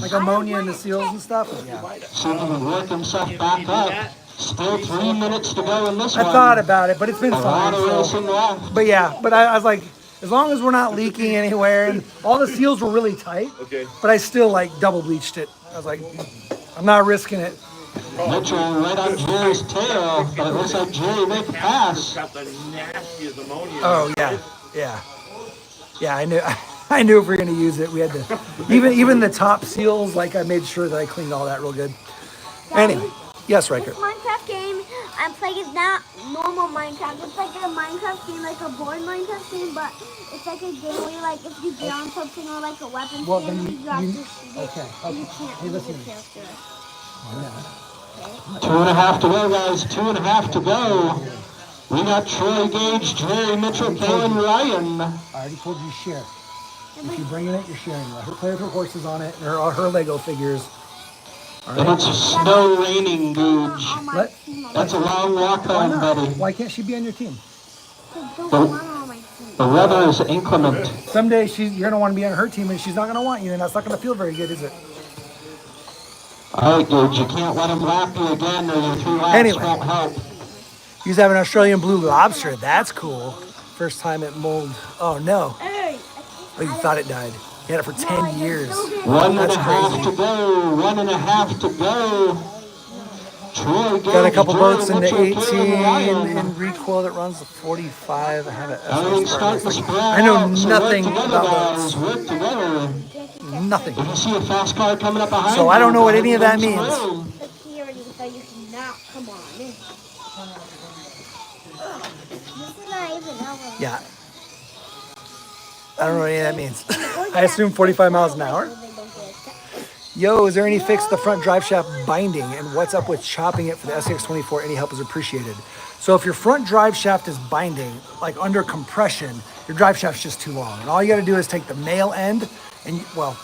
like ammonia in the seals and stuff. Yeah. So he can work himself back up. Still 3 minutes to go in this I one. thought about it, but it's been A lot fine. of So. racing left. But yeah, I was like, as long as we're not leaking anywhere, and all the seals were really tight. Okay. But I still like double bleached it. I was like, I'm not risking it. Mitchell right on Jerry's tail, but it looks like Jerry made the pass. Got the nastiest ammonia. Oh yeah. I knew if we were gonna use it, we had to. Even the top seals, like I made sure that I cleaned all that real good. Anyway, yes, Riker. This Minecraft game I'm playing is not normal Minecraft. It's like a Minecraft game, like a board Minecraft game, but it's like a game where like if you get on something or like a weapon Well, stand, then you have to shoot it. okay. And you can't Hey, move listen. your character. 2.5 to go, guys. 2.5 to go. We got Troy Gage, Jerry Mitchell, Kalen Ryan. I already told you to share. If you're bringing it, you're sharing. Let her play with her horses on it and her Lego figures. All And right. it's snow raining, Googe. On my Let- team. That's a long walk Why home, not? buddy. Why can't she be on your team? Don't want on my team. The weather is inclement. Someday you're gonna want to be on her team, and she's not gonna want you, and that's not gonna feel very good, is it? All right, Googe, you can't let him lap you again, or your 3 laps Anyway. won't help. You have an Australian blue lobster. That's cool. First time it mold. Oh no. Hey, Oh, you thought it died. You had it for 10 years. 1.5 to go. 1.5 to go. Troy Gage, Got a couple Jerry boats in the Mitchell, 18 Kalen Ryan. in recoil that runs the 45. I have it. Everything's starting to spread I know out, so nothing work together, about guys. boats. Work together. Nothing. If you see a fast car coming up behind So I don't know what any of that give him means. some room. security, so you cannot come on. This is not even over. Yeah. I don't know what any of that means. I assume 45 miles an hour. Yo, is there any fix to the front drive shaft binding, and what's up with chopping it for the SX24? Any help is appreciated. So if your front drive shaft is binding, like under compression, your drive shaft's just too long. And all you got to do is take the male end, and well,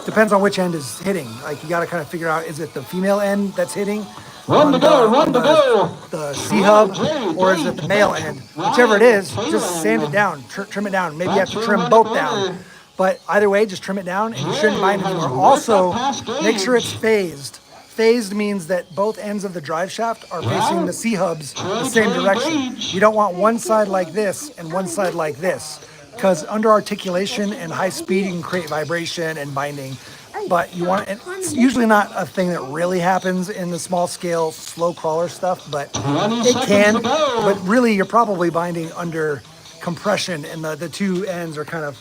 depends on which end is hitting. Like you got to kind of figure out, is it the female end that's hitting? Run to go, run to go. The C-hub, or is it the male end? Whichever it is, just sand it down, trim it down. Maybe you have to trim both down. But either way, just trim it down, and you shouldn't bind it anymore. Also, make sure it's phased. Phased means that both ends of the drive shaft are facing the C-hubs the same direction. You don't want one side like this and one side like this, because under articulation and high speed, you can create vibration and binding. but you want it. It's usually not a thing that really happens in the small scale, slow crawler stuff, but 20 it seconds can. to go. But really, you're probably binding under compression, and the two ends are kind of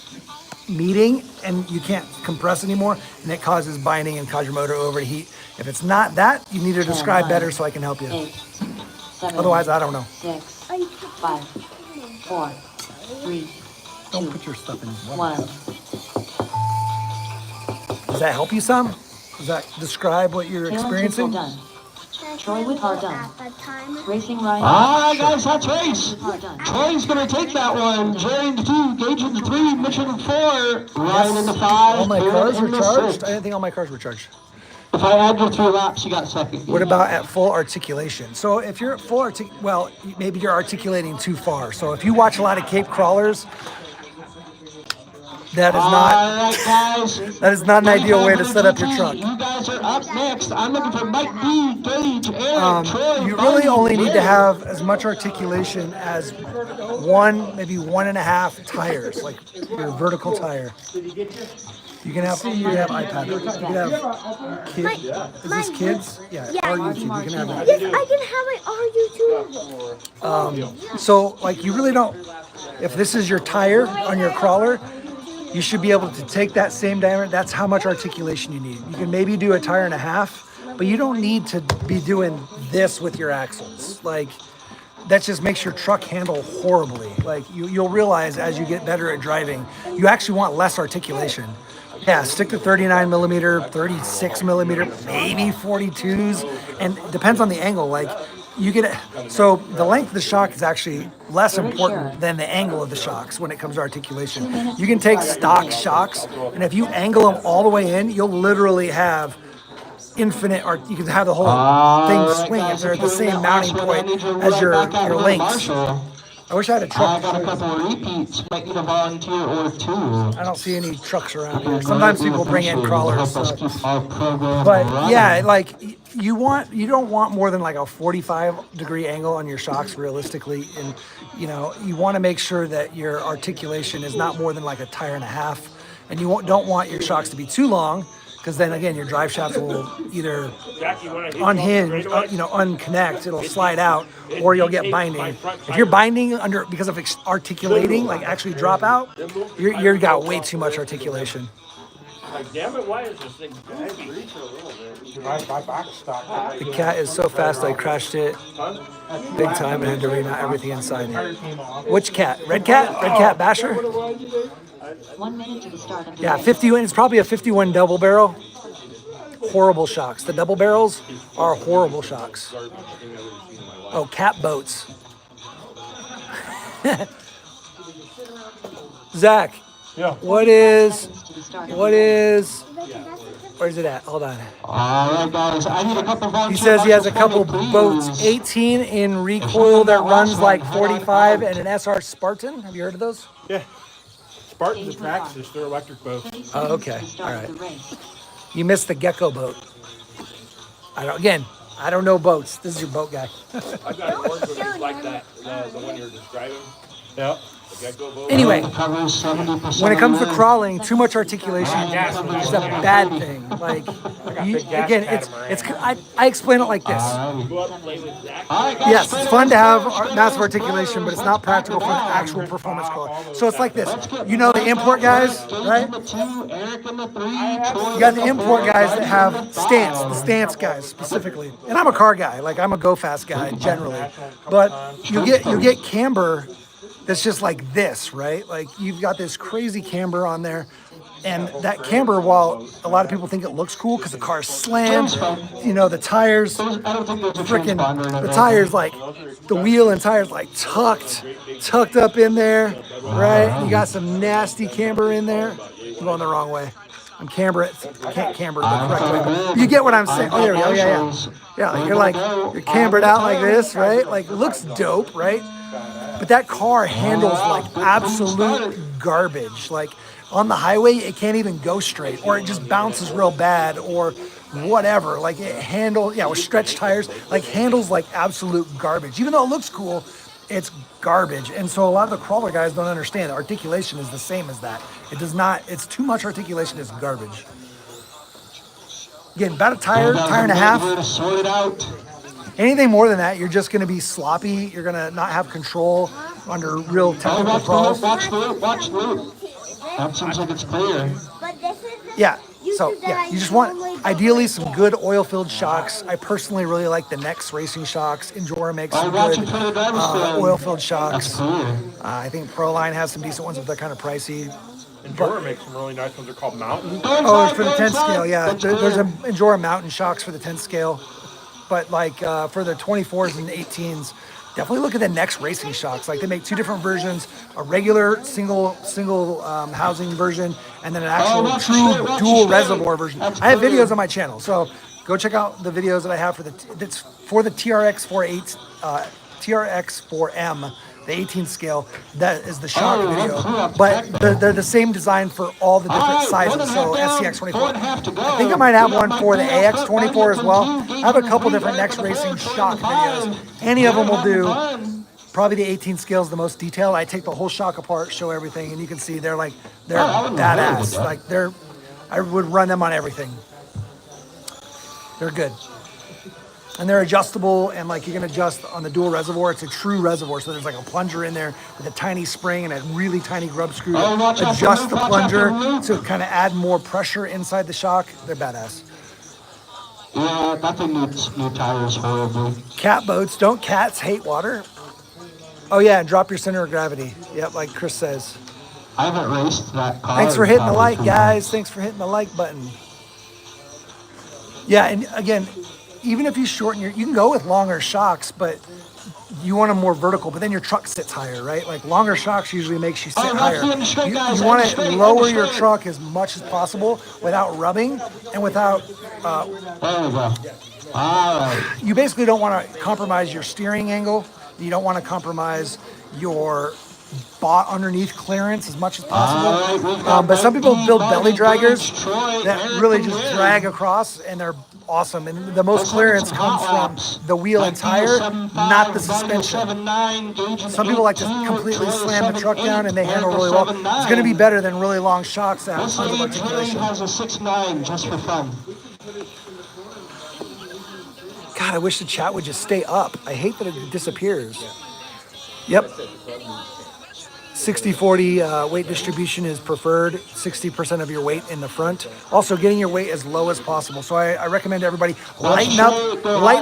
meeting, and you can't compress anymore, and it causes binding and cause your motor to overheat. If it's not that, you need to describe better so I can help you. 8, 7, Otherwise, I don't know. 6, 5, 4, 3, Don't put your stuff in. 1. Does that help you some? Does that describe what you're Tail and experiencing? done. Troy with hard done. At the time. Racing Ryan. All right, guys, that's race. Hard done. Troy's going to take that one. Jerry in the 2, Gage in the 3, Mitchell in the 4, Ryan in the 5. All my Aaron cars were in the charged? 6. I didn't think all my cars were charged. If I add your 3 laps, you got second. What about at full articulation? So if you're at full well, maybe you're articulating too far. So if you watch a lot of Cape crawlers, that is All not right, guys. that is not an ideal way to set up your 25 truck. You guys are up next. I'm looking for Mike B, Gage, Aaron, Troy. You really Buggy, only need to Jerry. have as much articulation as one, maybe 1.5 tires, like your vertical tire. You can have iPad. You can have kids. Is this kids? Yeah, or YouTube. You can have that. Yes, I can have my YouTube. So, like, you really don't. If this is your tire on your crawler, you should be able to take that same diameter. That's how much articulation you need. You can maybe do a tire and a half, but you don't need to be doing this with your axles. Like, that just makes your truck handle horribly. Like, you'll realize as you get better at driving, you actually want less articulation. Yeah, stick to 39 millimeter, 36 millimeter, maybe 42s, and it depends on the angle. Like, you get so the length of the shock is actually less important than the angle of the shocks when it comes to articulation. You can take stock shocks, and if you angle them all the way in, you'll literally have infinite art. You can have the whole thing swing if they're at the same mounting point as your links. I wish I had a truck. I got a couple of repeats. Might need a volunteer or 2. I don't see any trucks around here. Sometimes people bring in crawlers. Help us keep our program But running. yeah, like you don't want more than like a 45-degree angle on your shocks realistically, and you want to make sure that your articulation is not more than like a tire and a half, and you don't want your shocks to be too long, because then again your drive shaft will either unhinge, unconnect, it'll slide out, or you'll get binding. If you're binding because of articulating, like actually drop out, you've got way too much articulation. Like, damn it, why is this thing goofy? The cat is so fast I crashed it big time and had to remount everything inside. Which cat? Red cat? Red cat basher? 1 minute to the start of the Yeah, race. 51. It's probably a 51 double barrel. Horrible shocks. The double barrels are horrible shocks. Oh, cat boats. Zach. Yeah. Where's it at? Hold on. All right, guys. I need a couple He volunteer says he has a couple please. boats, 18 in recoil that runs like 45 and an SR Spartan. Have you heard of those? Yeah. Spartans are Praxis, they're electric boats. 30 Oh, okay. seconds to the start All right. of the race. You missed the gecko boat. I don't know boats. This is your boat guy. I've got an orange one just like that, the one you're describing. Yeah. The gecko boat. Anyway, Covers 70% when it comes to of the crawling, too much articulation is a bad thing. Like, I explain it like this. Go up and play with Zach. All right, guys. Yes, it's fun to have massive articulation, but it's not practical for an actual performance crawler. So it's like this. You know the import guys, right? Gage in the 2, Eric in the 3, You got the import guys that have the stance guys specifically. And I'm a car guy, like I'm a go fast guy generally. But you get camber that's just like this, right? Like you've got this crazy camber on there. And that camber, while a lot of people think it looks cool because the car's slammed, the tires, I don't think there's a freaking, transponder in it. the tires like, the wheel and tires like tucked up in there, right? You got some nasty camber in there. I'm going the wrong way. I can't camber the correct way. You get what I'm saying? Oh, there we go. Yeah. Yeah, you're cambered out like this, right? Like, looks dope, right? But that car handles like absolute garbage. Like on the highway, it can't even go straight, or it just bounces real bad, or whatever. Like it handles, with stretched tires, like handles like absolute garbage. Even though it looks cool, it's garbage. And so a lot of the crawler guys don't understand. Articulation is the same as that. It does not. It's too much articulation is garbage. Again, about a tire and a half. Sort it out. Anything more than that, you're just going to be sloppy. You're going to not have control under real technical problems. Watch the loop. That seems like it's clear. But this is the Yeah. So yeah, you just want ideally some good oil-filled shocks. I personally really like the Nex racing shocks. Endura makes some good oil-filled shocks. I think Proline has some decent ones, but they're kind of pricey. Endura makes some really nice ones. They're called Mountain. Oh, it's for the 10 scale. Yeah, there's an Endura Mountain shocks for the 10 scale, but like for the 24s and 18s. Definitely look at the Nex racing shocks. Like they make two different versions: a regular single housing version, and then an actual true dual reservoir version. I have videos on my channel, so go check out the videos that I have for the TRX 4M, the 18 scale. That is the shock video, but they're the same design for all the different sizes. So SCX 24. I think I might have one for the AX 24 as well. I have a couple different Nex racing shock videos. Any of them will do. Probably the 18 scale is the most detailed. I take the whole shock apart, show everything, and you can see they're badass. Like I would run them on everything. They're good. And they're adjustable, and like you can adjust on the dual reservoir. It's a true reservoir, so there's like a plunger in there with a tiny spring and a really tiny grub screw to adjust the plunger to kind of add more pressure inside the shock. They're badass. Yeah, that thing needs new tires horribly. Cat boats. Don't cats hate water? Oh yeah, and drop your center of gravity. Yep, like Chris says. I haven't raced that car. Thanks for hitting the like, guys. Thanks for hitting the like button. Yeah, and again, even if you shorten you can go with longer shocks, but you want them more vertical, but then your truck sits higher, right? Like longer shocks usually makes you sit higher. You want to lower your truck as much as possible without rubbing and without, there we go. All right. You basically don't want to compromise your steering angle. You don't want to compromise your underneath clearance as much as possible. But some people build belly draggers that really just drag across, and they're awesome. And the most clearance comes from the wheel and tire, not the suspension. Some people like to completely slam the truck down, and they handle really well. It's going to be better than really long shocks that have tons of articulation. Has a 6.9 just for fun. God, I wish the chat would just stay up. I hate that it disappears. Yep. 60-40 weight distribution is preferred. 60% of your weight in the front. Also, getting your weight as low as possible. So I recommend everybody lighten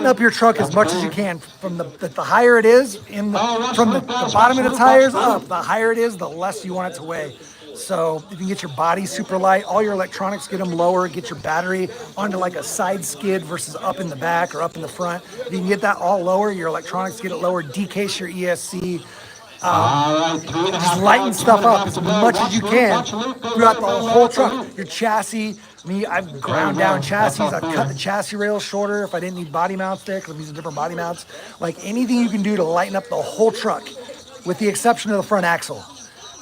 up your truck as much as you can. From the higher it is, from the bottom of the tires up, the higher it is, the less you want it to weigh. So if you can get your body super light, all your electronics, get them lower, get your battery onto like a side skid versus up in the back or up in the front. If you can get that all lower, your electronics, get it lower, decase your ESC. Just lighten stuff up as much as you can throughout the whole truck. Your chassis, I've ground down chassis. I've cut the chassis rails shorter if I didn't need body mounts there, because I'm using different body mounts. Like anything you can do to lighten up the whole truck, with the exception of the front axle.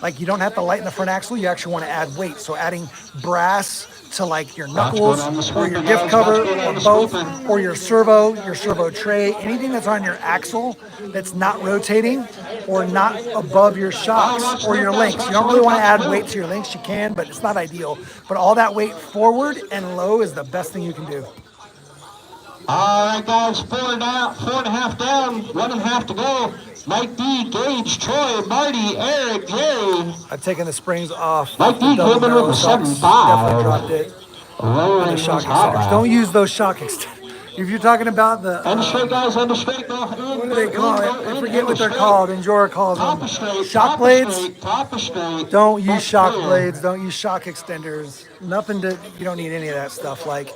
Like you don't have to lighten the front axle, you actually want to add weight. So adding brass to like your knuckles or your diff cover or both, or your servo tray, anything that's on your axle that's not rotating or not above your shocks or your links. You don't really want to add weight to your links, you can, but it's not ideal. But all that weight forward and low is the best thing you can do. All right, guys, 4.5 down, 1.5 to go. Mike D, Gage, Troy, Marty, Eric, Jerry. I've taken the springs off. Mike D came in with a 7.5. Definitely dropped it. The shock extenders. Don't use those shock extenders. If you're talking about the... Understraight, guys, understraight. What do they call it? I forget what they're called. Endura calls them. Shock blades? Don't use shock blades. Don't use shock extenders. You don't need any of that stuff. Like,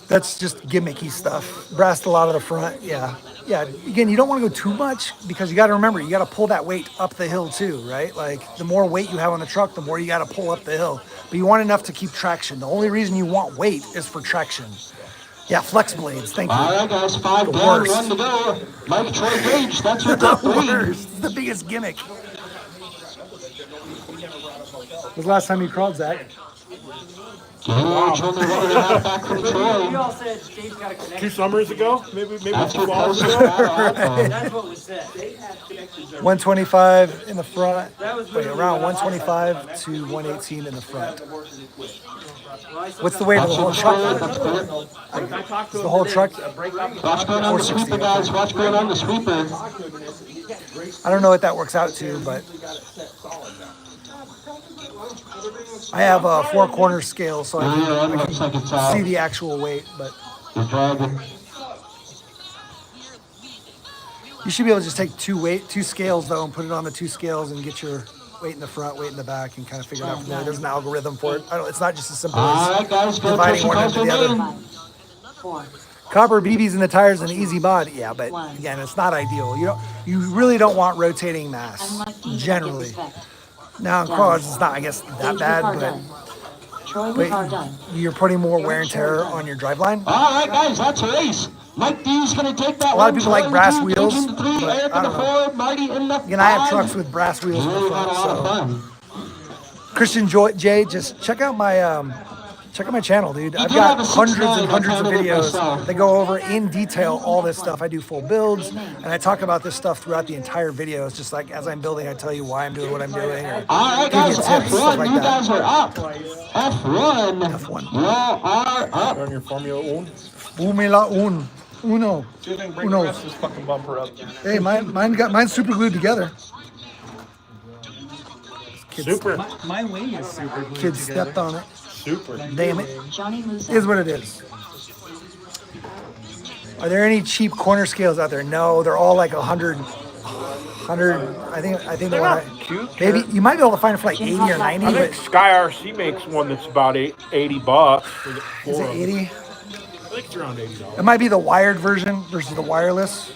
that's just gimmicky stuff. Brassed a lot of the front, yeah. Yeah, again, you don't want to go too much, because you got to remember, you got to pull that weight up the hill too, right? Like the more weight you have on the truck, the more you got to pull up the hill. But you want enough to keep traction. The only reason you want weight is for traction. Yeah, flex blades, thank you. All right, guys, 5 down, 1 to go. Mike, Troy, Gage, that's your top lead. It's the biggest gimmick. When was the last time you crawled, Zach? George only 1.5 back from We Troy. all said Dave's got a connection. 2 summers ago, maybe That's 2 your falls closest ago. battle. That's what was said. 125 in the front. That was Wait, literally around what I 125 to 118 in the front. Well, I still What's got the weight of the whole That's truck? I talked to Is him the whole today, truck? it's a breakout. Watch going on the 460, sweeper, guys. okay. Watch going on the sweeper. I don't know what that works out to, but I have a 4-corner scale, so I Yeah, looks like it's out. see the actual weight. But You're dragging. you should be able to just take two scales though, and put it on the 2 scales and get your weight in the front, weight in the back, and kind of figure it out from there. There's an algorithm for it. It's not just as simple All as right, guys, go dividing push one across into the the other. lane. 4, Copper BBs in the tires and easy mod, yeah, but again, it's not ideal. You really don't want rotating mass unlike D, generally. give respect. Now in quads, it's not, I guess, that Dave, bad, we are but done. Troy, we are done. you're putting more wear and tear on your driveline. All right, guys, that's a race. Mike D's going to take that A one. lot of people like Troy brass in the wheels, engine 3, but Eric I in the don't know. 4, Marty in the 5. Again, I have trucks with brass wheels in the Really had front, a lot of so fun. Christian J, just check out my channel, dude. I've do got have a 6.9, hundreds and I hundreds of counted it videos myself. that go over in detail all this stuff. I do full builds, and I talk about this stuff throughout the entire video. It's just like as I'm building, I tell you why I'm doing what I'm doing. Or All right, give you guys, tips, stuff F1, like you that. guys are up. F1, F1. y'all are up. On your Formula 1. Formula Uno. See if I can bring Uno. the rest of this fucking bumper up. Hey, mine's super glued together. Kids, Super. My wing is super glued Kids together. stepped on it. Super. Damn it. Johnny moves Is out. what it is. Are there any cheap corner scales out there? No, they're all like 100. I think the They're one not cute. maybe you might be able to find it for like 80 or 90, I but think Sky RC makes one that's about $80 for the is 4 it of them. 80? I think it's around $80. It might be the wired version versus the wireless,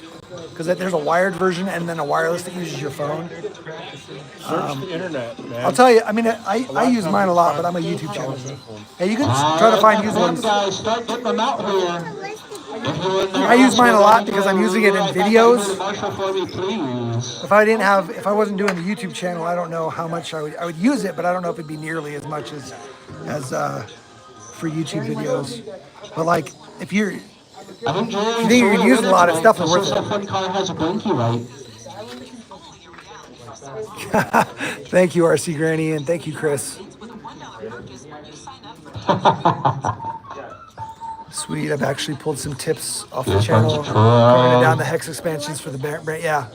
because there's a wired version and then a wireless that uses your phone. Search the internet, man. I'll tell you, I mean, I use mine a lot, but I'm a YouTube channel. Hey, you can try to find used ones. Guys, start getting them out here. I use mine a lot because I'm using it in videos. Marshall for me, please. If I wasn't doing the YouTube channel, I don't know how much I would use it, but I don't know if it'd be nearly as much as for YouTube videos. But like, if you're I think Jerry You think you could use a lot of stuff The that's worth it. F1 car has a blinky light. Thank you, RC Granny, and thank you, Chris. Sweet, I've actually pulled some tips off the channel, covering down the hex expansions for the brand. Yeah.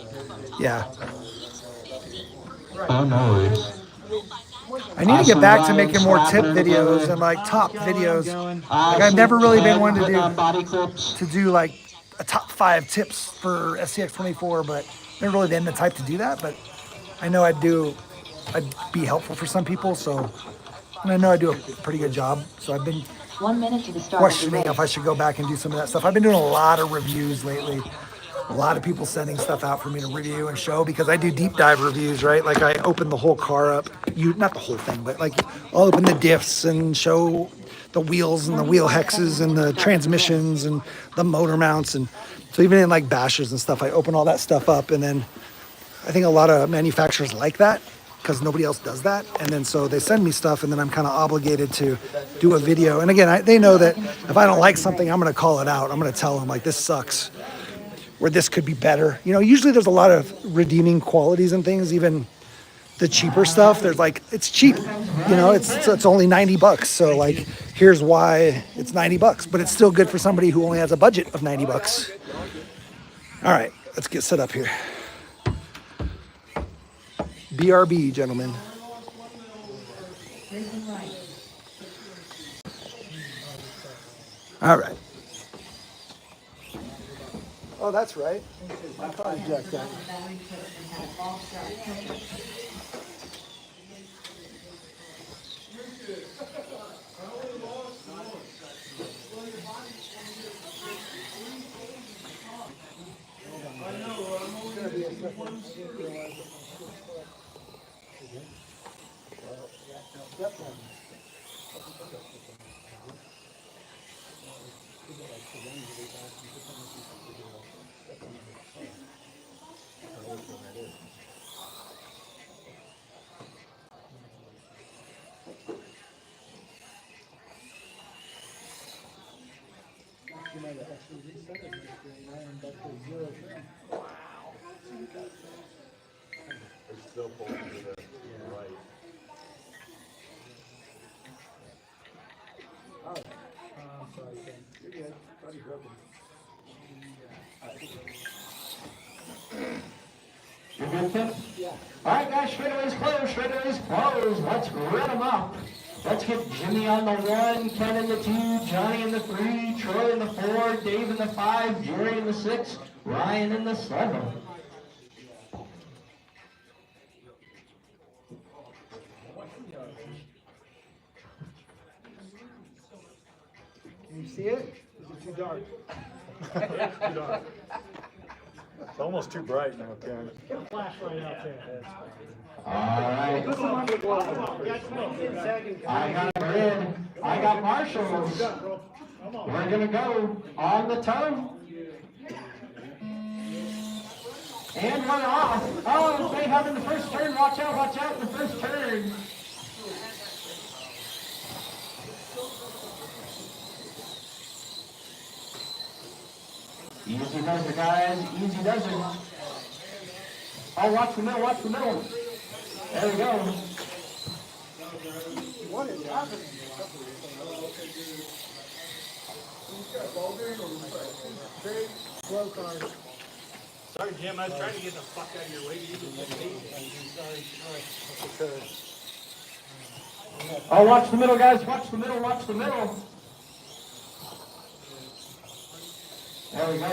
Oh, no worries. I need to get back to making more tip videos and like top videos. Like I've never really been one to body clips. do like a top 5 tips for SCX24, but never really been the type to do that. But I know I'd be helpful for some people. So, and I know I do a pretty good job. So I've been 1 minute to the start of the questioning race. if I should go back and do some of that stuff. I've been doing a lot of reviews lately. A lot of people sending stuff out for me to review and show because I do deep dive reviews, right? Like I open the whole car up. Not the whole thing, but like I'll open the diffs and show the wheels and the wheel hexes and the transmissions and the motor mounts. And so even in like bashes and stuff, I open all that stuff up. And then I think a lot of manufacturers like that because nobody else does that. And then so they send me stuff and then I'm kind of obligated to do a video. And again, they know that if I don't like something, I'm going to call it out. I'm going to tell them like, this sucks, or this could be better. You know, usually there's a lot of redeeming qualities and things, even the cheaper stuff. There's like, it's cheap, you know, it's only $90. So like, here's why it's $90, but it's still good for somebody who only has a budget of $90. All right, let's get set up here. BRB, gentlemen. All right. Oh, that's right. My car is jacked up. might have actually reset it next year, Ryan, back to 0 turn. It's still pulling to the right. I'm sorry, Ken. You're good. Thought you broke it. You're good, Tim? Yeah. All right, guys, straightaways closed, straightaways closed. Let's rid them up. Let's get Jimmy on the 1, Ken in the 2, Johnny in the 3, Troy in the 4, Dave in the 5, Jerry in the 6, Ryan in the 7. Can you see it? Is it too dark? It's too dark. It's almost too bright now, Ken. Get a flashlight out there. All right. Put some on the globe. I got Red. I got Marshalls. We're going to go on the toe. And one off. Oh, they have in the first turn. Watch out in the first turn. Easy does it, guys. Easy does it. Oh, watch the middle, watch the middle. There we go. What is happening? Slow cars. Sorry, Jim, I was trying to get the fuck out of your way. You didn't let me. Oh, watch the middle, guys. Watch the middle, watch the middle. There we go.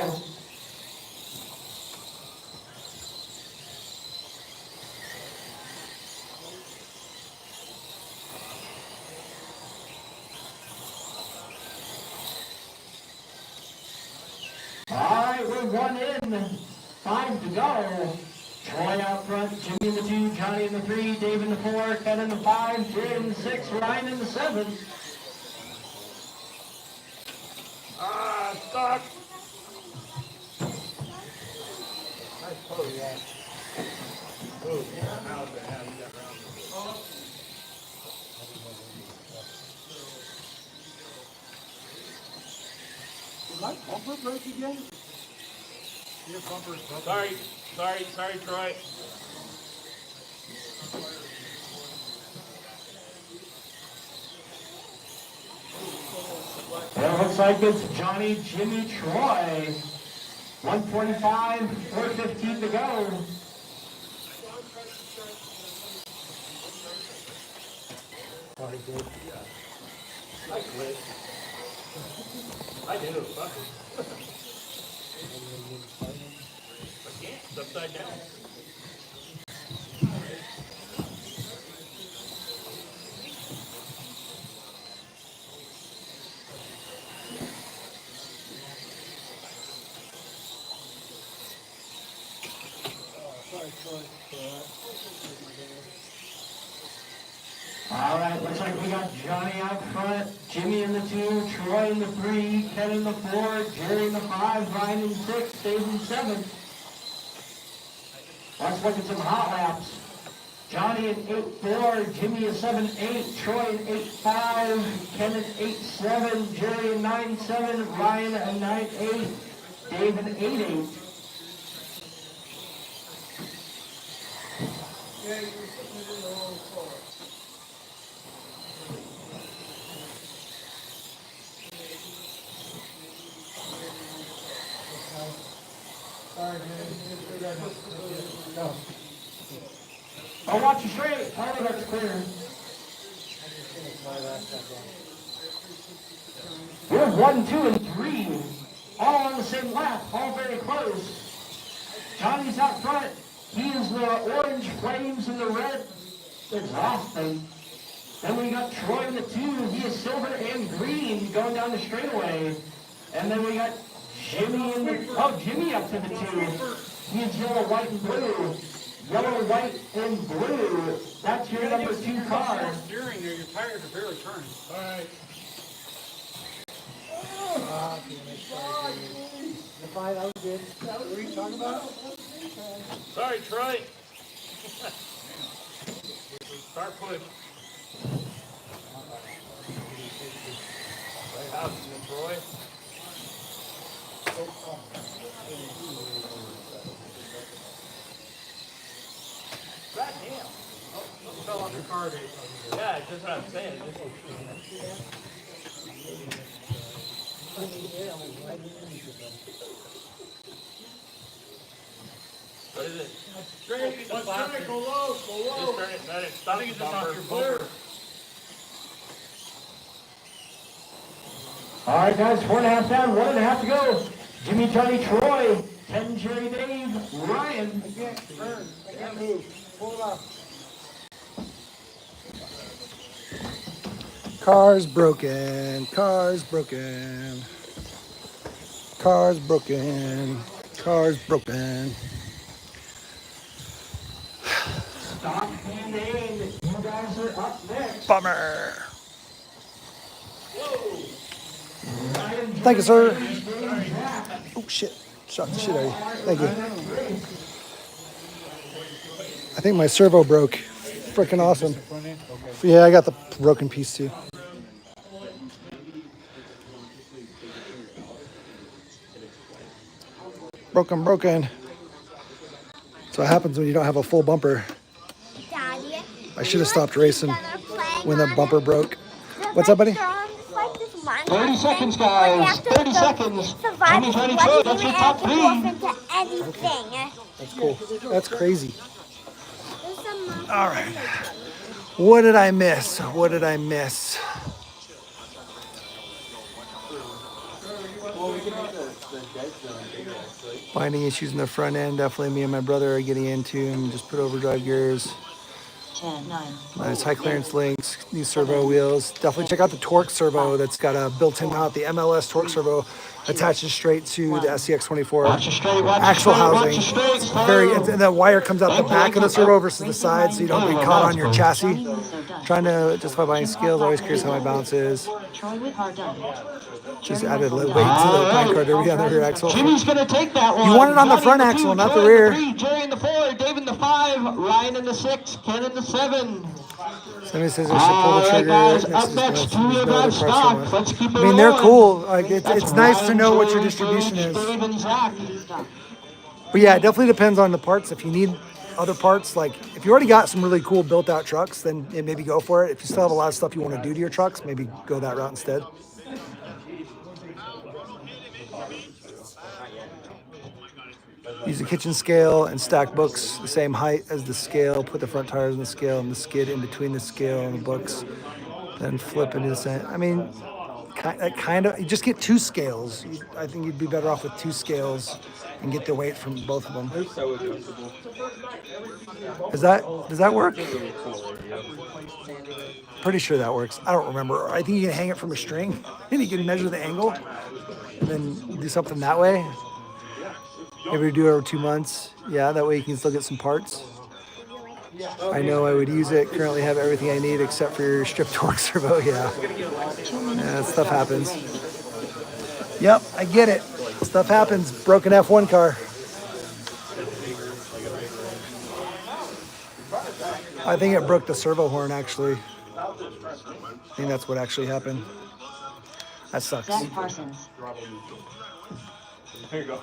All right, we're 1 in. 5 to go. Troy out front, Jimmy in the 2, Johnny in the 3, Dave in the 4, Ken in the 5, Jerry in the 6, Ryan in the 7. Ah, stuck. Nice pose, yeah. Oh, yeah, now it's gonna have you got around. Did my bumper break again? Your bumper's broken. Sorry, Troy. It looks like it's Johnny, Jimmy, Troy. 1:45, 4:15 to go. Sorry, dude. I quit. I do, fuck it. I can't, it's upside down. Sorry, Troy. All right, looks like we got Johnny out front, Jimmy in the 2, Troy in the 3, Ken in the 4, Jerry in the 5, Ryan in 6, Dave in 7. Let's look at some hot laps. Johnny in 8-4, Jimmy in 7-8, Troy in 8-5, Ken in 8-7, Jerry in 9-7, Ryan in 9-8, Dave in 8-8. Sorry, man. Go. Oh, watch you straight. Oh, that's clear. We're 1, 2, and 3. All on the same lap. All very close. Johnny's out front. He is the orange flames and the red exhaust thing. Then we got Troy in the 2. He is silver and green going down the straightaway. And then we got Jimmy in the, Jimmy up to the 2. He is yellow, white, and blue. Yellow, white, and blue. That's your number 2 car. Steering here, your tires are barely turning. All right. You're fine, I was good. What were you talking about? Sorry, Troy. Start push. Right out, Troy. Yeah, that's what I'm saying. What is it? Straight, go low, go low. Just turn it, let it stop. I think it's just off your Clear. bumper. All right, guys, 4.5 down, 1.5 to go. Jimmy, Johnny, Troy, 10, Jerry, Dave, Ryan. Again, turn. Again, move. Pull it up. Car's broken. Car's broken. Car's broken. Car's broken. Stop and aim. You guys are up next. Bummer. Thank you, sir. Oh, shit. Shot the shit out of you. Thank you. I think my servo broke. Freaking awesome. Yeah, I got the broken piece too. Broken. So what happens when you don't have a full bumper? Daddy, I should have stopped racing when the bumper broke. What's up, buddy? 30 seconds, guys. 30 seconds. Jimmy, Johnny, Troy, that's your top 3. That's cool. That's crazy. All right. What did I miss? What did I miss? Finding issues in the front end. Definitely me and my brother are getting into and just put overdrive gears. 10, 9. Nice high clearance links, new servo wheels. Definitely check out the torque servo that's got a built-in mount. The MLS torque servo attaches straight to the SCX24 axle housing. And the wire comes out the back of the servo versus the side, so you don't get caught on your chassis. Trying to justify buying skills. Always curious how my balance is. Troy with hard done. Just added a little weight to the bank car derby on the rear axle. Jimmy's gonna take that one. You want it on the front axle, not the rear. Jerry in the 4, Dave in the 5, Ryan in the 6, Ken in the 7. Somebody says I should pull the trigger. Guys, up next, 2-wheel drive stock. Let's keep it I mean, they're rolling. cool. Like it's nice to know what your distribution is. Dave and Zach. But yeah, it definitely depends on the parts. If you need other parts, like if you already got some really cool built out trucks, then maybe go for it. If you still have a lot of stuff you want to do to your trucks, maybe go that route instead. Use a kitchen scale and stack books the same height as the scale. Put the front tires in the scale and the skid in between the scale and the books. Then flip into the same. I mean, kind of. You just get 2 scales. I think you'd be better off with 2 scales and get the weight from both of them. Does that work? Pretty sure that works. I don't remember. I think you can hang it from a string and you can measure the angle and then do something that way. Maybe do it over 2 months. Yeah, that way you can still get some parts. I know I would use it. Currently have everything I need except for your strip torque servo. Yeah, stuff happens. Yep, I get it. Stuff happens. Broken F1 car. I think it broke the servo horn actually. I think that's what actually happened. That sucks. Zach Parsons. There you go.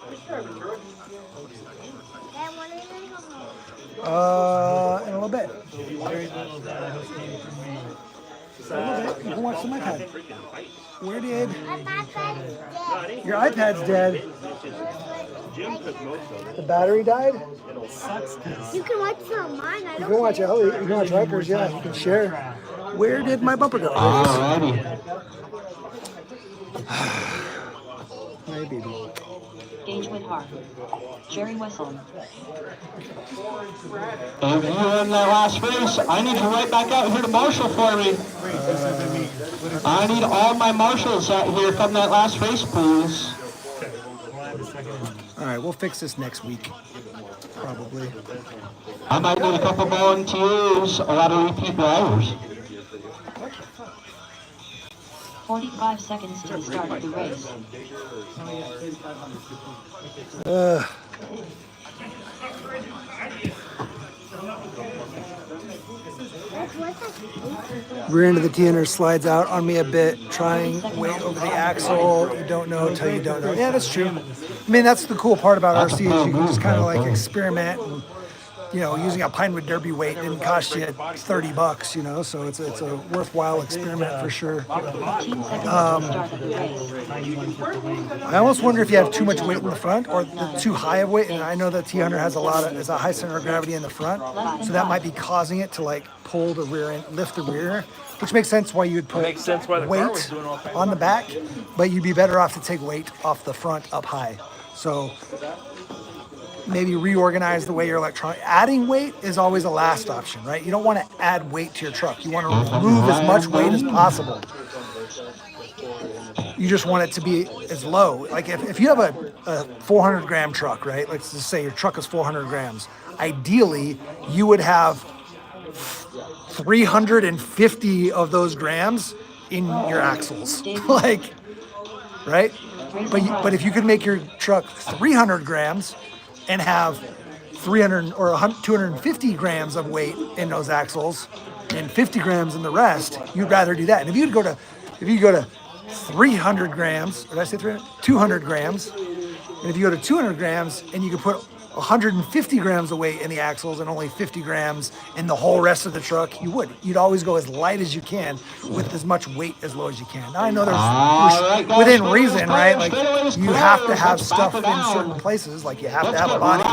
In a little bit. You can watch the iPad. Where did your iPad's dead? The battery died? You can watch it on mine. I You don't can watch it. You can watch Rikers, yeah. You can share. Where did my bumper go? My baby. Gauge with heart. Jerry Wessel. If you win that last race, I need you right back out here to marshal for me. I need all my marshals out here from that last race, please. All right, we'll fix this next week, probably. I might need a couple volunteers, a lot of repeat drivers. 45 seconds to the start of the race. Rear end of the T-hunter slides out on me a bit, trying weight over the axle. You don't know until you don't know. Yeah, that's true. I mean, that's the cool part about RC is you can just kind of like experiment and, you know, using a Pinewood Derby weight didn't cost you $30, you know, so it's a worthwhile experiment for sure. 15 seconds to start of the race. I almost wonder if you have too much weight in the front or too high of weight. And I know that T-hunter has a high center of gravity in the front, so that might be causing it to like pull the rear end, lift the rear, which makes sense why you would put Makes sense why the car was weight doing all kinds on the back, but you'd be better off to take weight off the front up high. So maybe reorganize the way your electronic. Adding weight is always a last option, right? You don't want to add weight to your truck. You want to remove as much weight as possible. You just want it to be as low. Like if you have a 400 gram truck, right? Let's just say your truck is 400 grams. Ideally, you would have 350 of those grams in your axles, like, right? But if you could make your truck 300 grams and have 300 or 250 grams of weight in those axles and 50 grams in the rest, you'd rather do that. And if you go to 300 grams, or did I say 300? 200 grams, and if you go to 200 grams and you could put 150 grams of weight in the axles and only 50 grams in the whole rest of the truck, you'd always go as light as you can with as much weight as low as you can. Now I know there's within reason, right? Like you have to have stuff in certain places, like you have to have a body.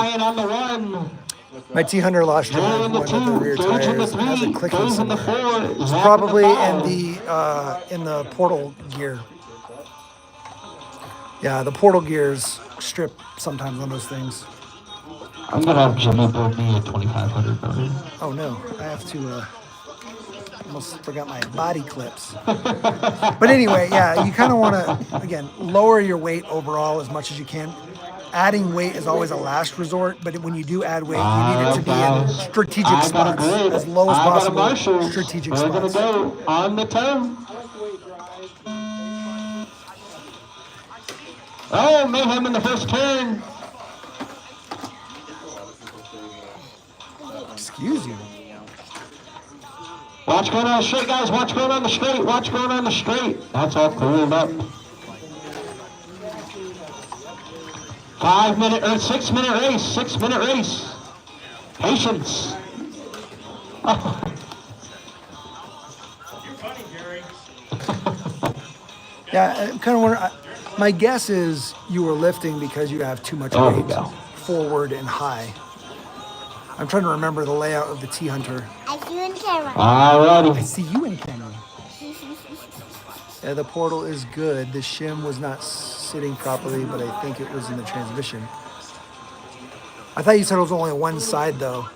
My T-hunter lost drive one of the rear tires and has it clicking somewhere. It's probably in the portal gear. Yeah, the portal gears strip sometimes on those things. I'm gonna have Jimmy build me a 2500 motor. Oh no, I have to, almost forgot my body clips. But anyway, yeah, you kind of want to, again, lower your weight overall as much as you can. Adding weight is always a last resort, but when you do add weight, you need it to be in strategic spots, as low as possible, strategic spots. We're gonna go on the turn. Oh, mayhem in the first turn. Excuse you. Watch going on the straight, guys. Watch going on the straight. Watch going on the straight. That's all cleared up. 5 minute or 6 minute race. 6 minute race. Patience. Oh. You're funny, Gary. Yeah, I'm kind of wondering. My guess is you were lifting because you have too much weight forward and high. I'm trying to remember the layout of the T-hunter. I see you in camera. Alrighty. I see you in camera. Yeah, the portal is good. The shim was not sitting properly, but I think it was in the transmission. I thought you said it was only one side though.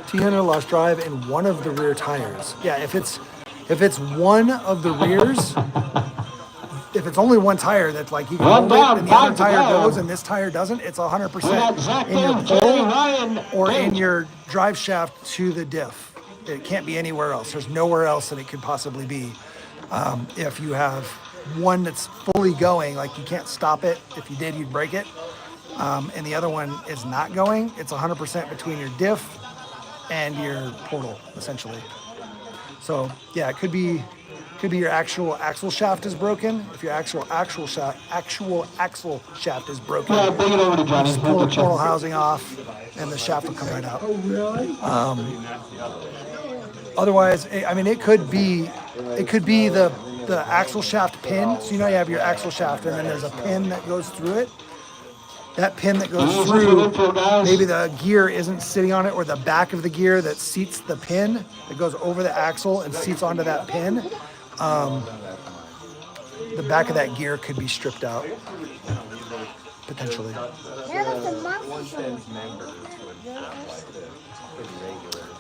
T-hunter lost drive in one of the rear tires. Yeah, if it's one of the rears, if it's only one tire that's like you can hold it and the other tire goes and this tire doesn't, it's 100% in your pole or in your drive shaft to the diff. It can't be anywhere else. There's nowhere else that it could possibly be. If you have one that's fully going, like you can't stop it. If you did, you'd break it. And the other one is not going. It's 100% between your diff and your portal, essentially. So yeah, it could be your actual axle shaft is broken. If your actual axle shaft is broken, Yeah, bring it over to Johnny. just pull the portal housing off, and the shaft will come right out. Oh, really? Otherwise, I mean, it could be the axle shaft pin. So you know you have your axle shaft, and then there's a pin that goes through it. That pin that goes through, maybe the gear isn't sitting on it, or the back of the gear that seats the pin that goes over the axle and seats onto that pin. The back of that gear could be stripped out, potentially.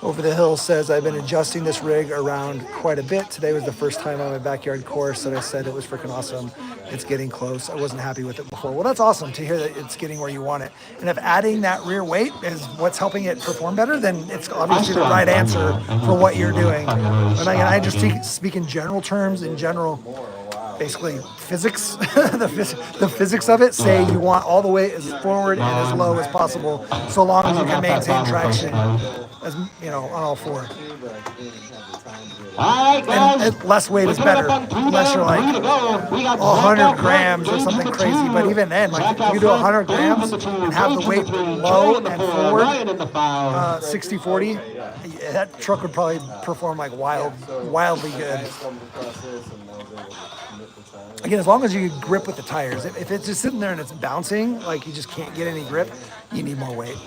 Over the Hill says, I've been adjusting this rig around quite a bit. Today was the first time on my backyard course that I said it was freaking awesome. It's getting close. I wasn't happy with it before. Well, that's awesome to hear that it's getting where you want it. And if adding that rear weight is what's helping it perform better, then it's obviously the right answer for what you're doing. And I just speak in general terms, basically physics, the physics of it say you want all the weight as forward and as low as possible, so long as you can maintain traction, as you know, on all four. All right, guys. And less weight is better, unless you're like 100 grams or something crazy. But even then, like if you do 100 grams and have the weight low and forward, 60-40, that truck would probably perform like wildly good. Again, as long as you grip with the tires. If it's just sitting there and it's bouncing, like you just can't get any grip, you need more weight.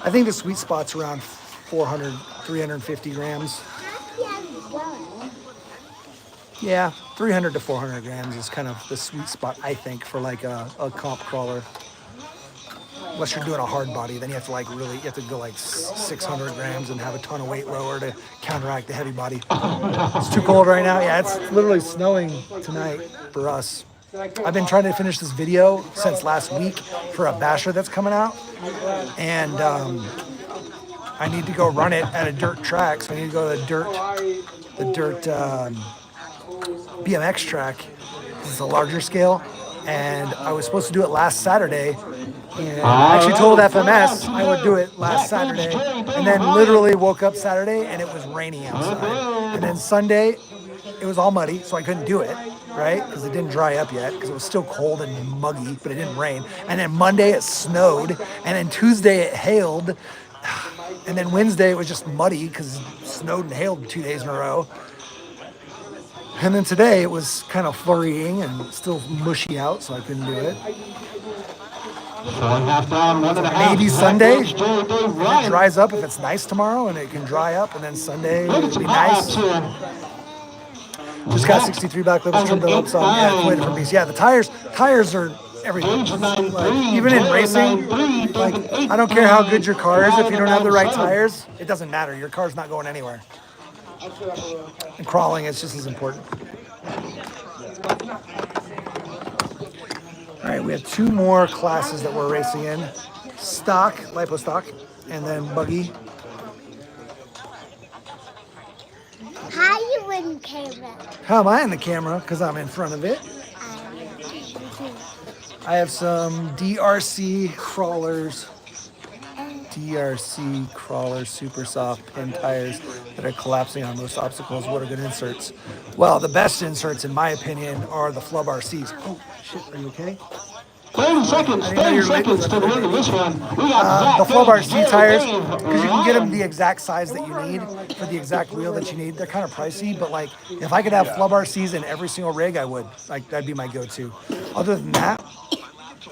I think the sweet spot's around 400, 350 grams. Yeah, 300 to 400 grams is kind of the sweet spot, I think, for like a comp crawler. Unless you're doing a hard body, then you have to like really, you have to go like 600 grams and have a ton of weight lower to counteract the heavy body. It's too cold right now. Yeah, it's literally snowing tonight for us. I've been trying to finish this video since last week for a basher that's coming out, and I need to go run it at a dirt track. So I need to go to the dirt BMX track. It's a larger scale, and I was supposed to do it last Saturday. And I actually told FMS I would do it last Saturday, and then literally woke up Saturday and it was raining outside. And then Sunday, it was all muddy, so I couldn't do it, right? Because it didn't dry up yet, because it was still cold and muggy, but it didn't rain. And then Monday it snowed, and then Tuesday it hailed, and then Wednesday it was just muddy because it snowed and hailed 2 days in a row. And then today it was kind of flurrying and still mushy out, so I couldn't do it. 4.5 down, 1.5. Maybe Sunday, if it dries up, if it's nice tomorrow and it can dry up, and then Sunday it'll be nice. Just got 63 back levels trimmed up, so yeah, waiting for these. Yeah, the tires are everything. Like, even in racing, like I don't care how good your car is, if you don't have the right tires, it doesn't matter. Your car's not going anywhere. And crawling is just as important. All right, we have 2 more classes that we're racing in. Stock, lipo stock, and then buggy. How you in camera? How am I in the camera? Because I'm in front of it. I have some DRC crawlers. DRC crawler super soft pin tires that are collapsing on most obstacles. What are good inserts? Well, the best inserts, in my opinion, are the Flub RCs. Oh, shit, are you okay? 30 seconds to the end of this one. The Flub RC tires, because you can get them the exact size that you need for the exact wheel that you need. They're kind of pricey, but like if I could have Flub RCs in every single rig, I would. Like that'd be my go-to. Other than that,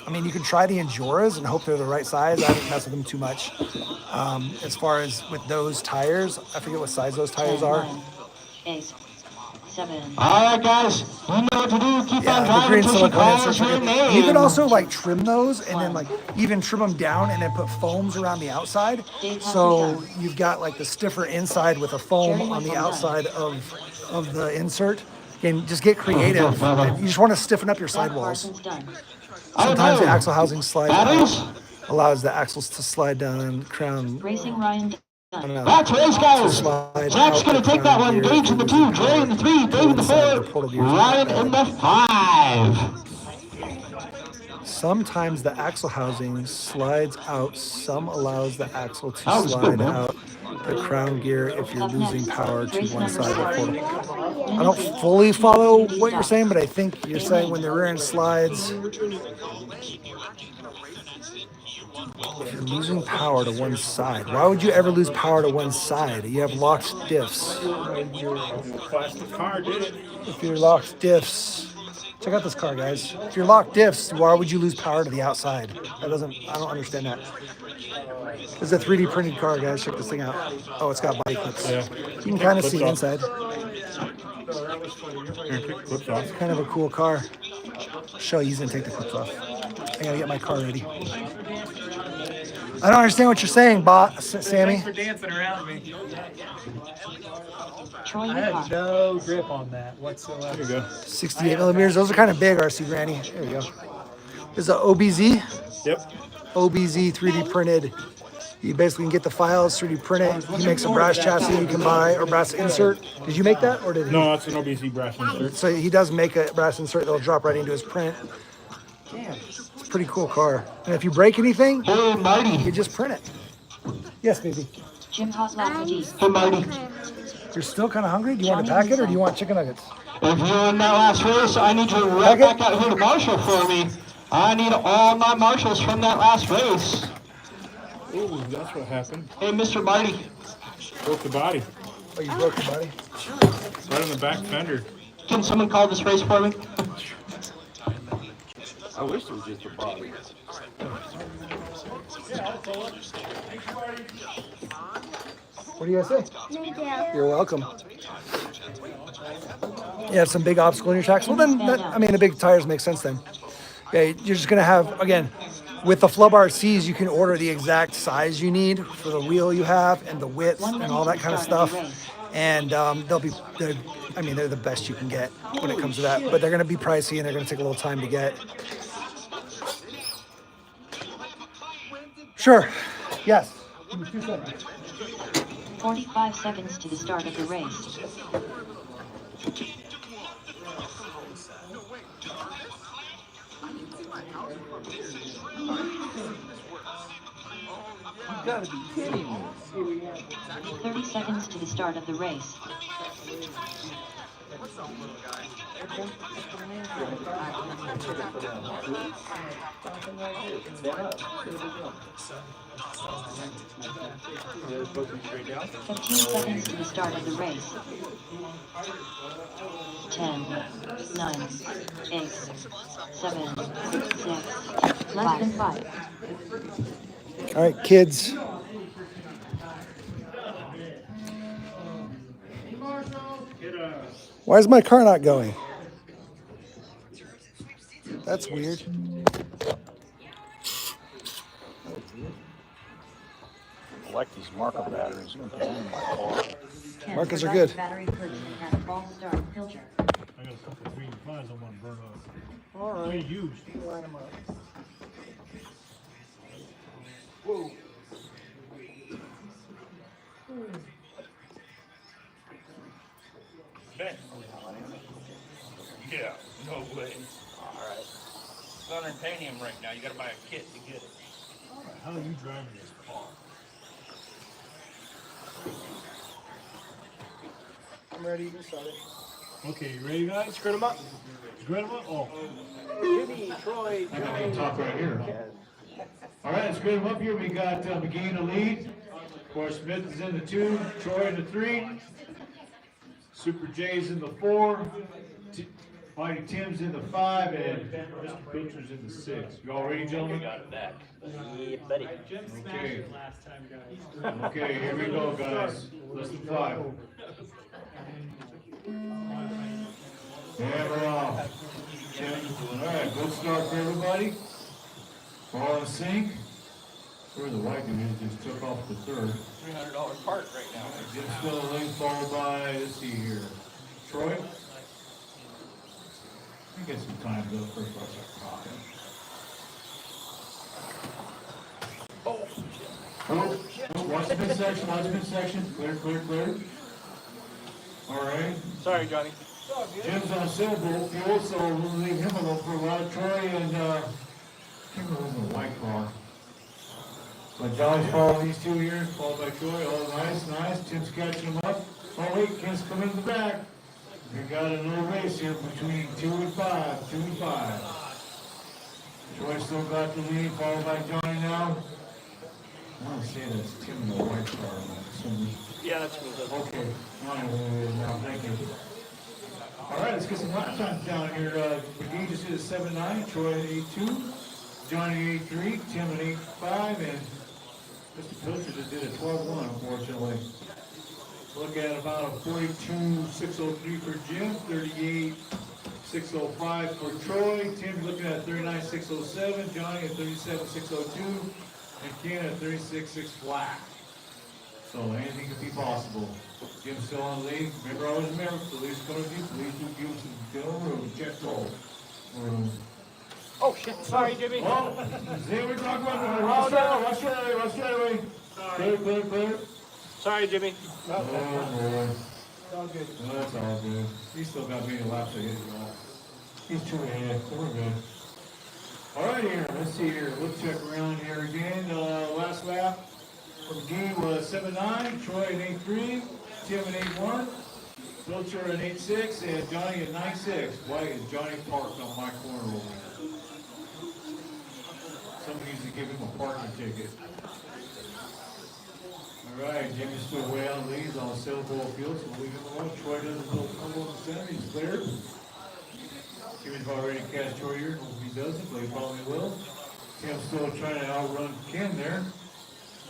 I mean, you can try the Enduras and hope they're the right size. I don't mess with them too much. As far as with those tires, I forget what size those tires are. 8, 7. All right, guys, you know what to do. Keep on The driving green until she silicone calls inserts are your good. name. You can also like trim those and then like even trim them down and then put foams around the outside. So you've got like the stiffer inside with a foam on the outside of the insert. Again, just get creative. You just want to stiffen up your sidewalls. Sometimes the axle housing slides out, allows the axles to slide down and crown. Racing Ryan. That's race, guys. Jack's going to take that one. Gage in the 2, Jerry in the 3, Dave in the 4, Ryan in the 5. Sometimes the axle housing slides out. Some allows the axle to slide out the crown gear if you're losing power to one side of the portal. I don't fully follow what you're saying, but I think you're saying when the rear end slides, if you're losing power to one side. Why would you ever lose power to one side? You have locked diffs. Plastic car did it. If you're locked diffs, check out this car, guys. If you're locked diffs, why would you lose power to the outside? I don't understand that. This is a 3D printed car, guys. Check this thing out. Oh, it's got body clips. Yeah. You can kind of see inside. Clips off. It's kind of a cool car. Show you, he's gonna take the clips off. I gotta get my car ready. I don't understand what you're saying, Sammy. Thanks for dancing around me. Troy I had Whitlock. no grip on that whatsoever. There you go. 68 millimeters. Those are kind of big, RC Granny. There we go. This is a OBZ. Yep. OBZ 3D printed. You basically can get the files, 3D print it. He makes a brass chassis you can buy, or brass insert. Did you make that, or did he? No, that's an OBC brass insert. So he does make a brass insert that'll drop right into his print. It's pretty cool car. And if you break anything, Hey, Marty. you just print it. Yes, baby. Jim Hoslapidi. Hey, Marty. You're still kind of hungry? Do you want to pack it or do you want chicken nuggets? If you're in that last race, I need you right back out here to Marshall for me. I need all my Marshalls from that last race. Ooh, that's what happened. Hey, Mr. Marty. Broke the body. Oh, you broke your body? Right on the back fender. Can someone call this race for me? I wish it was just a body. What do you guys say? Thank you. You're welcome. You have some big obstacle in your tracks? Well, then, the big tires make sense then. Okay, you're just going to have, again, with the Flub RCs, you can order the exact size you need for the wheel you have and the width and all that kind of stuff. And they're the best you can get when it comes to that. But they're going to be pricey and they're going to take a little time to get. Sure. Yes. 45 seconds to the start of the race. You gotta be kidding me. 30 seconds to the start of the race. They're supposed to be straight down. 15 seconds to the start of the race. 10, 9, 8, 7, 6, less than 5. All right, kids. Why is my car not going? That's weird. I like these marker batteries. You can put them in my car. Markers are good. Battery included and has a false start filter. I got a couple of green flies I want to burn off. All right. They used. Line them up. Whoa. Okay. Yeah, no way. Alright. It's on titanium right now. You gotta buy a kit to get it. How are you driving this car? I'm ready. You can start it. Okay, you ready, guys? Screw them up. Screw them up? Oh. Jimmy, Troy, I got the top right here. All right, let's grade them up here. We got McGee in the lead. Of course, Smith is in the 2, Troy in the 3. Super J's in the 4. Mighty Tim's in the 5, and Mr. Pilcher's in the 6. You all ready, gentlemen? Got that. Yeah, buddy. Okay. Last time, guys. Okay, here we go, guys. Less than 5. And we're off. All right, good start for everybody. All in sync. Where the white dude just took off the 3rd. $300 part right now. Jim still a link followed by, let's see here, Troy. I get some time to go first before I start talking. Oh, watch the midsection, clear. All right. Sorry, Johnny. Jim's on silver fuel, so we'll leave him alone for a while. Troy and Kimberly's in the white car. But Johnny's following these 2 here, followed by Troy. Oh, nice. Tim's catching him up. Oh, wait, Kim's coming in the back. We got a little race here between 2 and 5. Troy still got the lead, followed by Johnny now. I want to say that's Tim in the white car. Yeah, that's me. Okay. Now, thank you. All right, let's get some lap times down here. McGee just did a 7.9, Troy at 8.2, Johnny 8.3, Tim at 8.5, and Mr. Pilcher just did a 12.1, unfortunately. Look at about a 42.603 for Jim, 38.605 for Troy. Tim's looking at 39.607, Johnny at 37.602, and Ken at 36.6 flat. So anything could be possible. Jim's still on the lead. Always remember, police coming to you, please do give us some room, check roll. Oh, shit. Sorry, Jimmy. Oh, see what we're talking about? Rush that way. Clear. Sorry, Jimmy. Oh, boy. It's all good. No, that's all good. He's still got me a lap to hit you all. He's 2 ahead. We're good. All right, here, let's see here. We'll check around here again. Last lap for McGee was 7.9, Troy at 8.3, Tim at 8.1, Wiltshire at 8.6, and Johnny at 9.6. Why is Johnny parked on my corner over there? Somebody needs to give him a parking ticket. All right, Jimmy's still way out of leads on Sailboat Field, so we'll leave him alone. Troy doesn't go in the center, he's cleared. Jimmy's about ready to catch Troy here. If he doesn't, but he probably will. Tim's still trying to outrun Ken there,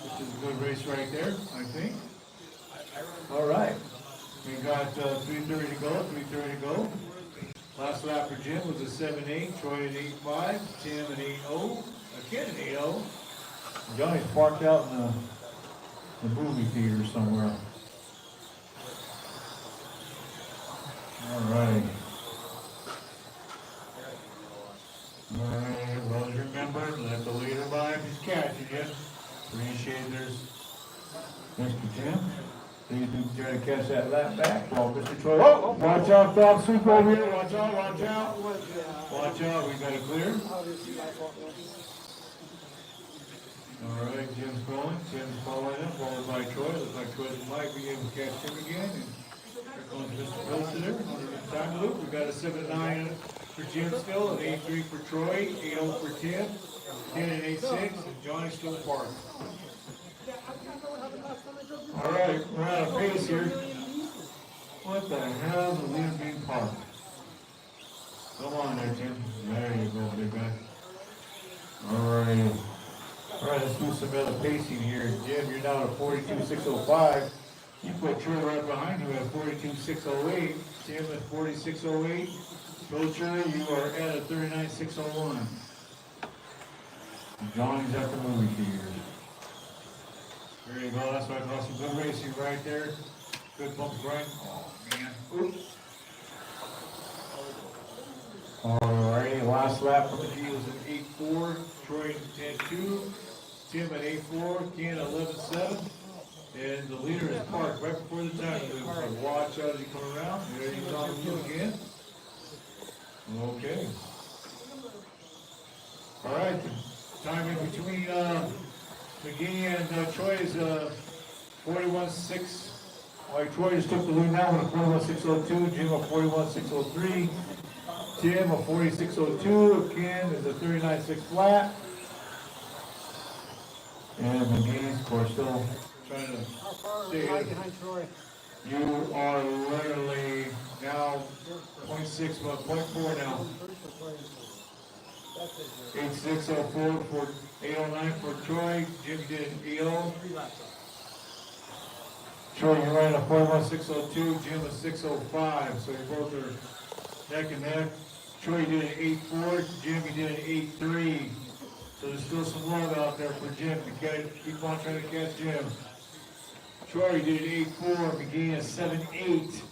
which is a good race right there, I think. All right. We got 3:30 to go, 3:30 to go. Last lap for Jim was a 7.8, Troy at 8.5, Tim at 8.0, Ken at 8.0. Johnny's parked out in the movie theater somewhere. All right. All right, well, as remember, let the leader by if he's catching you. Appreciate Mr. Tim. Please do try to catch that lap back. Well, Mr. Troy, oh, watch out, dog sweep over here. Watch out, watch out. Watch out, we got it clear. All right, Jim's going. Tim's following him, followed by Troy. Looks like Troy might be able to catch him again. And here comes Mr. Wilson there. Time loop. We got a 7.9 for Jim still, an 8.3 for Troy, 8.0 for Tim, 10 and 8.6, and Johnny still parked. All right, we're out of pace here. What the hell is the leader being parked? Come on there, Tim. There you go, big guy. All right. All right, let's do some other pacing here. Jim, you're now at 42.605. You put Troy right behind you at 42.608. Tim at 46.08. Wiltshire, you are at a 39.601. Johnny's at the movie theater. There you go. That's why I got some good racing right there. Good bump right. Oh, man. Oops. Alrighty, last lap for McGee was an 8.4. Troy at 10.2. Tim at 8.4. Ken at 11.7. And the leader is parked right before the time loop. So watch out as you come around. There he's on the field again. Okay. All right. Time in between McGee and Troy is 41.6. All right, Troy just took the lead now with a 41.602. Jim a 41.603. Tim a 46.02. Ken is a 39.6 flat. And McGee's, of course, still trying to stay behind Troy. You are literally now 0.6, but 0.4 now. 8.604 for 8.09 for Troy. Jim did 8.0. Troy, you're running a 41.602. Jim a 6.05. So you both are neck and neck. Troy did an 8.4. Jim, you did an 8.3. So there's still some love out there for Jim to keep on trying to catch Jim. Troy did an 8.4, McGee at 7.8,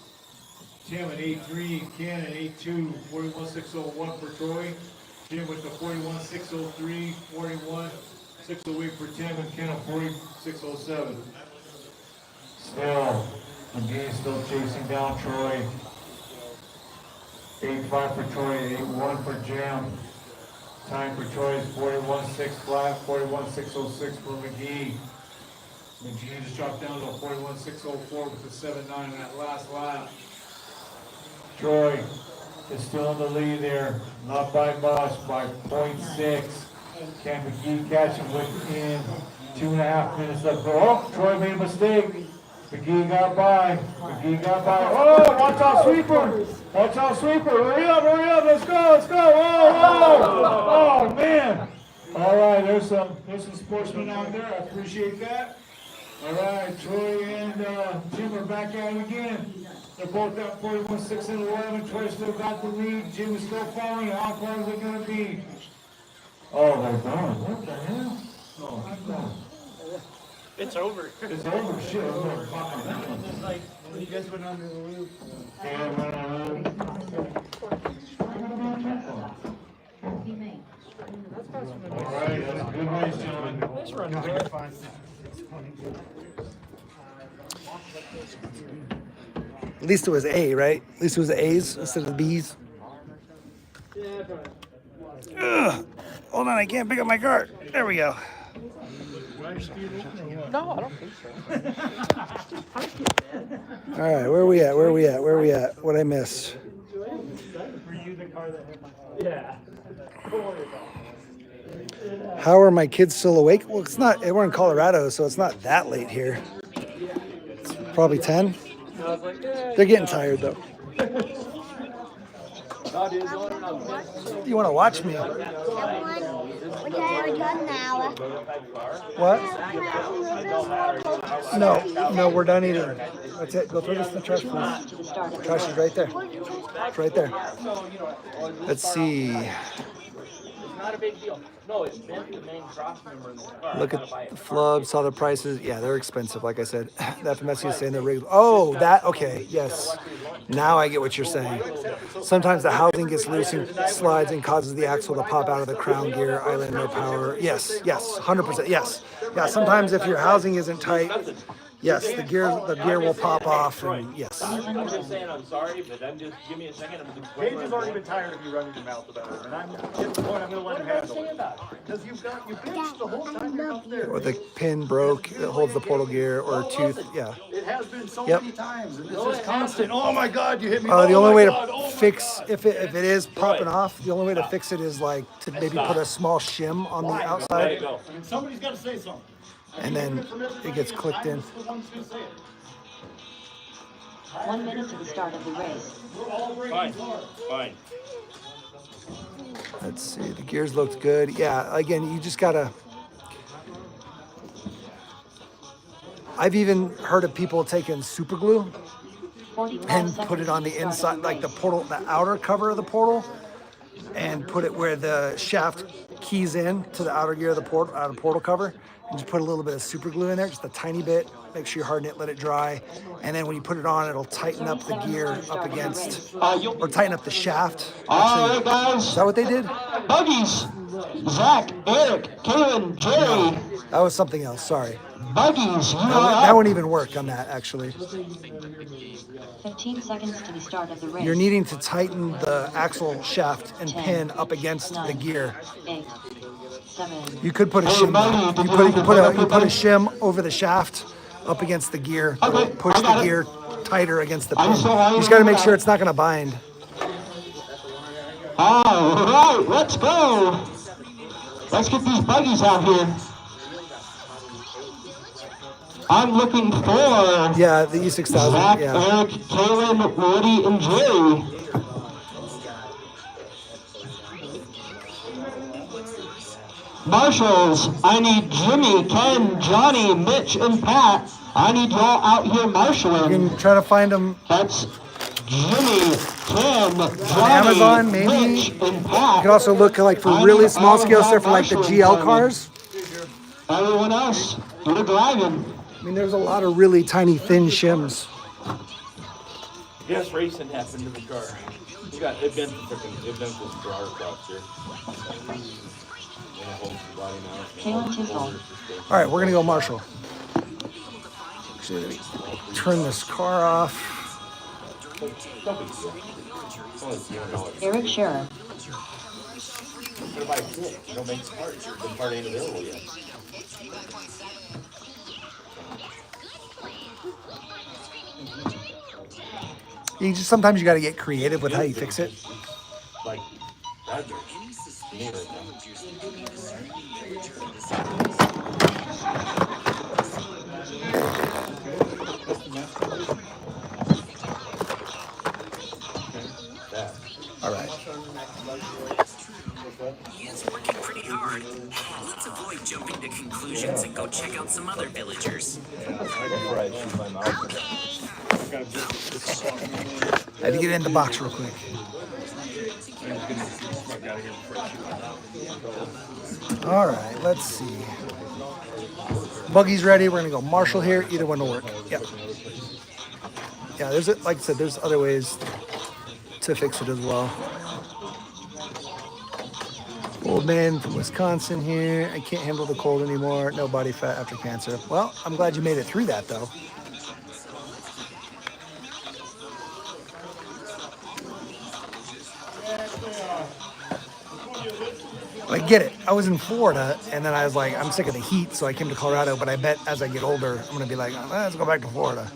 Tim at 8.3, Ken at 8.2, 41.601 for Troy, Jim with the 41.603, 41.608 for Tim, and Ken at 46.07. Still, McGee still chasing down Troy. 8.5 for Troy, 8.1 for Jim. Time for Troy is 41.65, 41.606 for McGee. McGee just dropped down to a 41.604 with the 7.9 in that last lap. Troy is still in the lead there, not by much, by 0.6. Can McGee catch him within 2.5 minutes left? Oh, Troy made a mistake. McGee got by. McGee got by. Oh, watch out, sweeper! Watch out, sweeper! Hurry up, let's go, let's go! Oh, man! All right, there's some sportsmen out there. I appreciate that. All right, Troy and Jim are back at it again. They're both at 41.6 and 11. Troy still got the lead. Jim is still following. How far is it going to be? Oh, they're gone. What the hell? Oh, I'm gone. It's over. It's over. Shit, I'm going to pop on that one. It's like when you guys went under the loop. Yeah, went on the loop. All right, that's a good race, gentlemen. Nice run. At least it was A, right? At least it was A's instead of B's. Yeah, probably. Ugh. Hold on, I can't pick up my cart. There we go. No, I don't think so. All right, where are we at? Where are we at? Where are we at? What I missed? Were you the car that hit my car? Yeah. Don't worry about it. How are my kids still awake? Well, it's not. We're in Colorado, so it's not that late here. It's probably 10. They're getting tired though. You want to watch me? We're done now. What? No, we're done eating. That's it. Go throw this in the trash, please. Trash is right there. It's right there. Let's see. Not a big deal. No, it's been the main cross member in the car. Look at the flubs, saw the prices. Yeah, they're expensive, like I said. That FMS is saying they're regular. Oh, that, okay, yes. Now I get what you're saying. Sometimes the housing gets loose and slides and causes the axle to pop out of the crown gear, island, no power. Yes, 100%, yes. Yeah, sometimes if your housing isn't tight, yes, the gear will pop off, and yes. I'm just saying I'm sorry, but give me a second. Paige has already been tired of you running your mouth about it, and I'm at the point I'm going to let him handle it. Because you bitched the whole time you're up there. Or the pin broke, it holds the portal gear, or a tooth, yeah. It has been so many times, and it's just constant. Oh my God, you hit me. The only way to fix, if it is popping off, the only way to fix it is like to maybe put a small shim on the outside. I mean, somebody's got to say something. And then it gets clicked in. 1 minute to the start of the race. Fine. Let's see, the gears looked good. Yeah, again, you just gotta. I've even heard of people taking super glue and put it on the inside, like the portal, the outer cover of the portal, and put it where the shaft keys in to the outer gear of the portal cover. And just put a little bit of super glue in there, just a tiny bit. Make sure you harden it, let it dry. And then when you put it on, it'll tighten up the gear up against, or tighten up the shaft. All right, guys. Is that what they did? Buggies. Zach, Eric, Kaylin, Jerry. That was something else, sorry. Buggies, you That are wouldn't even work on that, actually. 15 seconds to the start of the race. You're needing to tighten the axle shaft and pin up against the gear. 8, 7. You could put a shim. You put a shim over the shaft up against the gear. Okay, Push the gear tighter against the pin. You sorry, just got to make sure it's not going to bind. all right. Let's go. Let's get these buggies out here. I'm looking for Yeah, the E6000. Zach, Yeah. Eric, Kaylin, Woody, and Jerry. Marshals, I need Jimmy, Ken, Johnny, Mitch, and Pat. I need y'all out here marshaling. You can try to find them That's Jimmy, Ken, Johnny, on Amazon, maybe. Mitch, and Pat. You can also look like for really small scale stuff for like the GL cars. Everyone else, you're driving. I mean, there's a lot of really tiny, thin shims. Yes, racing happened to the car. It bent this car across here. Kaylin Tisdale. All right, we're gonna go Marshall. Actually, let me turn this car off. Eric Scherer. The part ain't available yet. Sometimes you got to get creative with how you fix it. Like, Roger. All right. He is working pretty hard. Let's avoid jumping to conclusions and go check out some other villagers. I had to get in the box real quick. All right, let's see. Buggy's ready. We're gonna go Marshall here. Either one will work. Yep. Yeah, like I said, there's other ways to fix it as well. Old man from Wisconsin here. I can't handle the cold anymore. No body fat after cancer. Well, I'm glad you made it through that though. I get it. I was in Florida, and then I was like, I'm sick of the heat, so I came to Colorado. But I bet as I get older, I'm gonna be like, let's go back to Florida.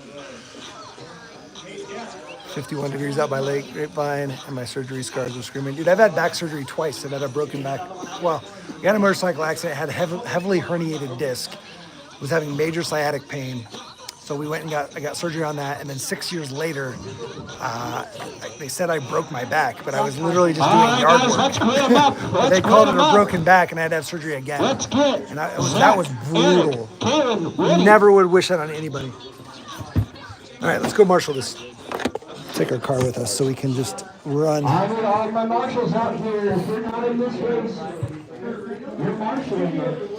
51 degrees out by Lake Grapevine, and my surgery scars were screaming. Dude, I've had back surgery twice. I've had a broken back. Well, I got a motorcycle accident, had a heavily herniated disc, was having major sciatic pain. So we went and I got surgery on that, and then 6 years later, they said I broke my back, but I was literally just doing yard work. They called it a broken back, and I had to have surgery again. And that was brutal. Never would wish that on anybody. All right, let's go marshal this. Take our car with us so we can just run. I need all of my marshals out here. If you're not in this race, you're marshaling it.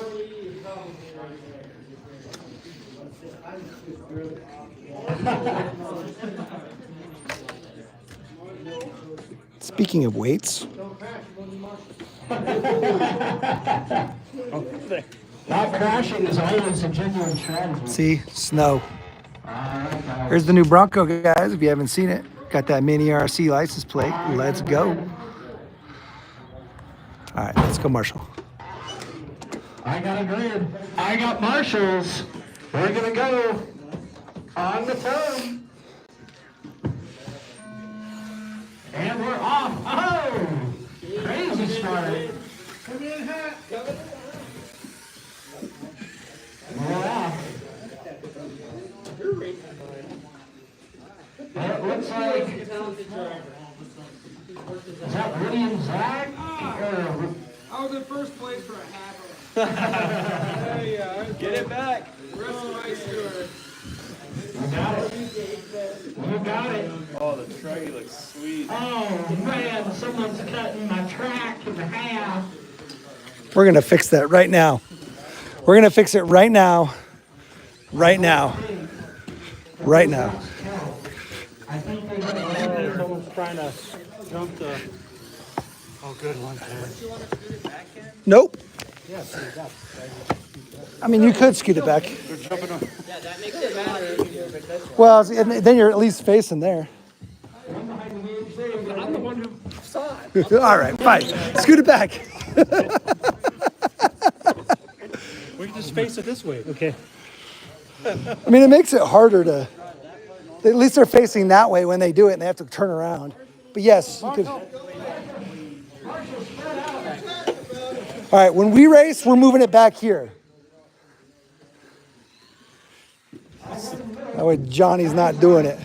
Speaking of weights, not crashing is always a genuine strategy. see, snow. Here's the new Bronco, guys. If you haven't seen it, got that mini RC license plate. Let's go. All right, let's go, Marshall. I got a grid. I got marshals. We're gonna go on the turn. And we're off. Oh! Crazy start. Come in hot. We're off. It looks like, is that Woody and Zach? I was in first place for a half of it. Get it back. The rest of my story. You got it. You got it. Oh, the truggy looks sweet. Oh man, someone's cutting my track in half. We're going to fix that right now. We're going to fix it right now. Right now. Right now. Someone's trying to jump the. Oh, good one. Nope. Yeah, see, that's. I mean, you could scoot it back. They're jumping on. Yeah, that makes it matter. Well, then you're at least facing there. I'm the one who saw it. All right, fine. Scoot it back. We can just face it this way. Okay. I mean, it makes it harder to. At least they're facing that way when they do it, and they have to turn around. But yes, you could. All right, when we race, we're moving it back here. That way, Johnny's not doing it.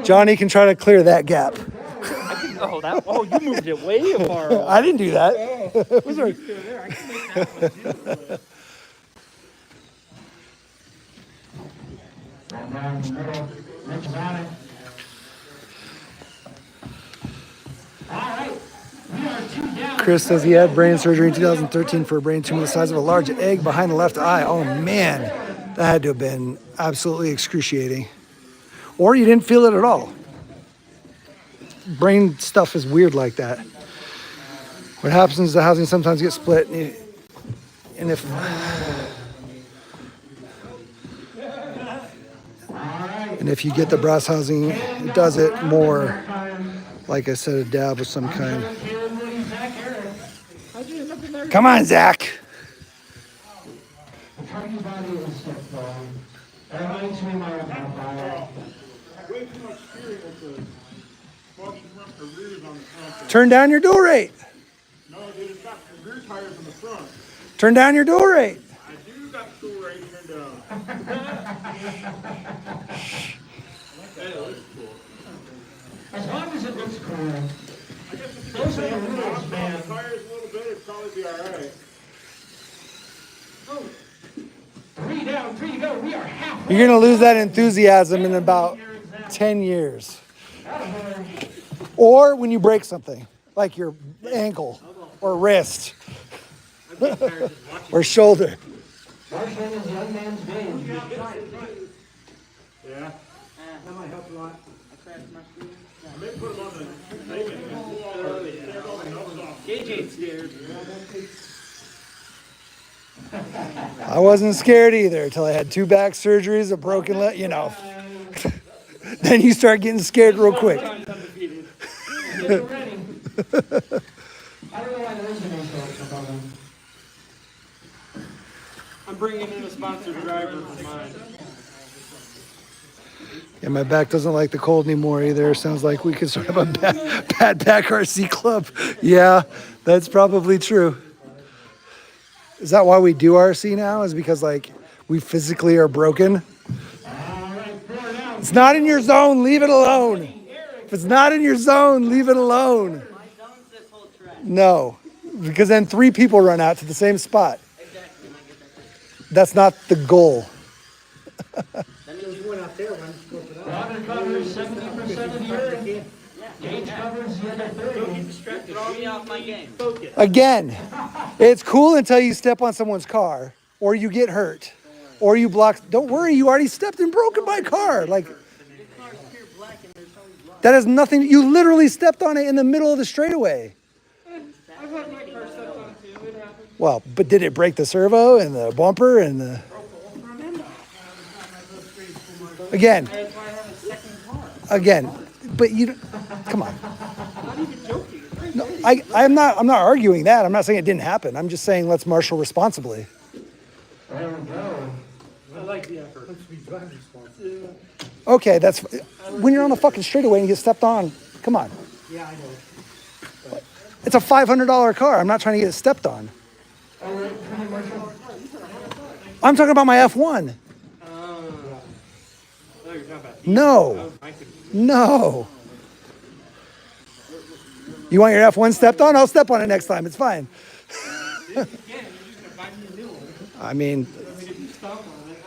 Johnny can try to clear that gap. Oh, you moved it way far. I didn't do that. It was our- Chris says he had brain surgery in 2013 for a brain tumor the size of a large egg behind the left eye. Oh man, that had to have been absolutely excruciating. Or you didn't feel it at all. Brain stuff is weird like that. What happens is the housing sometimes gets split, and if you get the brass housing, it does it more, like I said, a dab of some kind. Come on, Zach. Turn down your dual rate. No, dude, it's got rear tires in the front. Turn down your dual rate. I do got dual rate turned down. That looks cool. As long as it looks cool. I guess if you Those can are the the rules, man. tires a little bit, it'd probably be alright. Oh. 3 down, 3 to go. We are halfway. You're going to lose that enthusiasm in about 10 years. Or when you break something, like your ankle or wrist or shoulder. Marshalling is a young man's game. Yeah. That might help a lot. I crashed my screen. I may put them on the thing and pull all the nubs off. Gage ain't scared. I wasn't scared either until I had 2 back surgeries, a broken leg, you know. Then you start getting scared real quick. I don't know why there is an intro about them. I'm bringing in a sponsored driver for mine. Yeah, my back doesn't like the cold anymore either. Sounds like we could sort of a bad back RC club. Yeah, that's probably true. Is that why we do RC now? Is because like we physically are broken? It's not in your zone, leave it alone. If it's not in your zone, leave it alone. No, because then 3 people run out to the same spot. That's not the goal. That means you went out there when you go for that. Water covers 70% of the earth. Gauge covers the other 30. Throw me off my game. Again, it's cool until you step on someone's car or you get hurt or you block. Don't worry, you already stepped and broken my car. Like, that has nothing. You literally stepped on it in the middle of the straightaway. I've had my car stepped on too. It happens. Well, but did it break the servo and the bumper and the... Again, but you don't, come on. No, I'm not arguing that. I'm not saying it didn't happen. I'm just saying let's marshal responsibly. There we go. I like the effort. Okay, that's when you're on the fucking straightaway and you get stepped on. Come on. Yeah, I know. It's a $500 car. I'm not trying to get stepped on. I'm talking about my F1. No. No. You want your F1 stepped on? I'll step on it next time. It's fine. I mean,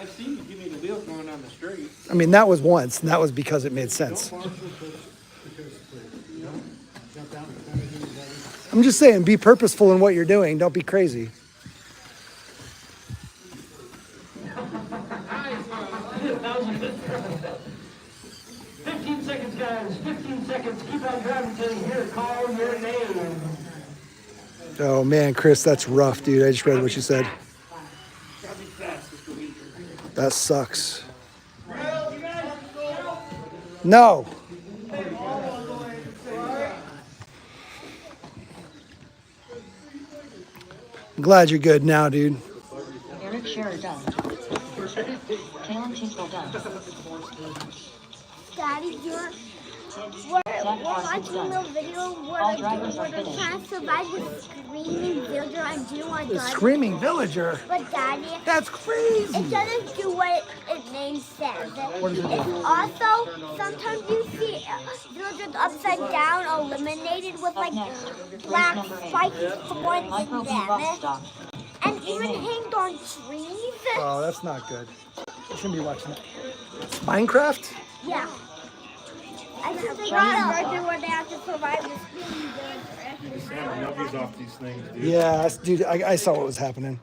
I've seen you give me the wheel going down the street. I mean, that was once, and that was because it made sense. I'm just saying, be purposeful in what you're doing. Don't be crazy. Guys, 15 seconds. Keep on driving until you hear call your name. Oh man, Chris, that's rough, dude. I just read what you said. That sucks. No. I'm glad you're good now, dude. Eric Scherer done. Kalen Tiskel done. Daddy, we're watching the video where they're trying to survive the screaming villager and do want to The screaming villager? But Daddy, that's crazy. It doesn't do what its name says. It's also, sometimes you see villagers upside down eliminated with like black spikes thorns in them. And even hanged on trees. Oh, that's not good. You shouldn't be watching that. Minecraft? Yeah. I just forgot right there where they have to survive the screaming Nubbies off these things, dude. Yeah, dude, I saw what was happening.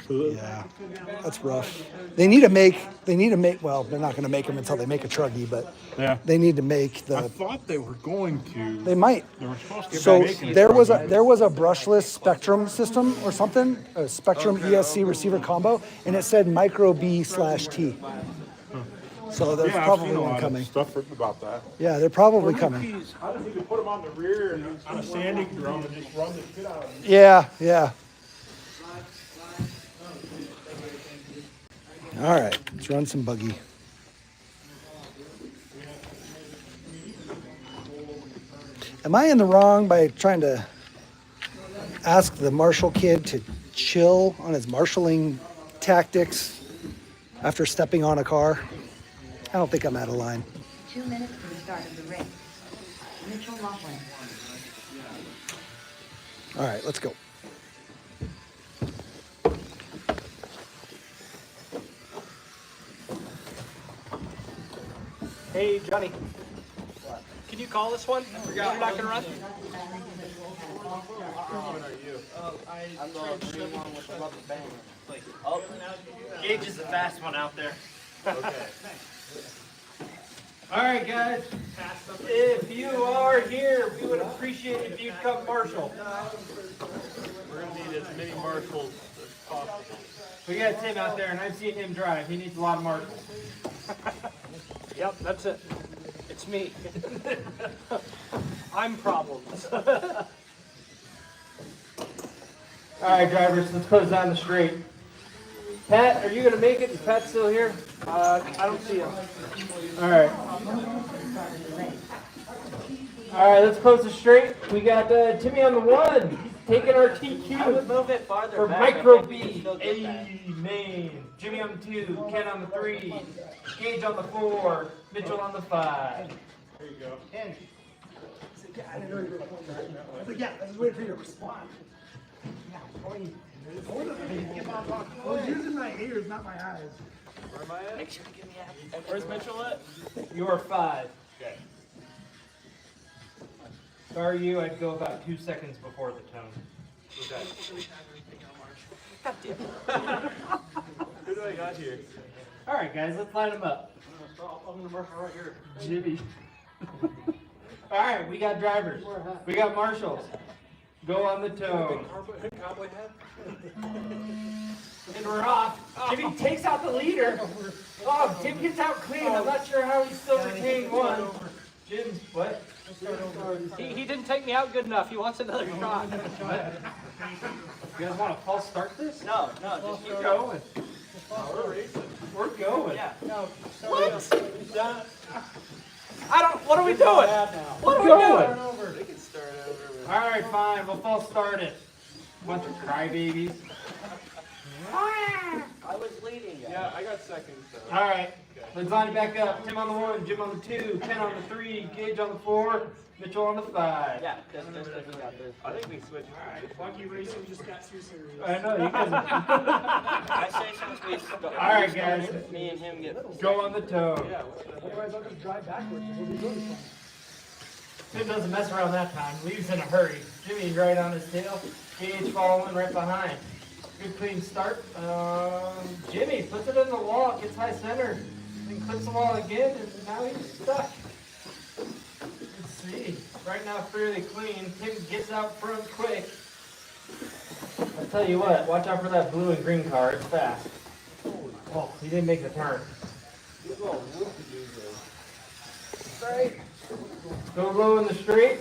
Yeah, that's rough. They need to make, well, they're not going to make them until they make a truggy, but yeah, they need to make the... I thought they were going to. They might. They were supposed to So make there was a brushless Spectrum system or something, a Spectrum ESC receiver combo, and it said micro B/T. So there's probably one coming. Stuff written about that. Yeah, they're probably coming. I just need to put them on the rear and on a sanding drum and just run the shit out of them. Yeah, yeah. All right, let's run some buggy. Am I in the wrong by trying to ask the marshal kid to chill on his marshalling tactics after stepping on a car? I don't think I'm out of line. 2 minutes to the start of the race. Mitchell Laughlin. All right, let's go. Hey, Johnny. Can you call this one? You're not going to run? I'm the one with the rubber band. Oh, Gage is the fast one out there. Okay. All right, guys. If you are here, we would appreciate if you'd come marshal. We're going to need as many marshals as possible. We got Tim out there, and I've seen him drive. He needs a lot of marshals. Yep, that's it. It's me. I'm problems. All right, drivers, let's close down the straight. Pat, are you gonna make it? Is Pat still here? I don't see him. All right. All right, let's close the straight. We got Timmy on the 1. He's taking our TQ. I would move it farther For back. Micro I think we can B. still get that. Amen. Jimmy on the 2. Ken on the 3. Gage on the 4. Mitchell on the 5. There you go. Ken. I didn't know you were pointing right now. I was like, yeah, I was waiting for you to respond. Yeah, point. I was using my ears, not my eyes. Where am I at? Make sure to give me a. Where's Mitchell at? You're 5. Okay. If I were you, I'd go about 2 seconds before the tone. Okay. God damn. Who do I got here? All right, guys, let's line them up. I'm gonna mark right here. Jimmy. All right, we got drivers. We got marshals. Go on the toe. Cowboy hat? And we're off. Jimmy takes out the leader. Oh, Tim gets out clean. I'm not sure how he's still retaining 1. Jim's what? He didn't take me out good enough. He wants another shot. What? You guys want to false start this? No, just keep We're going. going. We're racing. We're going. Yeah. What? I don't. What are we doing? What are we Going. doing? They can start over. All right, fine. We'll false start it. Bunch of crybabies. I was leading, guys. Yeah, I got seconds, so. All right. Let's line it back up. Tim on the 1, Jim on the 2, Ken on the 3, Gage on the 4, Mitchell on the 5. Yeah, just we got this. I think we switched. Buggy racing just got too serious. I know, you guys are... I say since we start. All right, guys. Me and him get. Go on the toe. Yeah. Otherwise, I'll just drive backwards. We'll be doing something. Tim doesn't mess around that time. Leaves in a hurry. Jimmy right on his tail. Gage following right behind. Good clean start. Jimmy puts it in the wall, gets high center, then clips the wall again, and now he's stuck. Let's see. Right now, fairly clean. Tim gets out front quick. I'll tell you what, watch out for that blue and green car. It's fast. Oh, he didn't make the turn. Straight. Go low in the straight.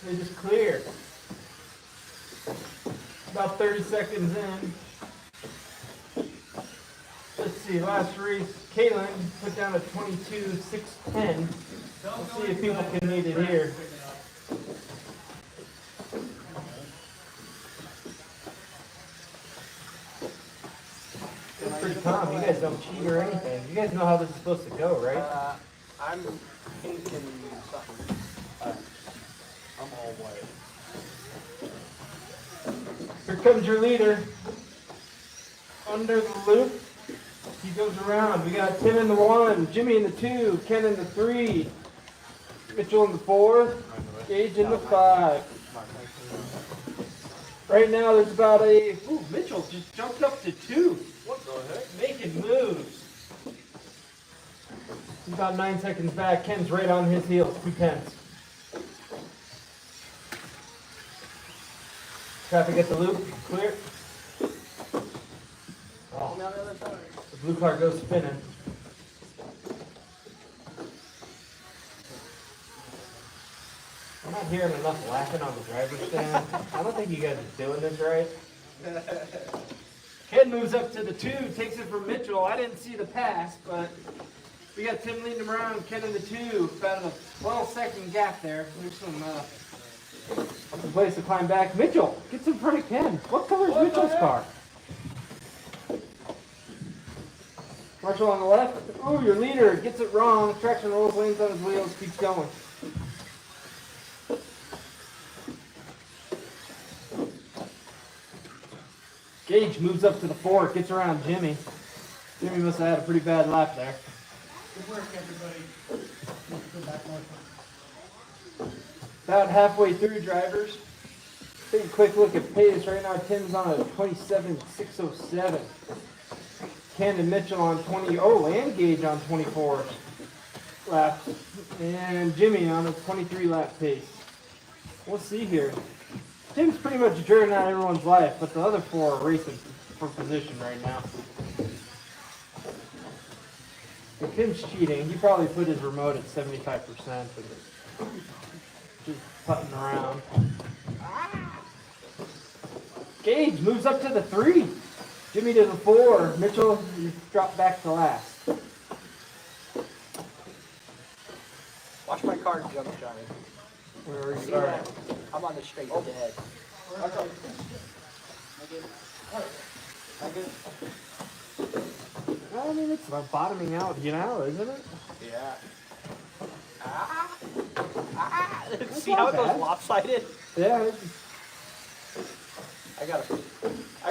They just clear. About 30 seconds in. Let's see, last race, Kaylin put down a 22.610. Let's see if people can meet it here. Good for Tom, you guys don't cheat or anything. You guys know how this is supposed to go, right? I'm thinking something. I'm all white. Here comes your leader. Under the loop. He goes around. We got Tim in the 1, Jimmy in the 2, Ken in the 3, Mitchell in the 4, Gage in the 5. Right now there's about a... Ooh, Mitchell just jumped up to 2. What the heck? Making moves. He's about 9 seconds back. Ken's right on his heels. 2 tenths. Traffic at the loop. Clear. Oh. The blue car goes spinning. I'm not hearing enough laughing on the driver's stand. I don't think you guys are doing this right. Ken moves up to the 2, takes it from Mitchell. I didn't see the pass, but we got Tim leading him around. Ken in the 2, about a 12-second gap there. There's some place to climb back. Mitchell gets in front of Ken. What color is Mitchell's car? Marshall on the left. Oh, your leader gets it wrong. Traction rolls, lanes on his wheels, keeps going. Gage moves up to the 4, gets around Jimmy. Jimmy must have had a pretty bad lap there. Good work, everybody. Go back north. About halfway through, drivers. Take a quick look at pace. Right now, Tim's on a 27.607. Ken and Mitchell on 20. Oh, and Gage on 24 laps. And Jimmy on a 23 lap pace. We'll see here. Tim's pretty much driven out everyone's life, but the other 4 are racing for position right now. If Tim's cheating, he probably put his remote at 75%. just putting around. Gage moves up to the 3. Jimmy to the 4. Mitchell, you drop back to last. Watch my car jump, Johnny. Where are you? All right. I'm on the straight ahead. I mean, it's about bottoming out, isn't it? Yeah. See how it goes lopsided? Yeah. I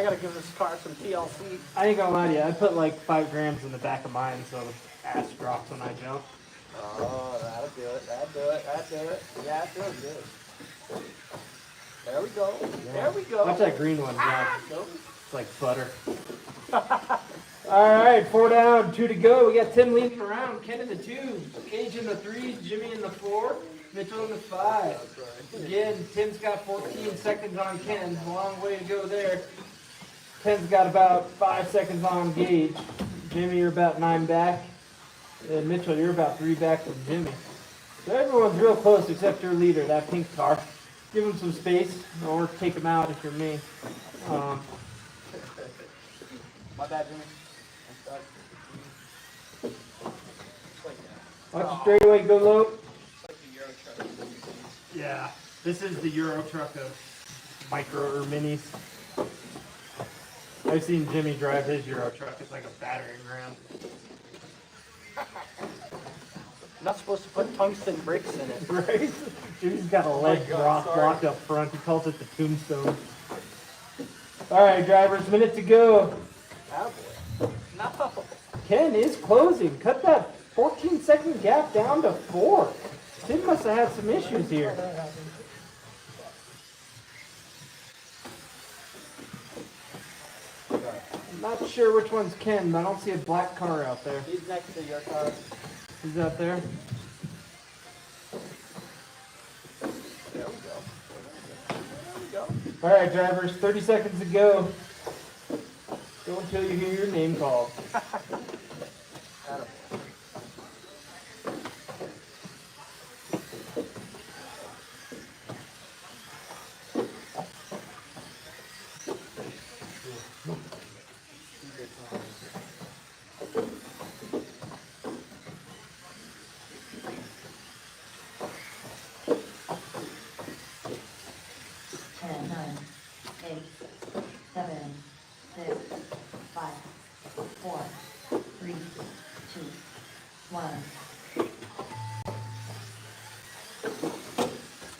gotta give this car some TLC. I ain't gonna lie to you. I put like 5 grams in the back of mine, so ass drops when I jump. Oh, that'll do it. Yeah, it feels good. There we go. Yeah. There we go. Watch that green one, John. Nope. It's like butter. All right, 4 down, 2 to go. We got Tim leading around. Ken in the 2, Gage in the 3, Jimmy in the 4, Mitchell in the 5. Again, Tim's got 14 seconds on Ken. Long way to go there. Ken's got about 5 seconds on Gage. Jimmy, you're about 9 back. And Mitchell, you're about 3 back from Jimmy. So everyone's real close except your leader, that pink car. Give him some space, or take him out if you're me. My bad, Jimmy. Watch the straightaway, go low. Yeah, this is the Euro truck of micro or minis. I've seen Jimmy drive his Euro truck. It's like a battering ram. Not supposed to put tungsten bricks in it. Right? Jimmy's got a lead block up front. He calls it the tombstone. All right, drivers, minute to go. Attaboy. No. Ken is closing. Cut that 14-second gap down to 4. Tim must have had some issues here. I'm not sure which one's Ken, but I don't see a black car out there. He's next to your car. He's out there. There we go. All right, drivers, 30 seconds to go. Go until you hear your name called.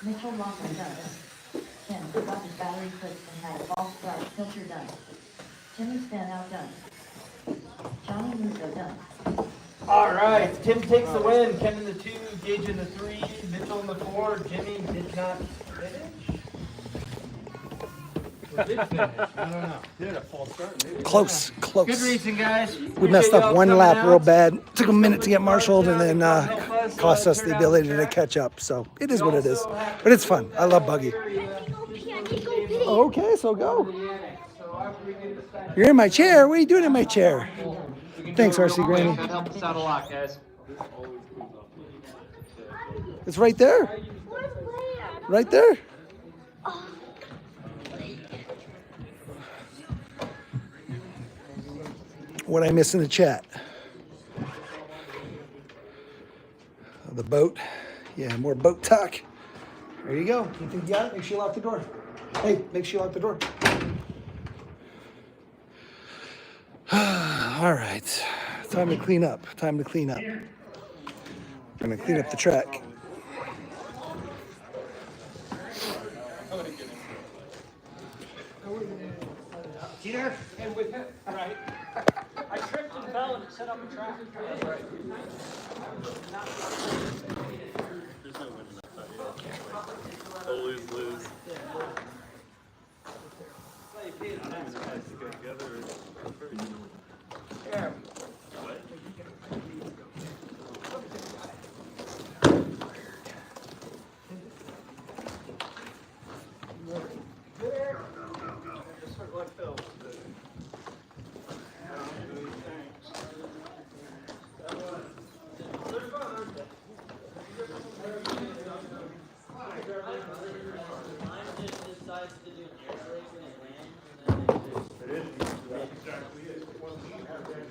Mitchell lost and done. Ken got his battery clipped and had a false start filter done. Jimmy stand out done. Johnny Musso done. All right, Tim takes the win. Ken in the 2, Gage in the 3, Mitchell in the 4. Jimmy did not finish. Or did finish? I don't know. He had a false start. Maybe. Close. Good racing, guys. We messed up one lap real bad. Took a minute to get marshaled, and then cost us the ability to catch up. So it is what it is. But it's fun. I love Buggy. Okay, so go. You're in my chair. What are you doing in my chair? Thanks, RC Granny. That helps us out a lot, guys. It's right there. Right there. What I miss in the chat? The boat. Yeah, more boat talk. There you go. You think you got it? Make sure you lock the door. Hey, make sure you lock the door. All right. Time to clean up. Time to clean up. I'm gonna clean up the track. Peter? And with him. Right. I tripped and fell and it set up a traffic. Right. Lose, lose. Yeah. likes to do an air race when it lands and then It is, that's exactly it. One team has that.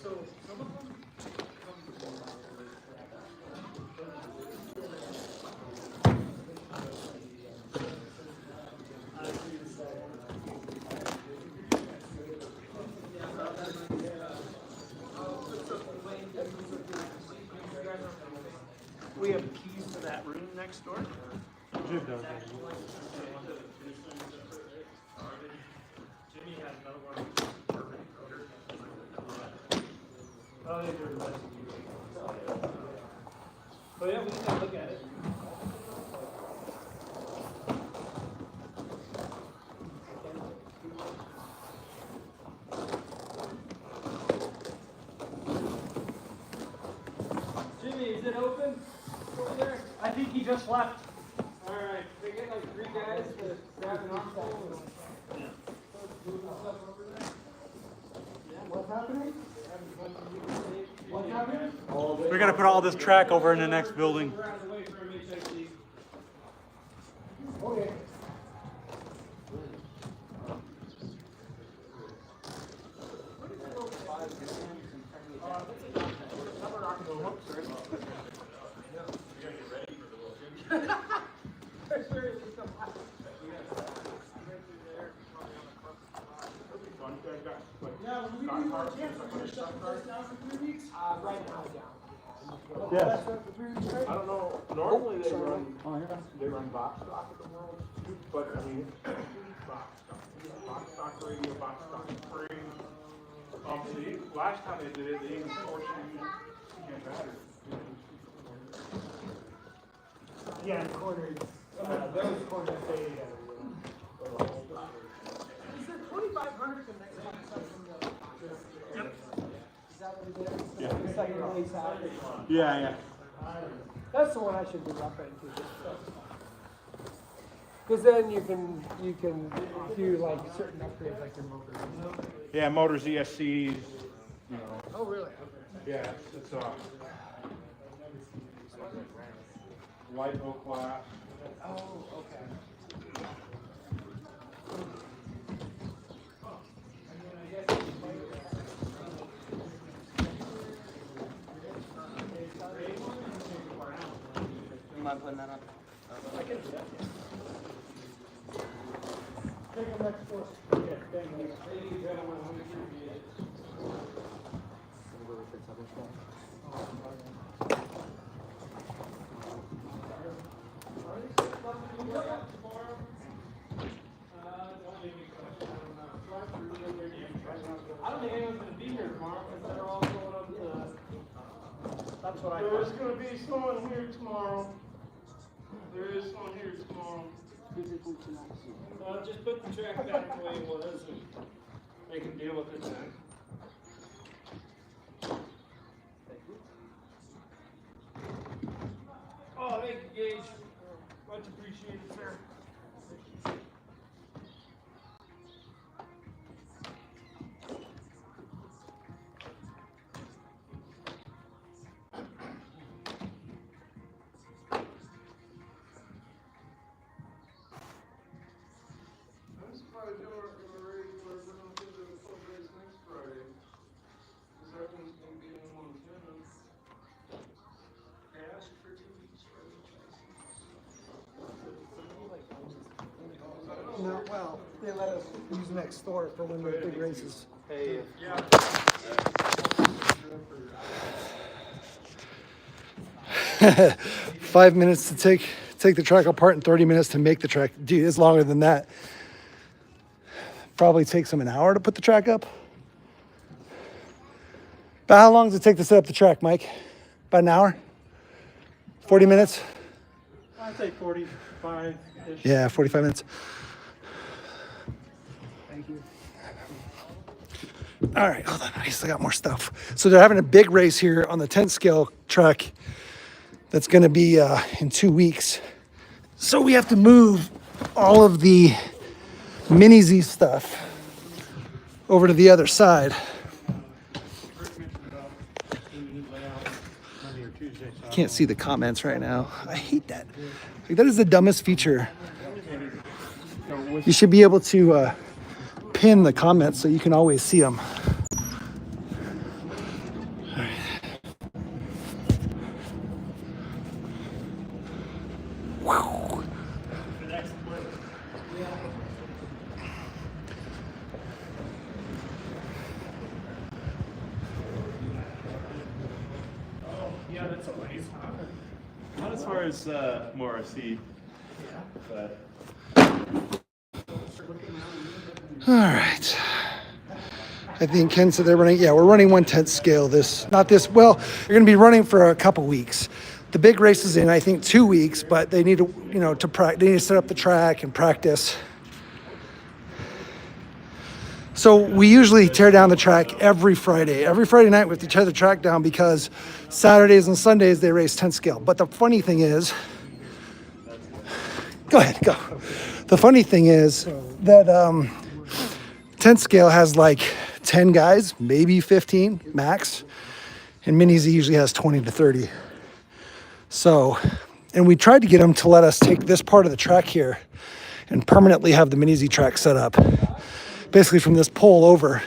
So some of them We have keys to that room next door? Jim does. Jimmy has another one. Oh, they do. But yeah, we can look at it. Jimmy, is it open over there? I think he just left. All right, they get like 3 guys to grab an armful. What's happening? What's happening? We're gonna put all this track over in the next building. Okay. Yeah, will we give you a chance to finish up the first down for 3 weeks? Right now, yeah. Yes. For 3 weeks straight? I don't know, normally they run box stock at the World, but I mean, box stock radio, box stock spring. See, last time they did it, they even forced you to use batteries. Yeah, the corners. Those corners stay together. Is there 2,500 the next one? Yep. Is that what it is? Yeah. The second release out? Yeah. That's the one I should be up into. Because then you can do like certain upgrades like your motor. Yeah, motors, ESCs, you know. Oh, really? Yeah, it's LiPo class. Oh, okay. You mind putting that up? I can do that. Take them next door. Yeah, thank you. Ladies and gentlemen, we appreciate it. I don't think anyone's gonna be here tomorrow because they're all going up to. That's what I There's thought. gonna be someone here tomorrow. There is someone here tomorrow. Just put the track back the way it was and they can deal with it then. Oh, thank you, Gage. Much appreciated, sir. I'm surprised you aren't gonna raise where we're gonna do the club race next Friday. Cause that one's gonna be in Montana. I asked for 2 weeks for No, well, they let us use next door for when the big races. Hey. Yeah. 5 minutes to take the track apart and 30 minutes to make the track. Dude, it's longer than that. Probably takes them an hour to put the track up. But how long does it take to set up the track, Mike? About an hour? 40 minutes? I'd say 45-ish. Yeah, 45 minutes. Thank you. All right, hold on. I still got more stuff. So they're having a big race here on the 10 scale track that's going to be in 2 weeks. So we have to move all of the Mini Z stuff over to the other side. I can't see the comments right now. I hate that. Like, that is the dumbest feature. You should be able to pin the comments so you can always see them. Wow. Yeah, that's nice. Not as far as Morrissey, but. All right. I think Ken said they're running. Yeah, we're running 1/10 scale. Not this. Well, you're going to be running for a couple weeks. The big race is in, I think, 2 weeks, but they need to, they need to set up the track and practice. So we usually tear down the track every Friday. Every Friday night we have to tear the track down because Saturdays and Sundays they race 10 scale. But the funny thing is, go ahead, go. The funny thing is that 10 scale has like 10 guys, maybe 15 max, and Mini Z usually has 20 to 30. So, and we tried to get them to let us take this part of the track here and permanently have the Mini Z track set up, basically from this pole over.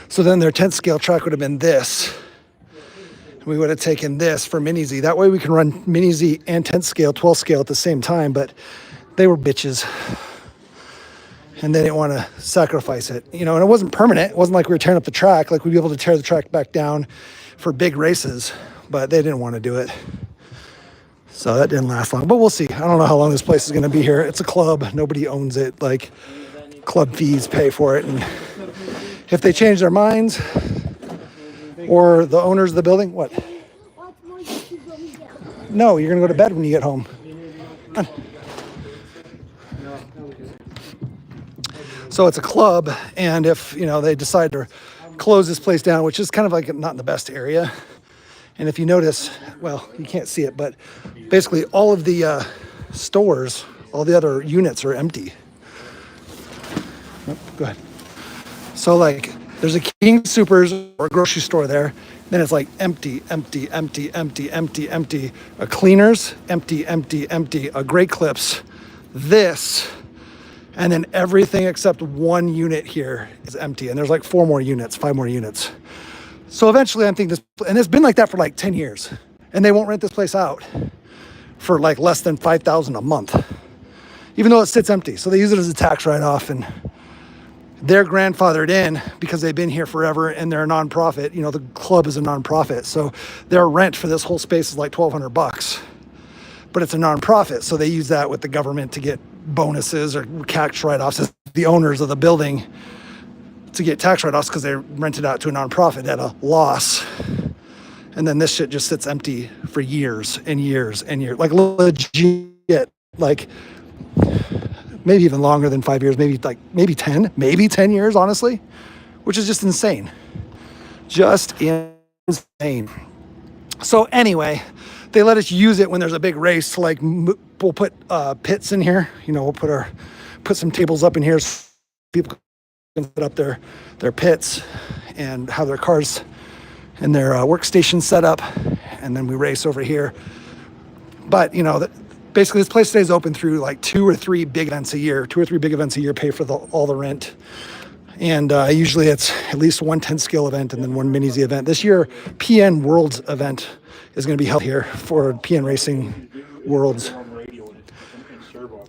So then their 10 scale track would have been this. We would have taken this for Mini Z. That way we can run Mini Z and 10 scale, 12 scale at the same time, but they were bitches. And they didn't want to sacrifice it, and it wasn't permanent. It wasn't like we were tearing up the track. Like we'd be able to tear the track back down for big races, but they didn't want to do it. So that didn't last long, but we'll see. I don't know how long this place is going to be here. It's a club. Nobody owns it. Like club fees pay for it. And if they change their minds or the owners of the building, what? No, you're going to go to bed when you get home. So it's a club, and if they decide to close this place down, which is kind of like not in the best area, and if you notice, well, you can't see it, but basically all of the stores, all the other units are empty. Oh, go ahead. So like, there's a King Supers or a grocery store there, then it's like empty, empty, empty, empty, empty, empty. A Cleaners, empty, empty, empty. A Great Clips, this. And then everything except one unit here is empty. And there's like 5 more units. So eventually I'm thinking and it's been like that for like 10 years. And they won't rent this place out for like less than $5,000 a month, even though it sits empty. So they use it as a tax write-off, and they're grandfathered in because they've been here forever and they're a nonprofit. The club is a nonprofit. So their rent for this whole space is like $1,200, but it's a nonprofit. So they use that with the government to get bonuses or tax write-offs as the owners of the building to get tax write-offs because they rented out to a nonprofit at a loss. And then this shit just sits empty for years and years and years, like legit, like maybe even longer than 5 years, maybe 10 years, honestly, which is just insane. Just insane. So anyway, they let us use it when there's a big race. Like we'll put pits in here. We'll put some tables up in here so people can put up their pits and have their cars and their workstation set up, and then we race over here. But basically this place stays open through like 2 or 3 big events a year. 2 or 3 big events a year pay for all the rent. And usually it's at least one 10 scale event and then one Mini Z event. This year, PN Worlds event is going to be held here for PN Racing Worlds.